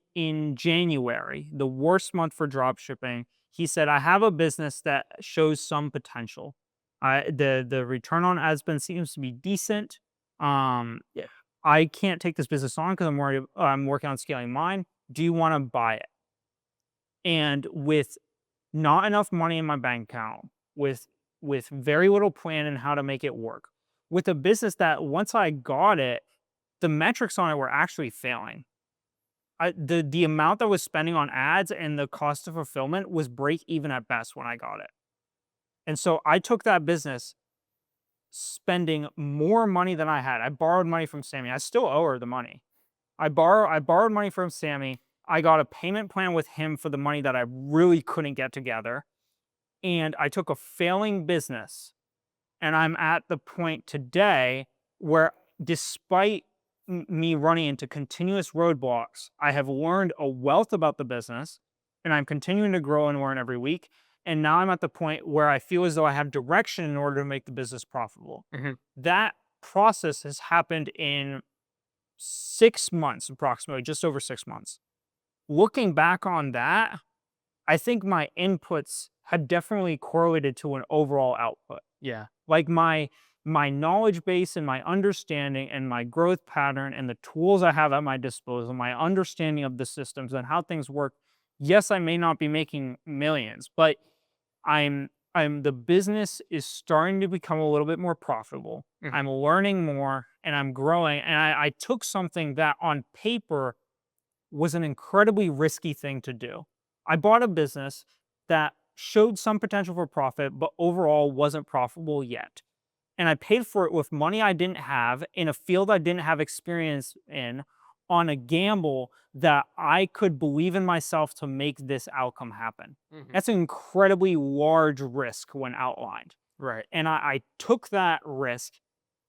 January, the worst month for drop shipping, he said, I have a business that shows some potential. The return on ad spend seems to be decent. Yeah, I can't take this business on because I'm working on scaling mine. Do you want to buy it? And with not enough money in my bank account, with very little plan in how to make it work, with a business that once I got it, the metrics on it were actually failing. The amount that I was spending on ads and the cost of fulfillment was break even at best when I got it. And so I took that business spending more money than I had. I borrowed money from Sammy. I still owe her the money. I borrowed money from Sammy. I got a payment plan with him for the money that I really couldn't get together. And I took a failing business, and I'm at the point today where despite me running into continuous roadblocks, I have learned a wealth about the business, and I'm continuing to grow and learn every week. And now I'm at the point where I feel as though I have direction in order to make the business profitable. Mhm. That process has happened in 6 months, approximately, just over 6 months. Looking back on that, I think my inputs had definitely correlated to an overall output. Yeah. Like my knowledge base and my understanding and my growth pattern and the tools I have at my disposal, my understanding of the systems and how things work. Yes, I may not be making millions, but I'm the business is starting to become a little bit more profitable. Mhm. I'm learning more and I'm growing. And I took something that on paper was an incredibly risky thing to do. I bought a business that showed some potential for profit, but overall wasn't profitable yet. And I paid for it with money I didn't have in a field I didn't have experience in on a gamble that I could believe in myself to make this outcome happen. Mhm. That's an incredibly large risk when outlined. Right. And I took that risk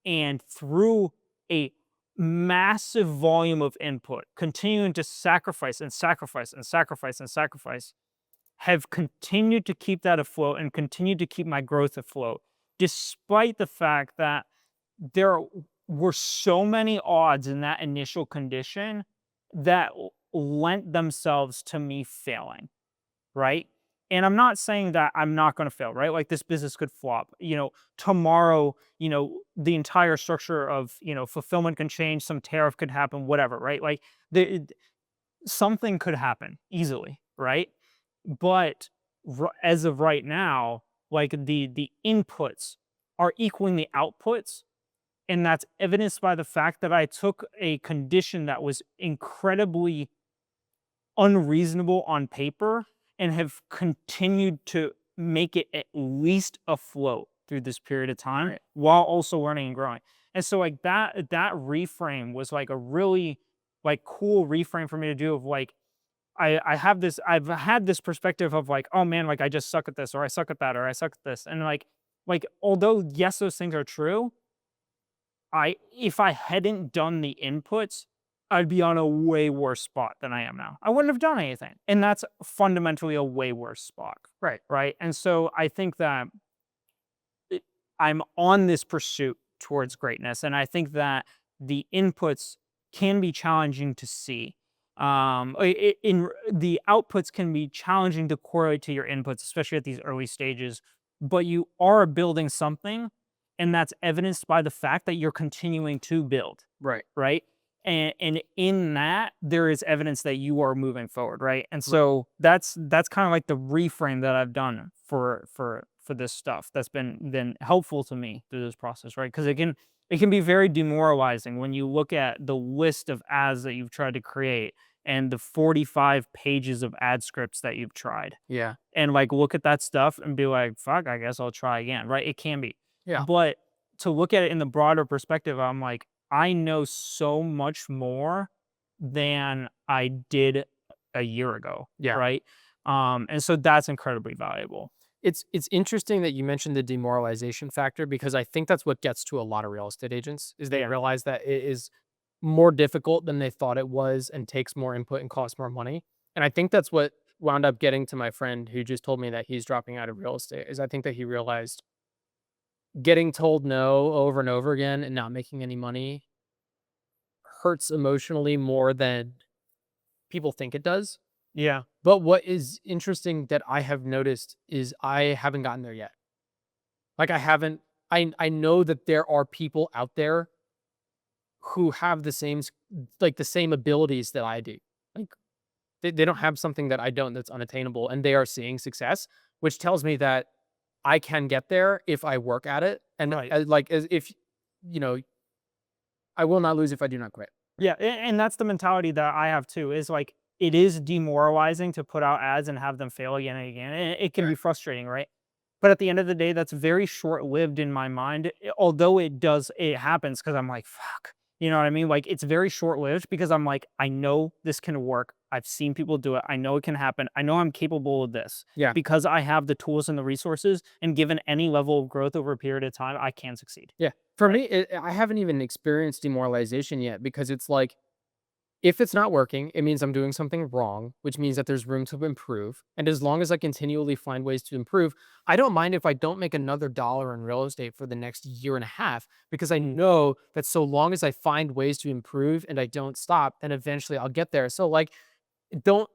and through a massive volume of input, continuing to sacrifice and sacrifice and sacrifice and sacrifice, have continued to keep that afloat and continued to keep my growth afloat, despite the fact that there were so many odds in that initial condition that lent themselves to me failing, right? And I'm not saying that I'm not going to fail, right? Like this business could flop. Tomorrow, the entire structure of, fulfillment can change, some tariff could happen, whatever, right? Like the, something could happen easily, right? But as of right now, like the inputs are equaling the outputs, and that's evidenced by the fact that I took a condition that was incredibly unreasonable on paper and have continued to make it at least afloat through this period of time Right. while also learning and growing. And so like that reframe was like a really like cool reframe for me to do of like I've had this perspective of like, oh man, like I just suck at this or I suck at that or I suck at this. And like although yes, those things are true, if I hadn't done the inputs, I'd be on a way worse spot than I am now. I wouldn't have done anything. And that's fundamentally a way worse spot. Right. Right. And so I think that I'm on this pursuit towards greatness. And I think that the inputs can be challenging to see. The outputs can be challenging to correlate to your inputs, especially at these early stages. But you are building something, and that's evidenced by the fact that you're continuing to build, Right. right? And in that, there is evidence that you are moving forward, right? And Right. so that's kind of like the reframe that I've done for this stuff that's been helpful to me through this process, right? Because it can be very demoralizing when you look at the list of ads that you've tried to create and the 45 pages of ad scripts that you've tried Yeah. and like look at that stuff and be like, fuck, I guess I'll try again, right? It can be. Yeah. But to look at it in the broader perspective, I'm like, I know so much more than I did a year ago, Yeah. right? And so that's incredibly valuable. It's interesting that you mentioned the demoralization factor because I think that's what gets to a lot of real estate agents is they Yeah. realize that it is more difficult than they thought it was and takes more input and costs more money. And I think that's what wound up getting to my friend who just told me that he's dropping out of real estate is I think that he realized getting told no over and over again and not making any money hurts emotionally more than people think it does. Yeah. But what is interesting that I have noticed is I haven't gotten there yet. Like I haven't I know that there are people out there who have the same like the same abilities that I do. Like they don't have something that I don't that's unattainable and they are seeing success, which tells me that I can get there if I work at it. And Right. like as if you know, I will not lose if I do not quit. Yeah, and that's the mentality that I have too. Is like it is demoralizing to put out ads and have them fail again and again. And it can Right. be frustrating, right? But at the end of the day, that's very short lived in my mind. Although it happens because I'm like, fuck. You know what I mean? Like, it's very short-lived because I'm like, I know this can work. I've seen people do it. I know it can happen. I know I'm capable of this Yeah. because I have the tools and the resources. And given any level of growth over a period of time, I can succeed. Yeah. For Right. me, I haven't even experienced demoralization yet because it's like, if it's not working, it means I'm doing something wrong, which means that there's room to improve. And as long as I continually find ways to improve, I don't mind if I don't make another dollar in real estate for the next year and a half, because I know that so long as I find ways to improve and I don't stop, then eventually I'll get there. So don't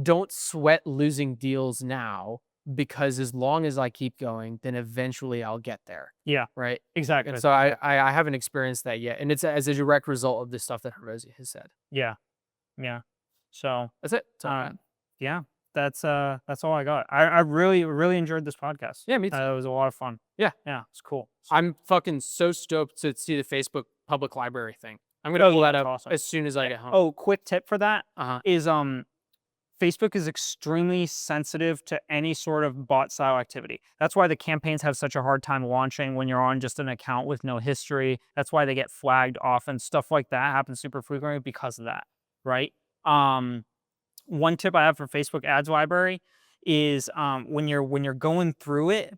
don't sweat losing deals now, because as long as I keep going, then eventually I'll get there. Yeah, Right. And exactly. so I haven't experienced that yet. And it's as a direct result of the stuff that Hermosi has said. Yeah. Yeah. So, That's it. That's all I uh, got. yeah, that's all I got. I really, really enjoyed this podcast. Yeah, me too. It was a lot of fun. Yeah. Yeah, it's cool. I'm fucking so stoked to see the Facebook public library thing. I'm gonna pull that That's up awesome. as soon as I Yeah. get home. Oh, quick tip for that Uh-huh. is Facebook is extremely sensitive to any sort of bot style activity. That's why the campaigns have such a hard time launching when you're on just an account with no history. That's why they get flagged often. Stuff like that happens super frequently because of that, right? Um, One tip I have for Facebook ads library is when you're going through it,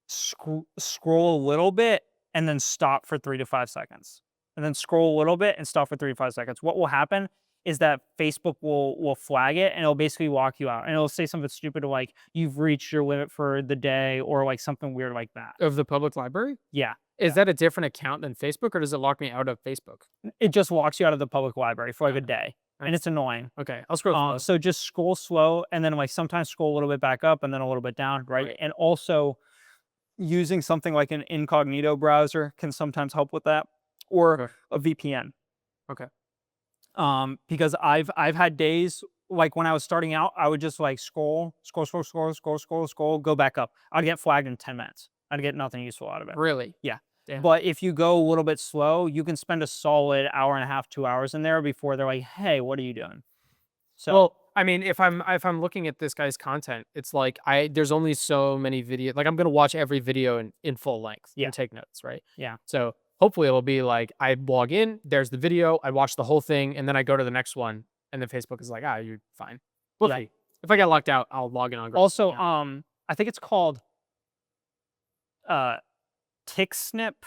scroll a little bit and then stop for 3 to 5 seconds, and then scroll a little bit and stop for 3 to 5 seconds. What will happen is that Facebook will flag it and it'll basically walk you out and it'll say something stupid like you've reached your limit for the day or like something weird like that. Of the public library? Yeah, Is that a different account than Facebook, or does it lock me out of Facebook? it just walks you out of the public library for like a Okay. day, I and it's annoying. Okay, I'll scroll slow. So just scroll slow and then like sometimes scroll a little bit back up and then a little bit down, right? Right. And also using something like an incognito browser can sometimes help with that, or Okay. a VPN. Okay. Because I've had days like when I was starting out, I would just like scroll, go back up. I'd get flagged in 10 minutes. I'd get nothing useful out of it. Really? Yeah. Damn. But if you go a little bit slow, you can spend a solid hour and a half, 2 hours in there before they're like, "Hey, what are you doing?" So Well, I mean, if I'm looking at this guy's content, it's like there's only so many video, like I'm gonna watch every video in full length yeah, and take notes, right? yeah, So hopefully it'll be like I log in, there's the video, I watch the whole thing, and then I go to the next one, and then Facebook is like, you're fine. We'll yeah. see. If I get locked out, I'll log in on. Also, Yeah. I think it's called uh tick snip.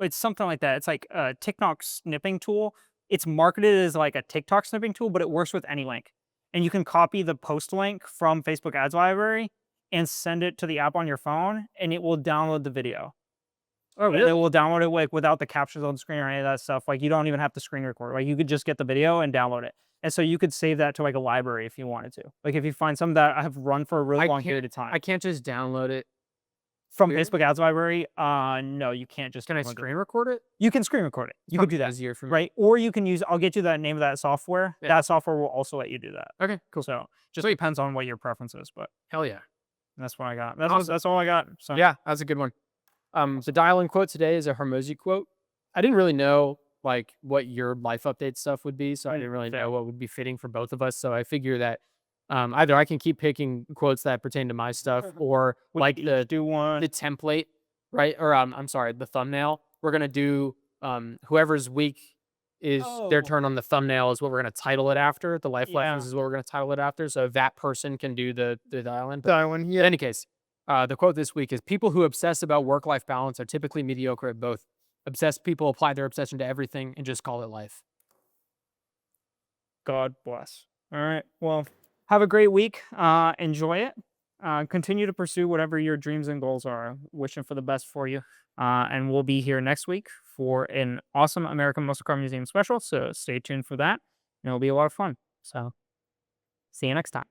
It's something like that. It's like a TikTok snipping tool. It's marketed as like a TikTok snipping tool, but it works with any link. And you can copy the post link from Facebook Ads Library and send it to the app on your phone, and it will download the video. Oh, And it really? will download it like without the captions on the screen or any of that stuff. Like you don't even have to screen record. Like you could just get the video and download it. And so you could save that to like a library if you wanted to. Like if you find some that have run for a really I long can't. period of time. I can't just download it. From Weird. Facebook Ads Library, no, you can't just Can I download it. screen record it? You can screen record it. You could do that, Easier for me. right? Or you can use I'll get you that name of that software. Yeah. That software will also let you do that. Okay, cool. So, just Sweet. depends on what your preference is, but Hell yeah. that's what I got. That's Awesome. that's all I got. So, Yeah, that's a good one. The dial-in quote today is a Hormozi quote. I didn't really know like what your life update stuff would be, so I didn't really fair. know what would be fitting for both of us. So I figure that either I can keep picking quotes that pertain to my stuff, or we like could each do one. the template, right? Or I'm sorry, the thumbnail. We're gonna do whoever's week is their Oh. turn on the thumbnail is what we're gonna title it after. The life lessons Yeah. is what we're gonna title it after. So that person can do the dial-in. But That one, in yeah. any case, the quote this week is: people who obsess about work-life balance are typically mediocre at both. Obsessed people apply their obsession to everything and just call it life. God bless. All right. Well, have a great week. Enjoy it. Continue to pursue whatever your dreams and goals are. Wishing for the best for you. And we'll be here next week for an awesome American Muscle Car Museum special. So stay tuned for that. And it'll be a lot of fun. So see you next time.